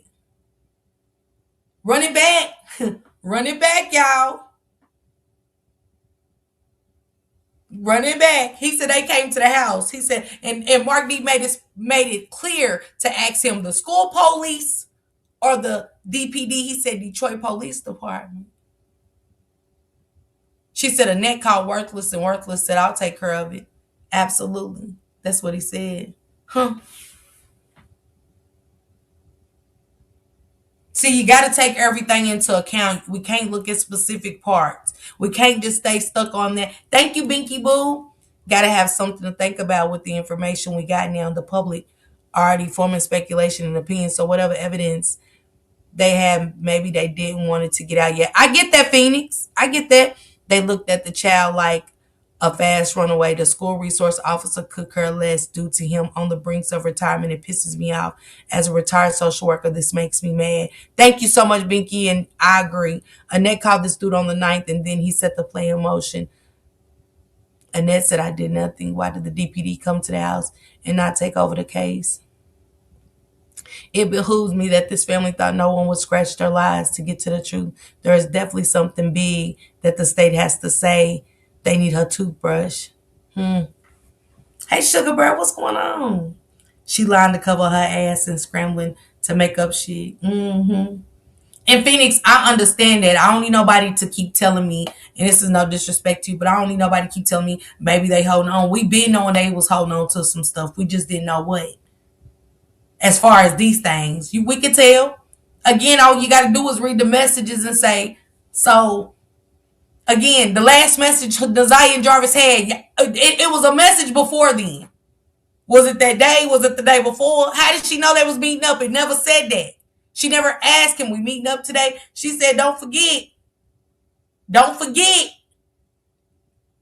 Run it back. Run it back, y'all. Run it back. He said they came to the house. He said, and Mark D made it clear to ask him the school police or the DPD. He said Detroit Police Department. She said Annette called Worthless, and Worthless said, I'll take care of it. Absolutely. That's what he said. Huh. See, you got to take everything into account. We can't look at specific parts. We can't just stay stuck on that. Thank you, Binky Boo. Got to have something to think about with the information we got now. The public already forming speculation and opinion. So whatever evidence they have, maybe they didn't want it to get out yet. I get that, Phoenix. I get that. They looked at the child like a fast runaway. The school resource officer could care less due to him on the brinks of retirement. It pisses me off. As a retired social worker, this makes me mad. Thank you so much, Binky, and I agree. Annette called this dude on the 9th, and then he set the play in motion. Annette said, I did nothing. Why did the DPD come to the house and not take over the case? It behooves me that this family thought no one would scratch their lives to get to the truth. There is definitely something big that the state has to say. They need her toothbrush. Hey, Sugar Bear, what's going on? She lying to cover her ass and scrambling to make up shit. And Phoenix, I understand that. I don't need nobody to keep telling me, and this is no disrespect to you, but I don't need nobody to keep telling me maybe they holding on. We been knowing they was holding on to some stuff. We just didn't know what. As far as these things, we could tell. Again, all you got to do is read the messages and say, so... Again, the last message Naziah and Jarvis had, it was a message before then. Was it that day? Was it the day before? How did she know they was meeting up? It never said that. She never asked him, we meeting up today? She said, don't forget. Don't forget.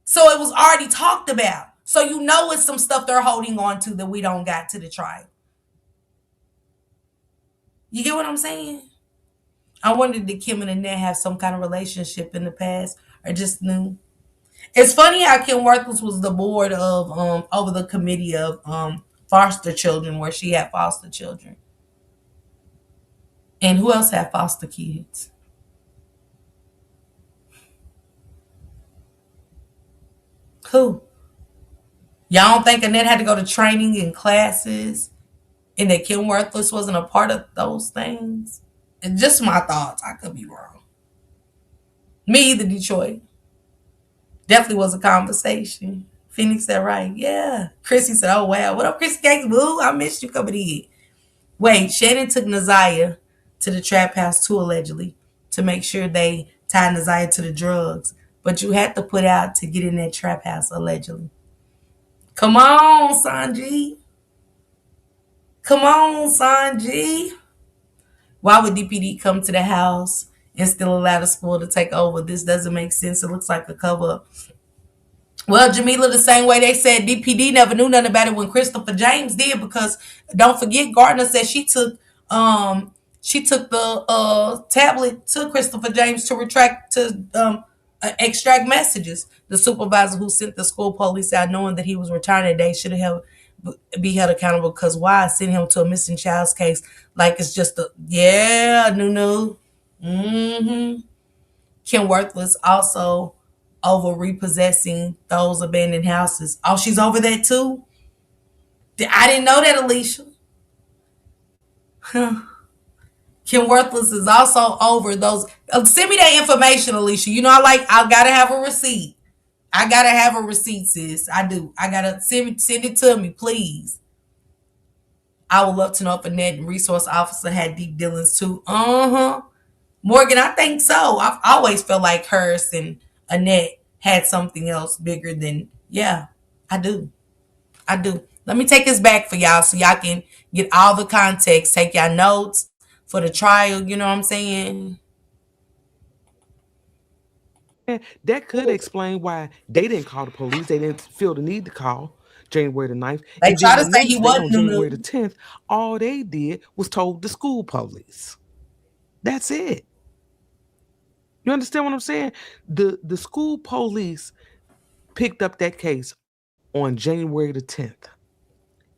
So it was already talked about. So you know it's some stuff they're holding on to that we don't got to the trial. You get what I'm saying? I wondered, did Kim and Annette have some kind of relationship in the past? Or just knew. It's funny how Kim Worthless was the board of over the committee of foster children, where she had foster children. And who else had foster kids? Who? Y'all don't think Annette had to go to training and classes, and that Kim Worthless wasn't a part of those things? It's just my thoughts. I could be wrong. Me either, Detroit. Definitely was a conversation. Phoenix said, right. Yeah. Chrissy said, oh, wow. What up, Chrissy Cakes? Woo, I missed you coming in. Wait, Shannon took Naziah to the trap house too, allegedly, to make sure they tied Naziah to the drugs. But you had to put out to get in that trap house, allegedly. Come on, Sanji. Come on, Sanji. Why would DPD come to the house and still allow the school to take over? This doesn't make sense. It looks like a cover-up. Well, Jamila, the same way they said DPD never knew nothing about it when Christopher James did, because don't forget Gardner said she took the tablet to Christopher James to extract messages. The supervisor who sent the school police out knowing that he was returning today should have be held accountable, because why send him to a missing child's case like it's just Nunu. Kim Worthless also over repossessing those abandoned houses. Oh, she's over that too? I didn't know that, Alicia. Kim Worthless is also over those. Send me that information, Alicia. You know, I gotta have a receipt. I gotta have a receipt, sis. I do. I gotta send it to me, please. I would love to know if Annette, resource officer, had deep dealings too. Morgan, I think so. I've always felt like Hurst and Annette had something else bigger than, yeah, I do. Let me take this back for y'all so y'all can get all the context. Take y'all notes for the trial, you know what I'm saying? That could explain why they didn't call the police. They didn't feel the need to call January the 9th. They And try then to the say next he day, wasn't on January the 10th, all they did was told the school police. That's it. You understand what I'm saying? The school police picked up that case on January the 10th,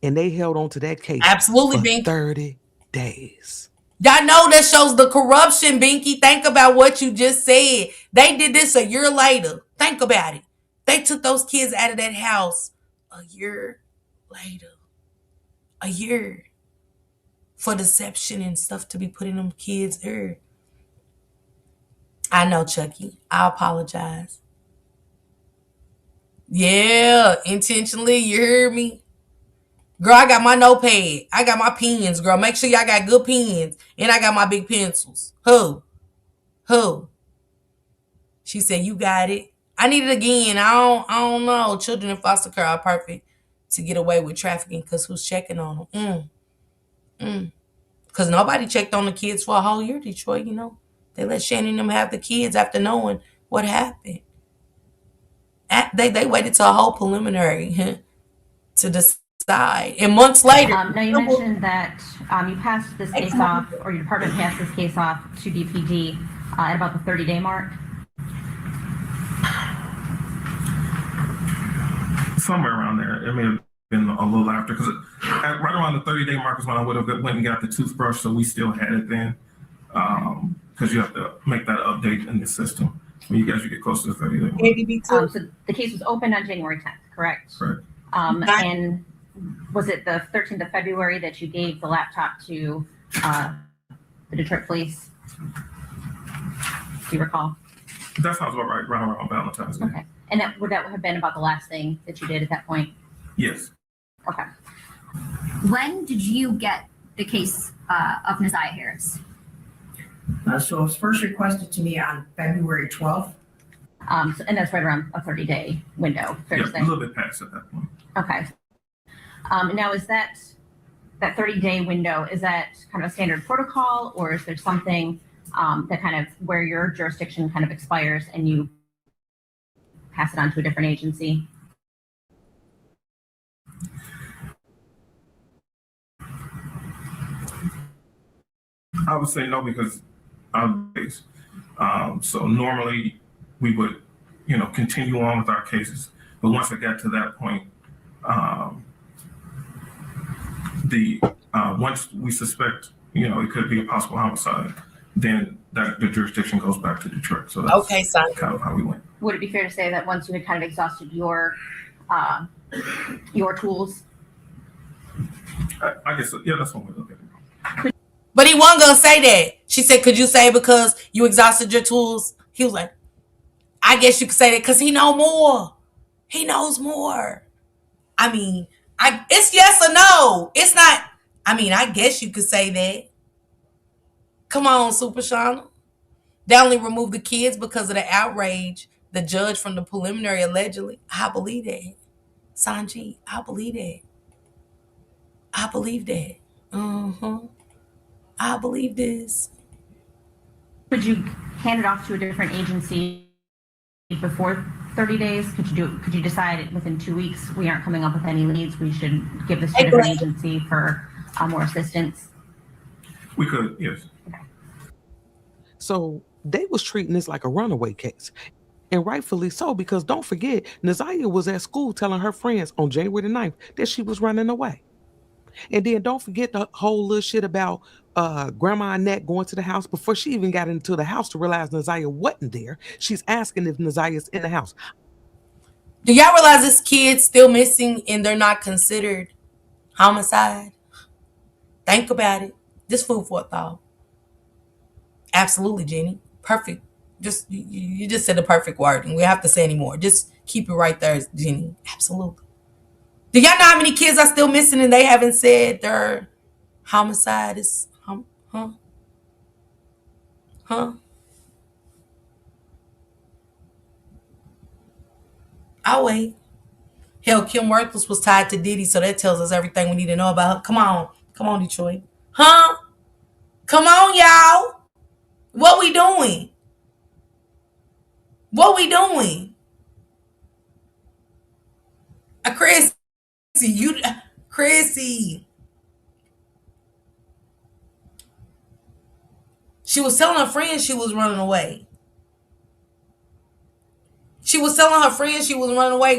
and they held on to that case Absolutely, for Binky. 30 days. Y'all know that shows the corruption, Binky. Think about what you just said. They did this a year later. Think about it. They took those kids out of that house a year later. A year. For deception and stuff to be put in them kids' ear. I know, Chucky. I apologize. Yeah, intentionally. You hear me? Girl, I got my notepad. I got my pens, girl. Make sure y'all got good pens. And I got my big pencils. Who? She said, you got it. I need it again. I don't know. Children in foster care are perfect to get away with trafficking, because who's checking on them? Because nobody checked on the kids for a whole year, Detroit, you know. They let Shannon and them have the kids after knowing what happened. They waited till a whole preliminary to decide. And months later. Now, you mentioned that you passed this case off, or your department passed this case off to DPD at about the 30-day mark. Somewhere around there. It may have been a little after, because right around the 30-day mark is when I would have went and got the toothbrush, so we still had it then. Because you have to make that update in the system when you get close to the 30-day mark. So the case was opened on January 10th, correct? Correct. And was it the 13th of February that you gave the laptop to the Detroit police? Do you recall? That sounds about right, around Valentine's Day. Okay. And would that have been about the last thing that you did at that point? Yes. Okay. When did you get the case of Naziah Harris? So it was first requested to me on February 12th. And that's right around a 30-day window, fair Yeah, to say? a little bit past at that point. Okay. Now, is that 30-day window, is that kind of a standard protocol, or is there something that kind of where your jurisdiction kind of expires and you pass it on to a different agency? I would say no, because so normally we would, continue on with our cases. But once it got to that point, once we suspect, it could be a possible homicide, then the jurisdiction goes back to Detroit. So that's Okay, son. kind of how we went. Would it be fair to say that once you had kind of exhausted your tools? I guess, yeah, that's one way to look at it. But he wasn't going to say that. She said, could you say because you exhausted your tools? He was like, I guess you could say that because he know more. He knows more. I mean, it's yes or no. It's not. I mean, I guess you could say that. Come on, Super Shauna. They only removed the kids because of the outrage. The judge from the preliminary allegedly. I believe that. Sanji, I believe that. I believe that. I believe this. Could you hand it off to a different agency before 30 days? Could you decide within 2 weeks we aren't coming up with any leads, we should give this to a different agency for more assistance? We could, yes. So they was treating this like a runaway case. And rightfully so, because don't forget, Naziah was at school telling her friends on January the 9th that she was running away. And then don't forget the whole little shit about Grandma Annette going to the house before she even got into the house to realize Naziah wasn't there. She's asking if Naziah's in the house. Do y'all realize this kid's still missing and they're not considered homicide? Think about it. Just food for thought. Absolutely, Jenny. Perfect. Just you just said the perfect word, and we have to say any more. Just keep it right there, Jenny. Absolutely. Do y'all know how many kids are still missing and they haven't said their homicide is huh? I'll wait. Hell, Kim Worthless was tied to Diddy, so that tells us everything we need to know about her. Come on, Detroit. Huh? Come on, y'all. What we doing? What we doing? Chrissy. She was telling her friends she was running away.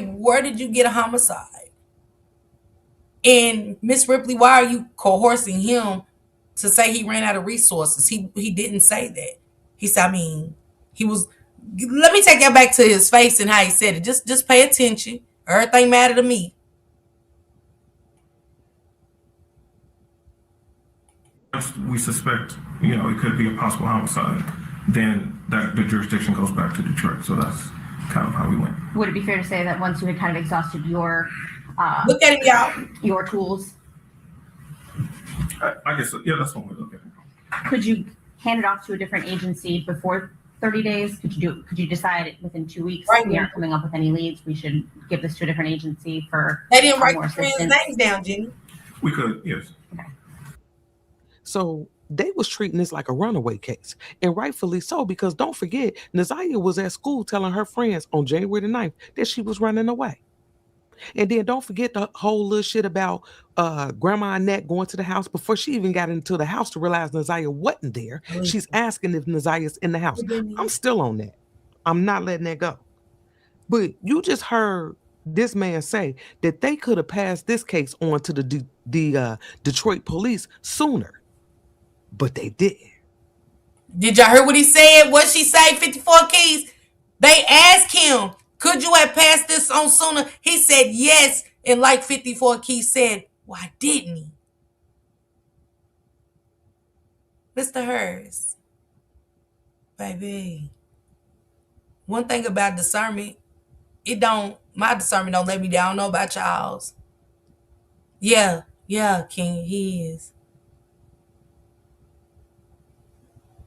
Where did you get a homicide? And Miss Ripley, why are you coercing him to say he ran out of resources? He didn't say that. He said, he was. Let me take that back to his face and how he said it. Just pay attention. Everything matter to me. If we suspect, it could be a possible homicide, then the jurisdiction goes back to Detroit. So that's kind of how we went. Would it be fair to say that once you had kind of exhausted your look at him, y'all. Your tools, I guess, yeah, that's one way to look at it. could you hand it off to a different agency before 30 days? Could you decide within 2 weeks we aren't coming up with any leads, we should give this to a different agency for They didn't write more the friends' assistance? names down, Jenny. We could, yes. So they was treating this like a runaway case. And rightfully so, because don't forget, Naziah was at school telling her friends on January the 9th that she was running away. And then don't forget the whole little shit about Grandma Annette going to the house before she even got into the house to realize Naziah wasn't there. She's asking if Naziah's in the house. I'm still on that. I'm not letting that go. But you just heard this man say that they could have passed this case on to the Detroit police sooner, but they didn't. Did y'all hear what he said? What she say? 54 Keys. They asked him, could you have passed this on sooner? He said yes. And like 54 Keys said, why didn't he? Mr. Harris, baby, one thing about discernment, my discernment don't let me down. I don't know about y'all's. Yeah, King, he is.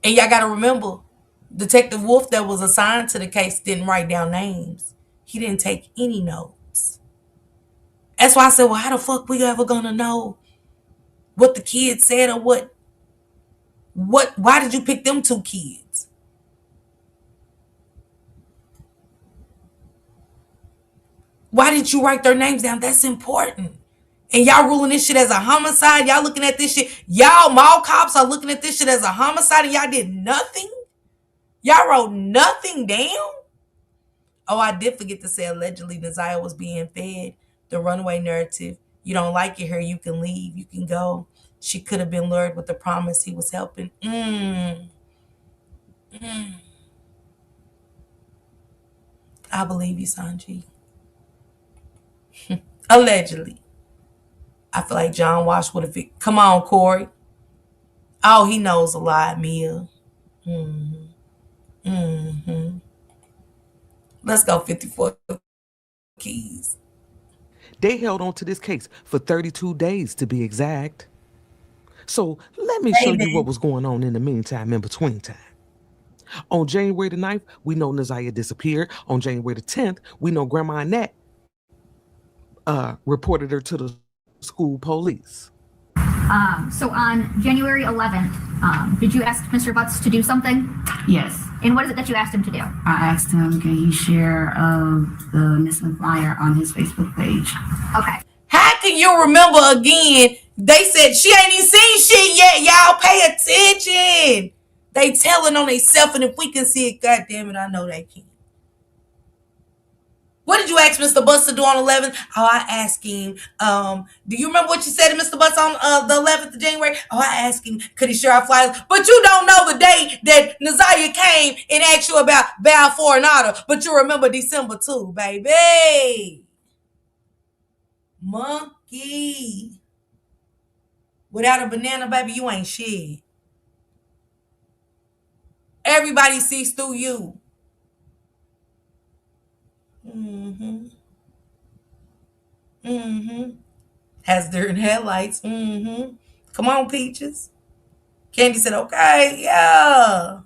And y'all got to remember, Detective Wolf that was assigned to the case didn't write down names. He didn't take any notes. That's why I said, well, how the fuck we ever gonna know what the kids said or why did you pick them two kids? Why didn't you write their names down? That's important. And y'all ruling this shit as a homicide. Y'all looking at this shit. Y'all mall cops are looking at this shit as a homicide and y'all did nothing. Y'all wrote nothing down. Oh, I did forget to say allegedly Naziah was being fed the runaway narrative. You don't like it here, you can leave. You can go. She could have been lured with the promise he was helping. I believe you, Sanji. Allegedly. I feel like John Walsh would have. Come on, Corey. Oh, he knows a lot, Mia. Let's go 54 Keys. They held on to this case for 32 days to be exact. So let me show you what was going on in the meantime, in between time. On January the 9th, we know Naziah disappeared. On January the 10th, we know Grandma Annette reported her to the school police. So on January 11th, did you ask Mr. Butts to do something? Yes. And what is it that you asked him to do? I asked him, can he share the missing flyer on his Facebook page? Okay. How can you remember again? They said she ain't even seen shit yet. Y'all pay attention. They telling on themselves, and if we can see it, God damn it, I know they can. What did you ask Mr. Butts to do on 11th? Oh, I asked him, do you remember what you said to Mr. Butts on the 11th of January? Oh, I asked him, could he share our flyers? But you don't know the day that Naziah came and asked you about Balfour and Otter, but you remember December 2, baby. Monkey. Without a banana, baby, you ain't shit. Everybody sees through you. Mm-hmm. Mm-hmm. Has deer in headlights. Mm-hmm. Come on, Peaches. Candy said, okay, yeah.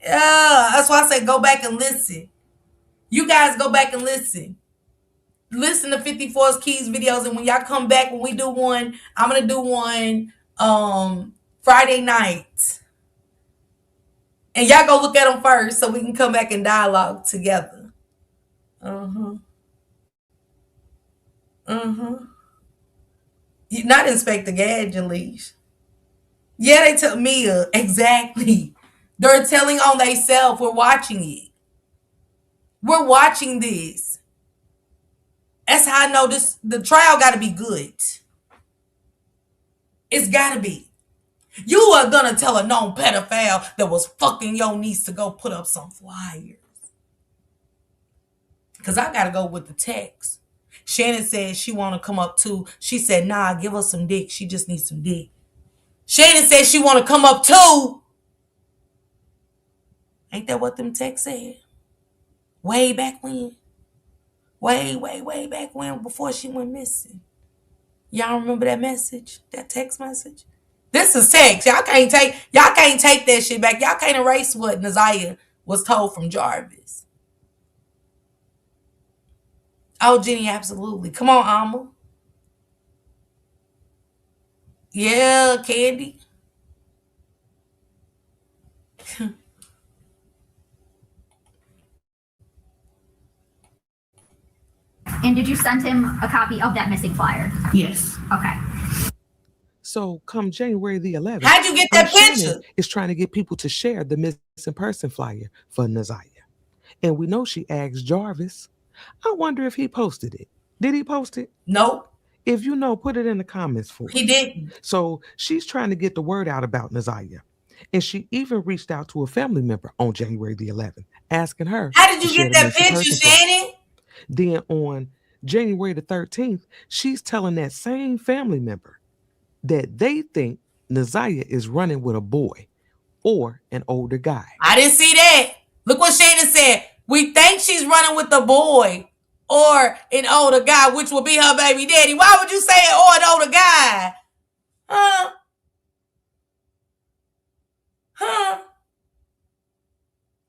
Yeah. That's why I say go back and listen. You guys go back and listen. Listen to 54's Keys videos, and when y'all come back, when we do one, I'm gonna do one Friday night. And y'all go look at them first so we can come back and dialogue together. Uh-huh. Uh-huh. Not Inspector Gadget, Leash. Yeah, they took Mia. Exactly. They're telling on themselves. We're watching it. We're watching this. That's how I know this. The trial got to be good. It's got to be. You are going to tell a known pedophile that was fucking your niece to go put up some flyers. Because I got to go with the text. Shannon said she want to come up too. She said, nah, give her some dick. She just needs some dick. Shannon said she want to come up too. Ain't that what them texts said? Way back when. Way back when, before she went missing. Y'all remember that message? That text message? This is text. Y'all can't take that shit back. Y'all can't erase what Naziah was told from Jarvis. Oh, Jenny, absolutely. Come on, Alma. Yeah, Candy. And did you send him a copy of that missing flyer? Yes. Okay. So come January the 11th, How'd you get that Shannon picture? is trying to get people to share the missing person flyer for Naziah. And we know she asked Jarvis. I wonder if he posted it. Did he post it? Nope, If you know, put it in the comments for he us. didn't. So she's trying to get the word out about Naziah. And she even reached out to a family member on January the 11th, asking her. How did to you share get the that missing picture, person flyer. Shannon? Then on January the 13th, she's telling that same family member that they think Naziah is running with a boy or an older guy. I didn't see that. Look what Shannon said. We think she's running with a boy or an older guy, which will be her baby daddy. Why would you say or an older guy? Huh? Huh?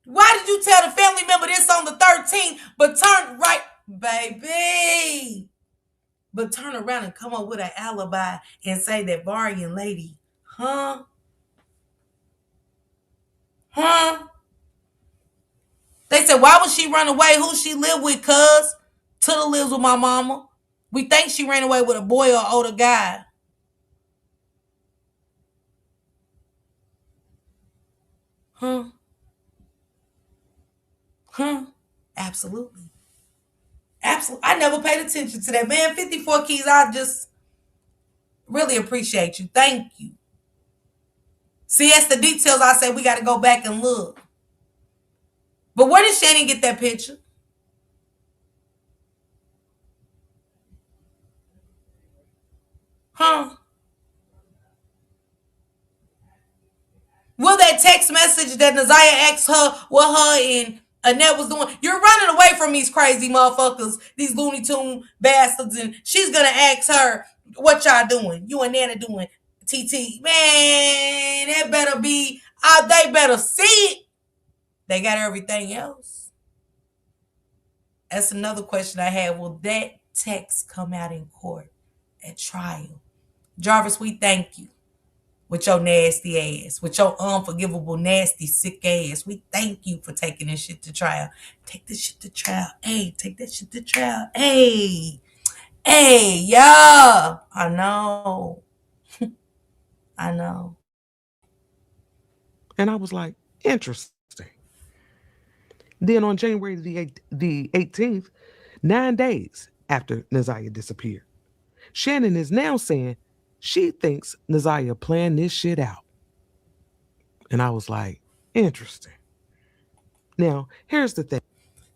Why did you tell the family member this on the 13th, but turn right, baby? But turn around and come up with an alibi and say that Varian lady, huh? Huh? They said, why would she run away? Who she live with, cuz? Tutta lives with my mama. We think she ran away with a boy or older guy. Huh? Huh? Absolutely. Absolutely. I never paid attention to that. Man, 54 Keys, I just really appreciate you. Thank you. See, that's the details I said we got to go back and look. But where did Shannon get that picture? Huh? Will that text message that Naziah asked her, what her and Annette was doing. You're running away from these crazy motherfuckers, these Looney Tune bastards, and she's gonna ask her, what y'all doing? You and Nana doing TT. Man, that better be, they better see it. They got everything else. That's another question I had. Will that text come out in court at trial? Jarvis, we thank you with your nasty ass, with your unforgivable, nasty, sick ass. We thank you for taking this shit to trial. Take this shit to trial. Hey, take that shit to trial. Hey, yeah. I know. I know. And I was like, interesting. Then on January the 18th, 9 days after Naziah disappeared, Shannon is now saying she thinks Naziah planned this shit out. And I was like, interesting. Now, here's the thing.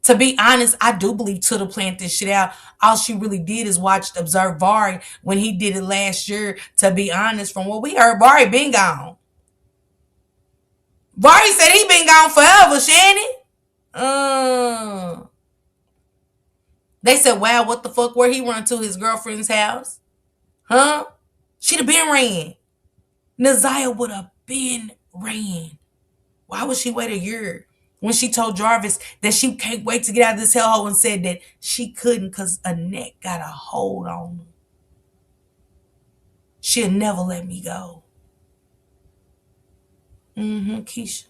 To be honest, I do believe Tuda planned this shit out. All she really did is observe Vari when he did it last year. To be honest, from what we heard, Vari been gone. Vari said he been gone forever, Shannon. They said, wow, what the fuck? Where he run to his girlfriend's house? Huh? She'd have been ran. Naziah would have been ran. Why would she wait a year? When she told Jarvis that she can't wait to get out of this hellhole and said that she couldn't because Annette got a hold on her. She'll never let me go. Keisha.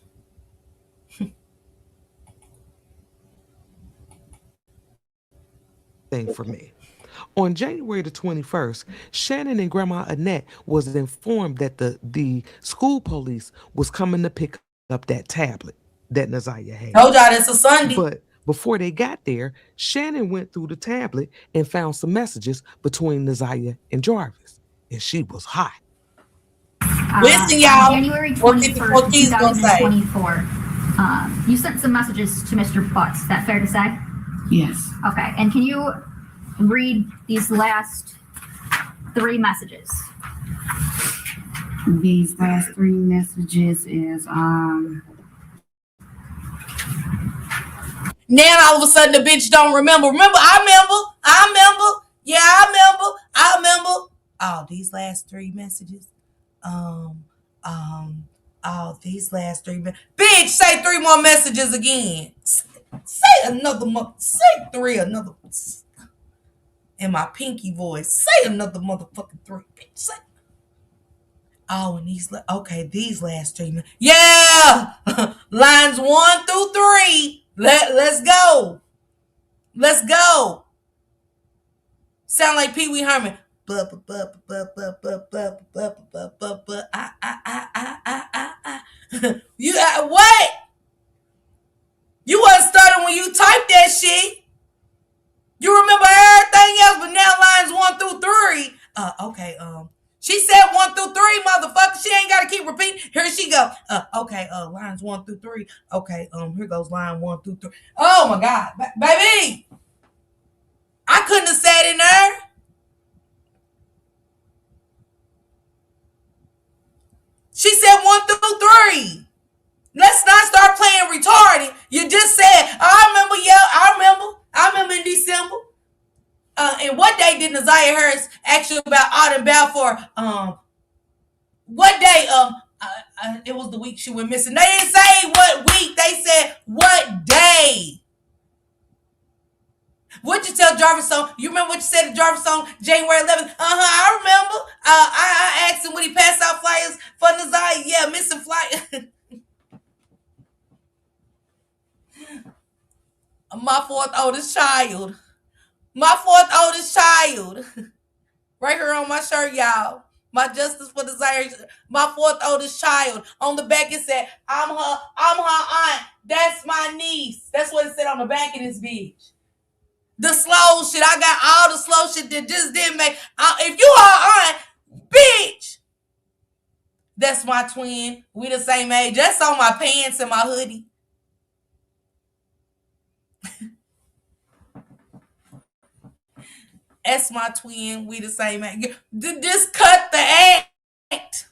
Thing for me. On January the 21st, Shannon and Grandma Annette was informed that the school police was coming to pick up that tablet that Naziah had. Told y'all it's a Sunday. But before they got there, Shannon went through the tablet and found some messages between Naziah and Jarvis, and she was hot. Listen, y'all. January What did the 21st, cookies gonna say? 2024. You sent some messages to Mr. Butts. Is that fair to say? Yes. Okay. And can you read these last 3 messages? These last 3 messages is Now all of a sudden the bitch don't remember. I remember. Yeah, I remember. Oh, these last 3 messages. These last 3 bitch, say 3 more messages again. Say another say 3 another in my pinky voice. Say another motherfucking 3, bitch. Say. Oh, and these last 3. Yeah, lines 1 through 3. Let's go. Sound like Pee Wee Herman. You what? You wasn't stuttering when you typed that shit. You remember everything else, but now lines 1 through 3. Okay. She said 1 through 3, motherfucker. She ain't gotta keep repeating. Here she go. Lines 1 through 3. Okay. Here goes line 1 through 3. Oh my God, baby. I couldn't have sat in there. She said 1 through 3. Let's not start playing retarded. You just said, I remember in December. And what day did Naziah Harris ask you about Auden Balfour? What day? It was the week she went missing. They didn't say what week. They said what day. What'd you tell Jarvis on? You remember what you said to Jarvis on January 11th? I remember. I asked him when he passed out flyers for Naziah. Yeah, missing flyer. My 4th oldest child. Right here on my shirt, y'all. My justice for desire. My 4th oldest child. On the back it said, I'm her aunt. That's my niece. That's what it said on the back of this bitch. The slow shit. I got all the slow shit that just didn't make. If you are aunt, bitch. That's my twin. We the same age. That's on my pants and my hoodie. That's my twin. We the same age. Just cut the act.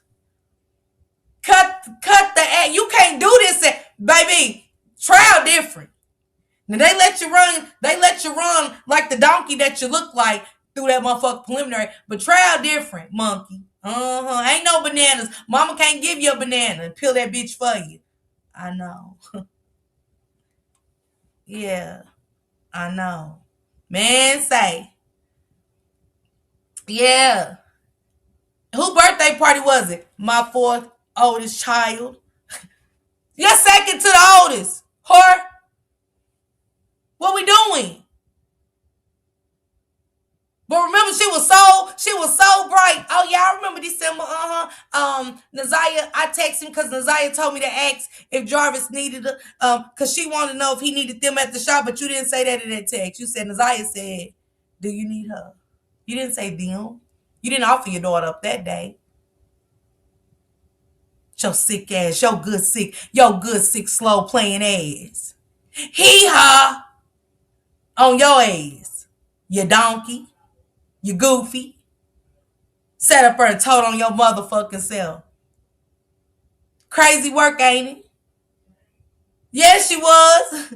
Cut the act. You can't do this, baby. Trial different. Now they let you run. They let you run like the donkey that you look like through that motherfucking preliminary. But trial different, monkey. Ain't no bananas. Mama can't give you a banana and peel that bitch for you. I know. Yeah, I know. Man, say. Yeah. Whose birthday party was it? My fourth oldest child. You're second to the oldest. Whore. What we doing? But remember, she was so bright. Oh yeah, I remember December. Naziah, I texted him because Naziah told me to ask if Jarvis needed because she wanted to know if he needed them at the shop, but you didn't say that in that text. You said Naziah said, "Do you need her?" You didn't say them. You didn't offer your daughter up that day. Your sick ass, your good sick, slow playing ass. He her on your ass. You donkey. You goofy. Sat up there and told on your motherfucking self. Crazy work, ain't it? Yes, she was.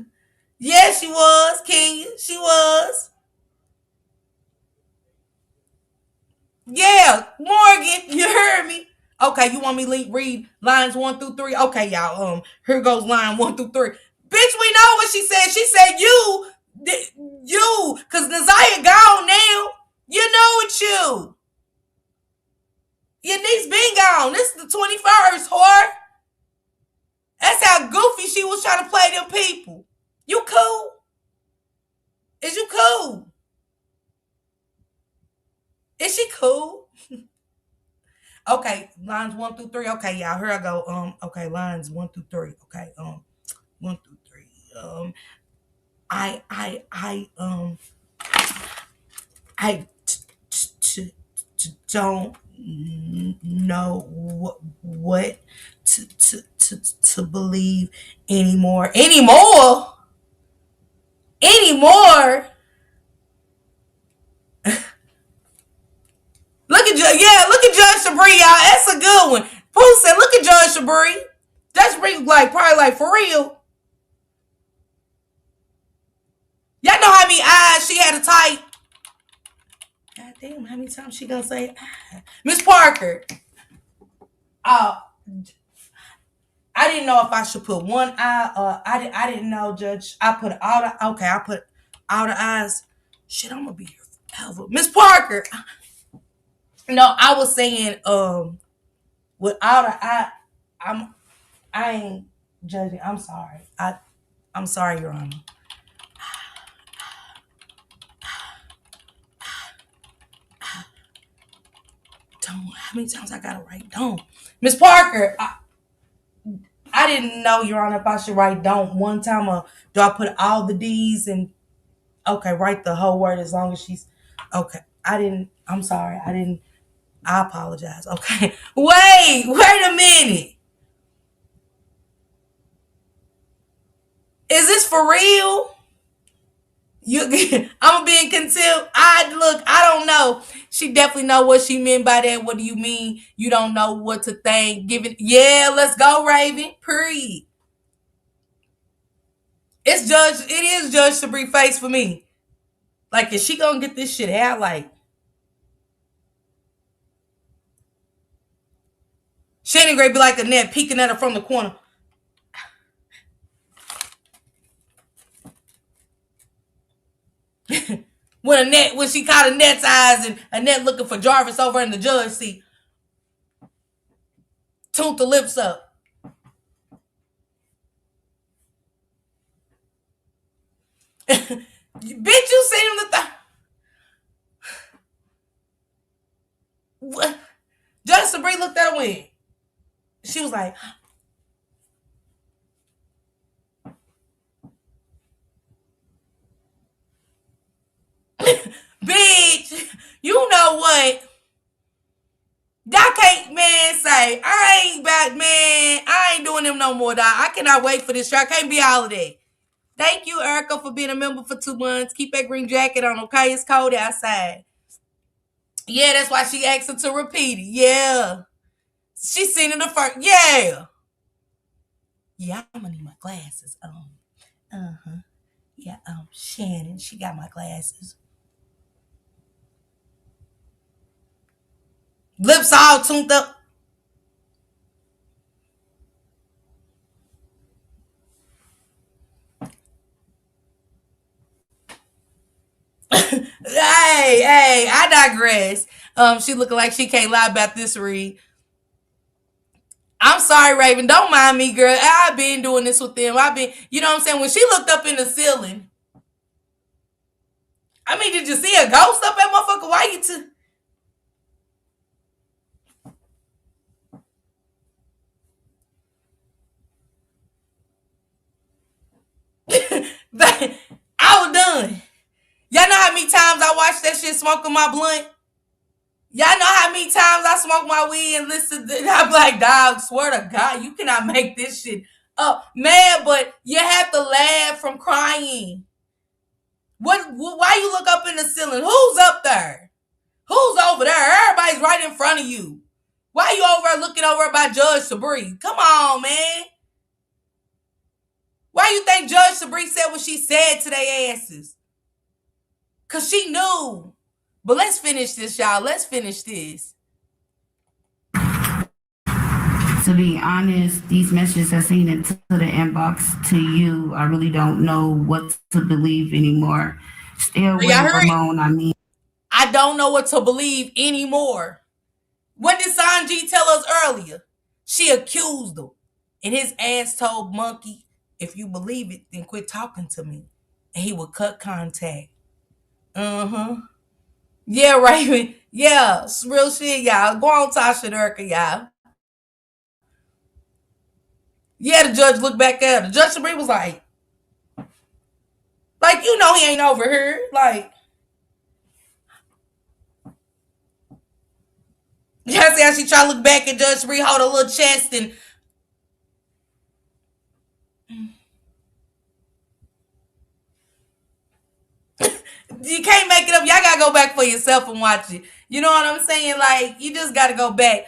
Yes, she was, Kenya. She was. Yeah, Morgan, you heard me. Okay, you want me to read lines 1 through 3? Okay, y'all. Here goes line 1 through 3. Bitch, we know what she said. She said you, cause Naziah gone now. You know it's you. Your niece been gone. This is the 21st, whore. That's how goofy she was trying to play them people. You cool? Is you cool? Is she cool? Okay, lines 1 through 3. Okay, y'all. Here I go. Okay, lines 1 through 3. Okay, 1 through 3. I don't know what to believe anymore. Anymore. Look at Judge Shabri, y'all. That's a good one. Pooh said, "Look at Judge Shabri." Judge Shabri probably like for real. Y'all know how many eyes she had to type. God damn, how many times she gonna say Miss Parker? I didn't know if I should put one eye or I didn't know, Judge. I put all the eyes. Shit, I'm gonna be here forever. Miss Parker. No, I was saying with all the I ain't judging. I'm sorry. I'm sorry, Your Honor. How many times I gotta write don't? Miss Parker, I didn't know, Your Honor, if I should write don't one time or do I put all the D's and write the whole word as long as she's okay. I'm sorry. I apologize. Okay. Wait a minute. Is this for real? I'm being contempt. I don't know. She definitely know what she meant by that. What do you mean you don't know what to think? Yeah, let's go, Raven. Period. It is Judge Shabri face for me. Like, is she gonna get this shit out? Like, Shannon Gray be like Annette peeking at her from the corner. when she caught Annette's eyes and Annette looking for Jarvis over in the judge seat. Tuned the lips up. Bitch, you seen him what? Judge Sabri looked at her with. She was like, bitch, you know what? Y'all can't, man, say, I ain't doing them no more, dog. I cannot wait for this show. I can't be all of that. Thank you, Erica, for being a member for 2 months. Keep that green jacket on, okay? It's cold outside. Yeah, that's why she asked her to repeat it. Yeah. She seen it the first. Yeah. Yeah, I'm gonna need my glasses on. Yeah, Shannon, she got my glasses. Lips all tuned up. Hey, I digress. She looking like she can't lie about this read. I'm sorry, Raven. Don't mind me, girl. I've been doing this with them. You know what I'm saying? When she looked up in the ceiling, I mean, did you see a ghost up that motherfucker? Why you I was done. Y'all know how many times I watched that shit smoking my blunt? Y'all know how many times I smoke my weed and listen to I'm like, dog, swear to God, you cannot make this shit up. Man, but you have to laugh from crying. Why you look up in the ceiling? Who's up there? Who's over there? Everybody's right in front of you. Why you over there looking over by Judge Sabree? Come on, man. Why you think Judge Sabree said what she said to their asses? Because she knew. But let's finish this, y'all. Let's finish this. To be honest, these messages have seen into the inbox to you. I really don't know what to believe anymore. Stay away, Ramon. I don't know what to believe anymore. What did Sanji tell us earlier? She accused him. And his ass told Monkey, if you believe it, then quit talking to me. And he would cut contact. Yeah, Raven. Yeah, it's real shit, y'all. Go on, Tasha and Erica, y'all. Yeah, the judge looked back at her. The Judge Sabree was like, you know he ain't over here. Like, you see how she try to look back at Judge Sabree, hold her little chest and you can't make it up. Y'all gotta go back for yourself and watch it. You know what I'm saying? Like, you just gotta go back.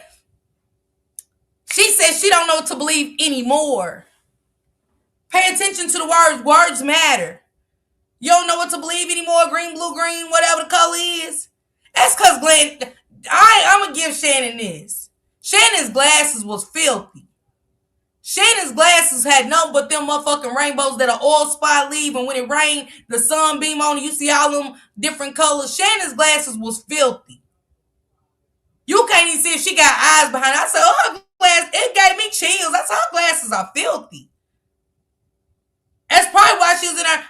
She said she don't know what to believe anymore. Pay attention to the words. Words matter. You don't know what to believe anymore. Green, blue, green, whatever the color is. That's because Glenn. I'm gonna give Shannon this. Shannon's glasses was filthy. Shannon's glasses had nothing but them motherfucking rainbows that are all spot leave, and when it rained, the sun beam on you see all them different colors. Shannon's glasses was filthy. You can't even see if she got eyes behind it. I said, oh, her glass, it gave me chills. I said, her glasses are filthy. That's probably why she was in there.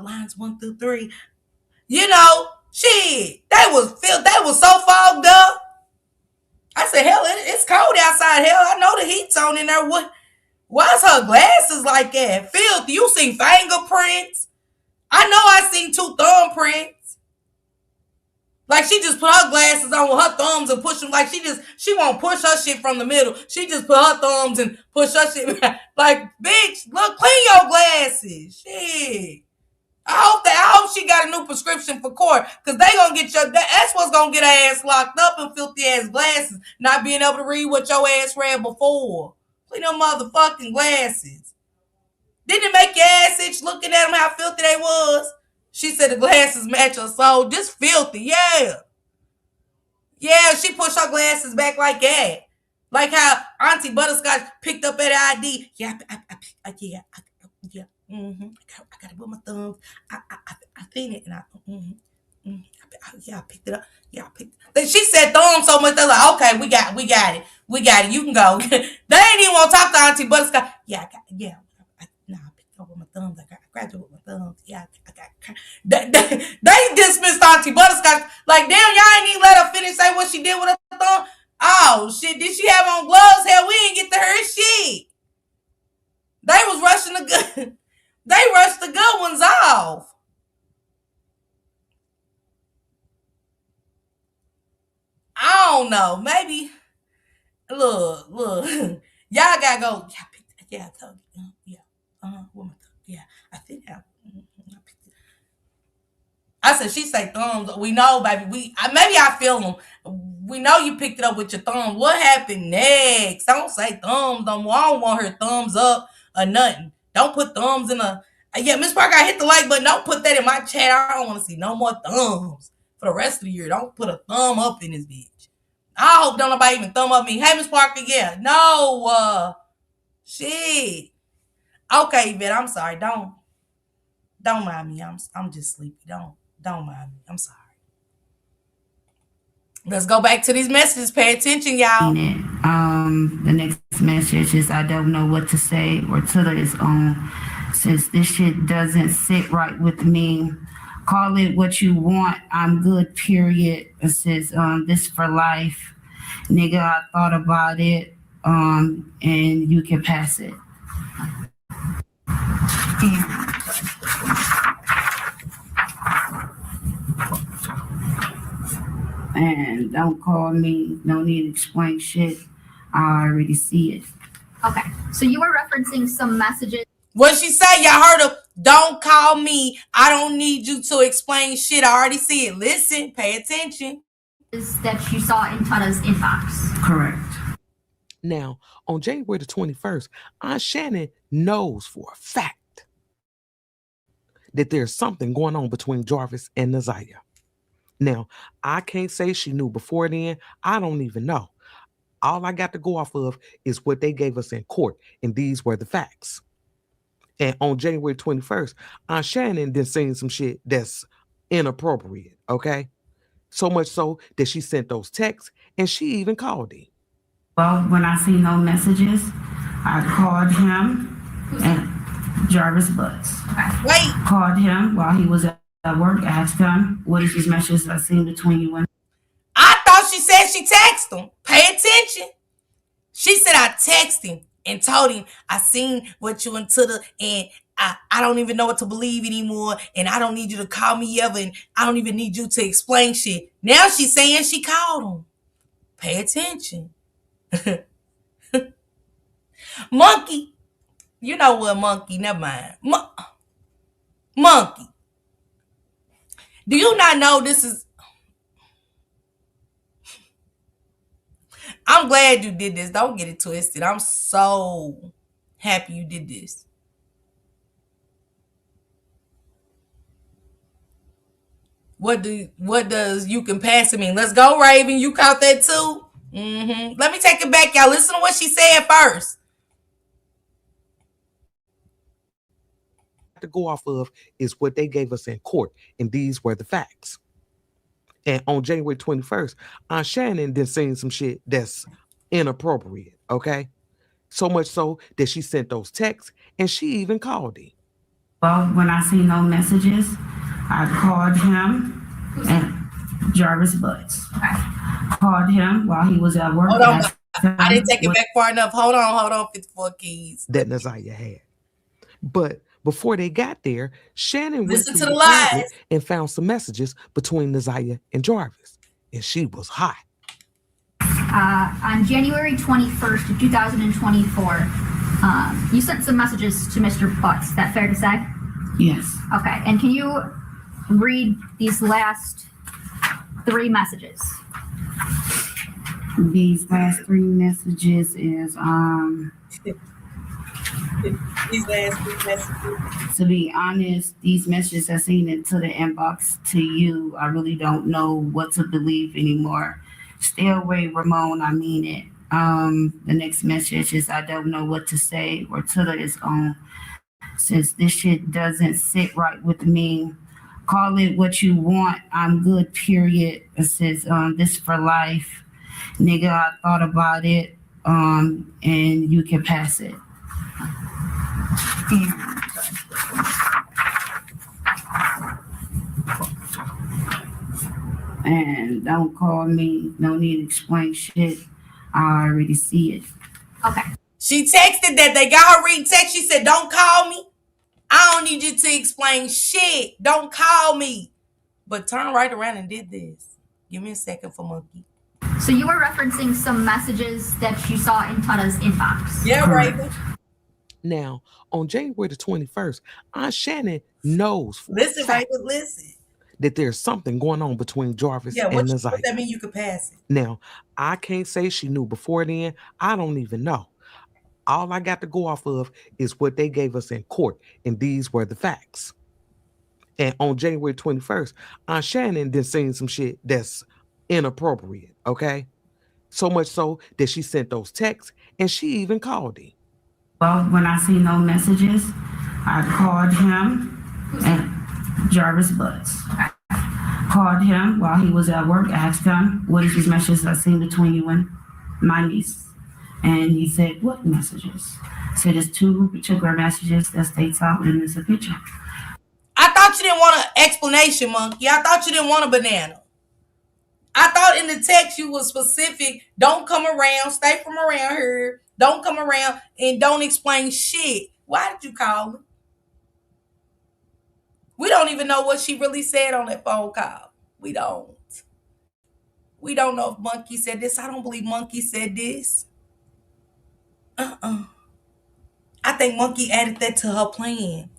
Lines 1 through 3. You know, shit, they was so fogged up. I said, hell, it's cold outside. Hell, I know the heat's on in there. Why's her glasses like that? Filthy. You seen fingerprints? I know I seen 2 thumbprints. Like, she just put her glasses on with her thumbs and push them. Like, she won't push her shit from the middle. She just put her thumbs and push her shit. Like, bitch, look, clean your glasses. Shit. I hope she got a new prescription for court, because they gonna get that's what's gonna get her ass locked up in filthy ass glasses, not being able to read what your ass read before. Clean them motherfucking glasses. Didn't it make your ass itch looking at them how filthy they was? She said the glasses match her soul. Just filthy, yeah. Yeah, she pushed her glasses back like that. Like how Auntie Butterscotch picked up at ID. Yeah, I got it with my thumbs. I seen it, and I picked it up. Yeah, I picked it. She said thumbs so much. They're like, okay, we got it. You can go. They ain't even want to talk to Auntie Butterscotch. I picked it up with my thumbs. I grabbed it with my thumbs. Yeah, I got. They dismissed Auntie Butterscotch. Like, damn, y'all ain't even let her finish say what she did with her thumb. Oh shit, did she have on gloves? Hell, we didn't get to her shit. They was rushing the good. They rushed the good ones off. I don't know. Maybe. Look. Y'all gotta go. I think I said, she say thumbs. We know, baby. Maybe I feel them. We know you picked it up with your thumb. What happened next? Don't say thumbs no more. I don't want her thumbs up. or nothing. Don't put thumbs in a. Yeah, Miss Parker, I hit the like button. Don't put that in my chat. I don't want to see no more thumbs for the rest of the year. Don't put a thumb up in this bitch. I hope don't nobody even thumb up me. Hey, Miss Parker, yeah. No, shit. Okay, Yvette, I'm sorry. Don't mind me. I'm just sleepy. Don't mind me. I'm sorry. Let's go back to these messages. Pay attention, y'all. The next message is I don't know what to say or to its own. Since this shit doesn't sit right with me, call it what you want. I'm good, period. It says this for life. Nigga, I thought about it. And you can pass it. And don't call me. No need to explain shit. I already see it. Okay. So you were referencing some messages What she say? Y'all heard her. Don't call me. I don't need you to explain shit. I already see it. Listen, pay attention. that you saw in Tana's inbox. Correct. Now, on January the 21st, Aunt Shannon knows for a fact that there's something going on between Jarvis and Naziah. Now, I can't say she knew before then. I don't even know. All I got to go off of is what they gave us in court, and these were the facts. And on January 21st, Aunt Shannon then seen some shit that's inappropriate, okay? So much so that she sent those texts, and she even called him. Well, when I see no messages, I called him and Jarvis Butts. Wait. Called him while he was at work, asked him, what is these messages I seen between you and I thought she said she texted him. Pay attention. She said I texted him and told him I seen what you and Tuda, and I don't even know what to believe anymore, and I don't need you to call me ever, and I don't even need you to explain shit. Now she's saying she called him. Pay attention. Monkey. You know what, Monkey? Never mind. Monkey. Do you not know this is... I'm glad you did this. Don't get it twisted. I'm so happy you did this. What does you can pass it mean? Let's go, Raven. You caught that too? Let me take it back, y'all. Listen to what she said first. To go off of is what they gave us in court, and these were the facts. And on January 21st, Aunt Shannon then seen some shit that's inappropriate, okay? So much so that she sent those texts, and she even called him. Well, when I see no messages, I called him and Jarvis Butts. Called him while he was at work. Hold on. I didn't take it back far enough. Hold on, 54 keys. That Naziah had. But before they got there, Shannon went Listen to to the the lies closet and found some messages between Naziah and Jarvis, and she was hot. On January 21st of 2024, you sent some messages to Mr. Butts. Is that fair to say? Yes. Okay. And can you read these last 3 messages? These last 3 messages is These last 3 messages. to be honest, these messages I seen into the inbox to you, I really don't know what to believe anymore. Stay away, Ramon, I mean it. The next message is I don't know what to say or to its own. Since this shit doesn't sit right with me, call it what you want. I'm good, period. It says this for life. Nigga, I thought about it. And you can pass it. And don't call me. No need to explain shit. I already see it. Okay. She texted that. They got her reading text. She said, don't call me. I don't need you to explain shit. Don't call me. But turn right around and did this. Give me a second for Monkey. So you were referencing some messages that you saw in Tana's inbox. Yeah, Raven. Now, on January the 21st, Aunt Shannon knows for Listen, a fact Raven, listen. that there's something going on between Jarvis Yeah, and what Naziah. that mean you could pass it? Now, I can't say she knew before then. I don't even know. All I got to go off of is what they gave us in court, and these were the facts. And on January 21st, Aunt Shannon did seen some shit that's inappropriate, okay? So much so that she sent those texts, and she even called him. Well, when I see no messages, I called him and Jarvis Butts. Called him while he was at work, asked him, what is these messages I seen between you and my niece? And he said, what messages? I said, there's two particular messages that states out and it's a picture. I thought you didn't want an explanation, Monkey. I thought you didn't want a banana. I thought in the text you was specific. Don't come around. Stay from around here. Don't come around and don't explain shit. Why did you call her? We don't even know what she really said on that phone call. We don't. We don't know if Monkey said this. I don't believe Monkey said this. I think Monkey added that to her plan.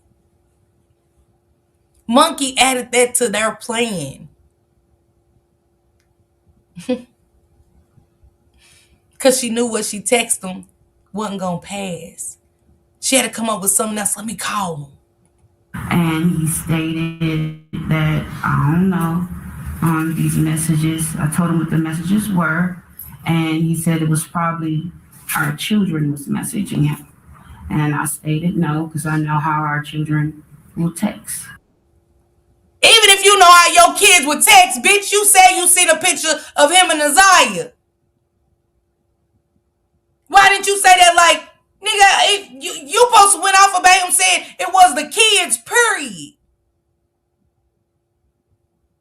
Monkey added that to their plan. Because she knew what she texted him wasn't going to pass. She had to come up with something else. Let me call him. And he stated that, I don't know, these messages, I told him what the messages were, and he said it was probably our children was messaging him. And I stated no, because I know how our children will text. Even if you know how your kids would text, bitch, you say you seen a picture of him and Naziah. Why didn't you say that like, nigga, you supposed to went off about him saying it was the kids, period.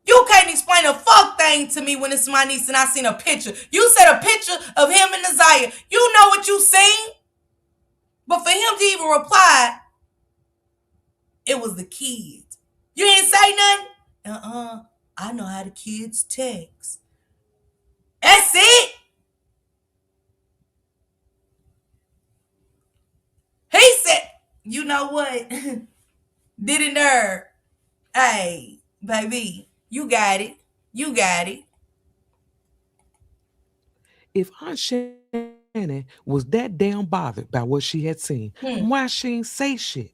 You can't explain a fuck thing to me when it's my niece and I seen a picture. You said a picture of him and Naziah. You know what you seen? But for him to even reply, it was the kids. You ain't say nothing? I know how the kids text. That's it? He said, you know what? Didn't nerd. Hey, baby, you got it. You got it. If Aunt Shannon was that damn bothered by what she had seen, why she ain't say shit?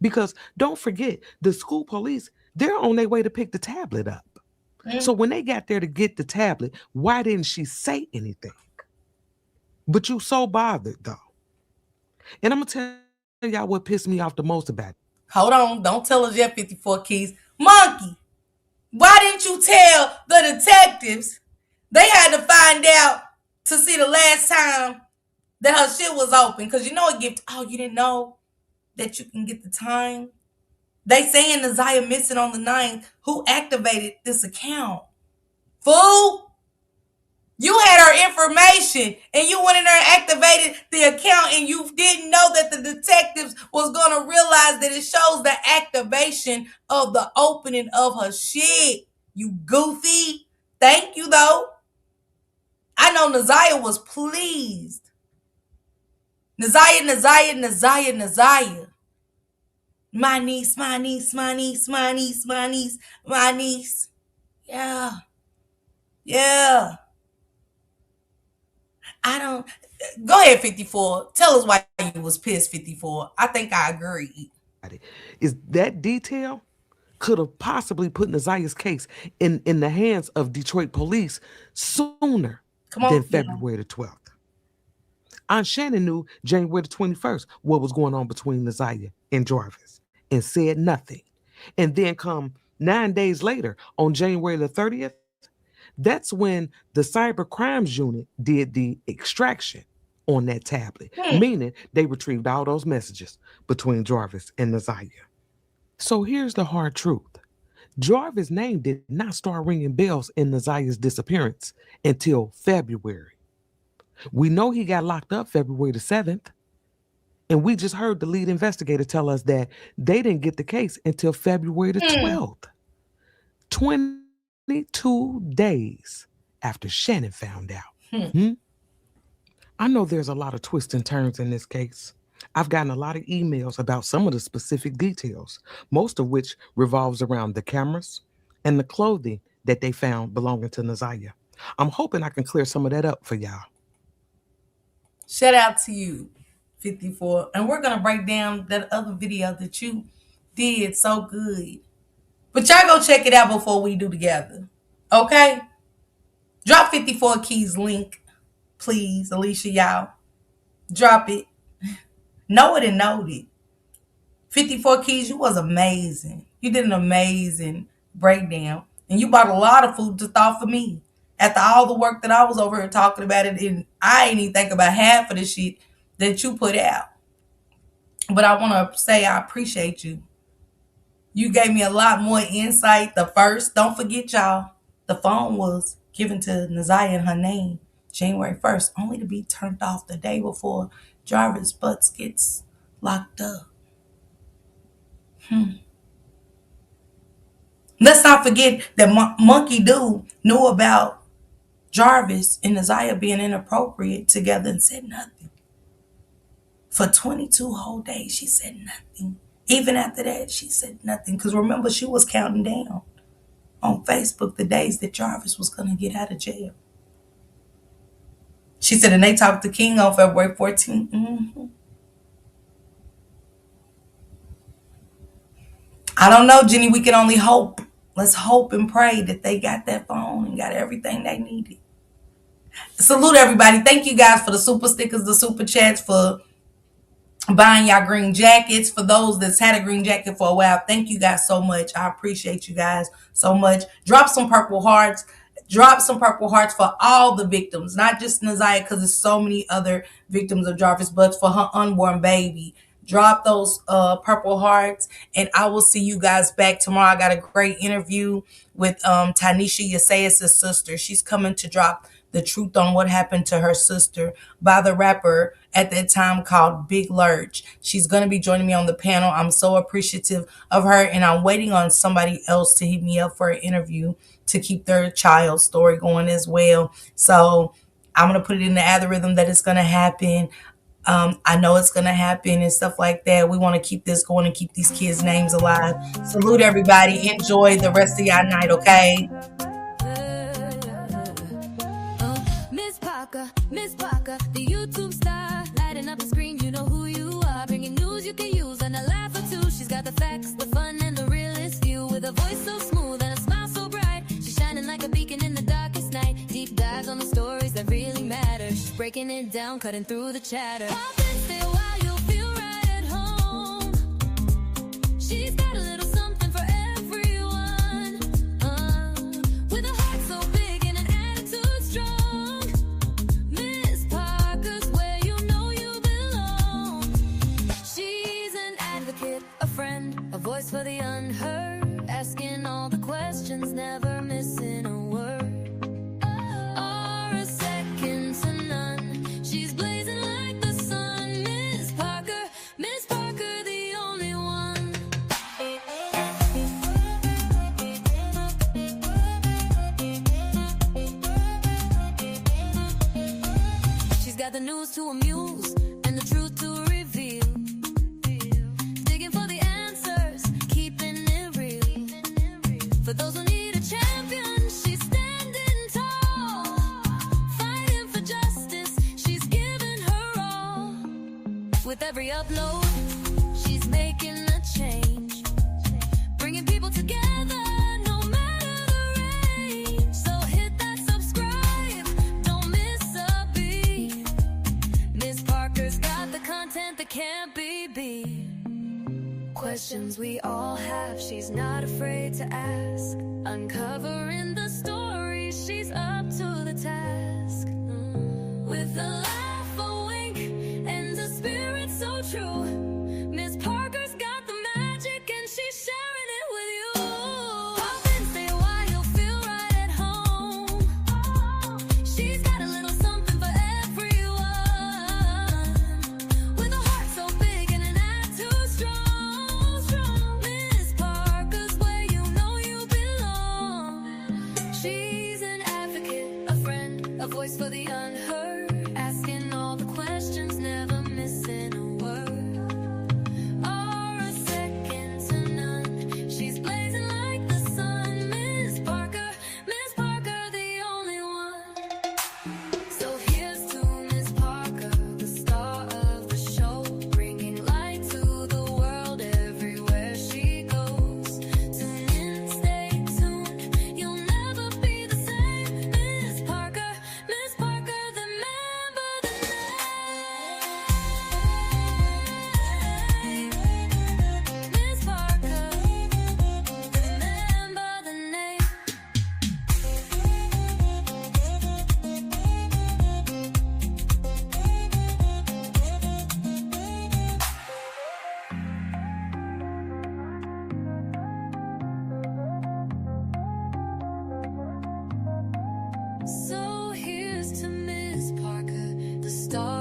Because don't forget, the school police, they're on their way to pick the tablet up. So when they got there to get the tablet, why didn't she say anything? But you so bothered, though. And I'm going to tell y'all what pissed me off the most about it. Hold on. Don't tell us yet, 54 Keys. Monkey, why didn't you tell the detectives they had to find out to see the last time that her shit was open? Because you know it gives, you didn't know that you can get the time? They saying Naziah missing on the 9th. Who activated this account? Fool! You had her information and you went in there and activated the account and you didn't know that the detectives was going to realize that it shows the activation of the opening of her shit. You goofy. Thank you, though. I know Naziah was pleased. Naziah. My niece. Yeah. I don't. Go ahead, 54. Tell us why you was pissed, 54. I think I agree. Is that detail could have possibly put Naziah's case in the hands of Detroit police sooner than February the 12th. Aunt Shannon knew January the 21st what was going on between Naziah and Jarvis and said nothing. And then come 9 days later, on January the 30th, that's when the cyber crimes unit did the extraction on that tablet, meaning they retrieved all those messages between Jarvis and Naziah. So here's the hard truth. Jarvis' name did not start ringing bells in Naziah's disappearance until February. We know he got locked up February the 7th, and we just heard the lead investigator tell us that they didn't get the case until February the 12th. 22 days after Shannon found out. I know there's a lot of twists and turns in this case. I've gotten a lot of emails about some of the specific details, most of which revolves around the cameras and the clothing that they found belonging to Naziah. I'm hoping I can clear some of that up for y'all. Shout out to you. 54. And we're going to break down that other video that you did so good. But y'all go check it out before we do together. Okay? Drop 54 Keys link, please, Alicia, y'all. Drop it. Know it and note it. 54 Keys, you was amazing. You did an amazing breakdown. And you bought a lot of food to thaw for me. After all the work that I was over here talking about it, and I ain't even think about half of the shit that you put out. But I want to say I appreciate you. You gave me a lot more insight. The first, don't forget, y'all, the phone was given to Naziah in her name January 1st, only to be turned off the day before Jarvis Butts gets locked up. Let's not forget that Monkey Dude knew about Jarvis and Naziah being inappropriate together and said nothing. For 22 whole days, she said nothing. Even after that, she said nothing. Because remember, she was counting down on Facebook the days that Jarvis was going to get out of jail. She said, and they talked to King on February 14th. I don't know, Jenny. We can only hope. Let's hope and pray that they got that phone and got everything they needed. Salute everybody. Thank you guys for the super stickers, the super chats, for buying y'all green jackets. For those that's had a green jacket for a while, thank you guys so much. I appreciate you guys so much. Drop some purple hearts. Drop some purple hearts for all the victims, not just Naziah, because there's so many other victims of Jarvis Butts, for her unborn baby. Drop those purple hearts, and I will see you guys back tomorrow. I got a great interview with Tanisha Yesayas' sister. She's coming to drop the truth on what happened to her sister by the rapper at that time called Big Lurch. She's going to be joining me on the panel. I'm so appreciative of her, and I'm waiting on somebody else to hit me up for an interview to keep their child's story going as well. So I'm going to put it in the algorithm that it's going to happen. I know it's going to happen and stuff like that. We want to keep this going and keep these kids' names alive. Salute everybody. Enjoy the rest of y'all night, okay? Miss Parker, the YouTube star, lighting up the screen, you know who you are, bringing news you can use and a laugh or two. She's got the facts, the fun, and the realest view, with a voice so smooth and a smile so bright. She's shining like a beacon in the darkest night. Deep dives on the stories that really matter. She's breaking it down, cutting through the chatter. Pop and stay a while, you'll feel right at home. She's got a little something for everyone, with a heart so big and an attitude strong. Miss Parker's where you know you belong. She's an advocate, a friend, a voice for the unheard, asking all the questions, never missing a word. Or a second to none. She's blazing like the sun. Miss Parker, the only one. She's got the news to amuse and the truth to reveal. Digging for the answers, keeping it real. For those who need a champion, she's standing tall. Fighting for justice, she's giving her all. With every upload, she's making a change. Bringing people together, no matter the range. So hit that subscribe, don't miss a beat. Miss Parker's got the content that can't be beat. Questions we all have, she's not afraid to ask. Uncovering the story, she's up to the task. With a laugh, a wink, and a spirit so true. Miss Parker's got the magic and she's sharing it with you. Pop and stay a while, you'll feel right at home. She's got a little something for everyone, with a heart so big and an attitude strong. Miss Parker's where you know you belong. She's an advocate, a friend, a voice for the unheard, asking So here's to Miss Parker, the star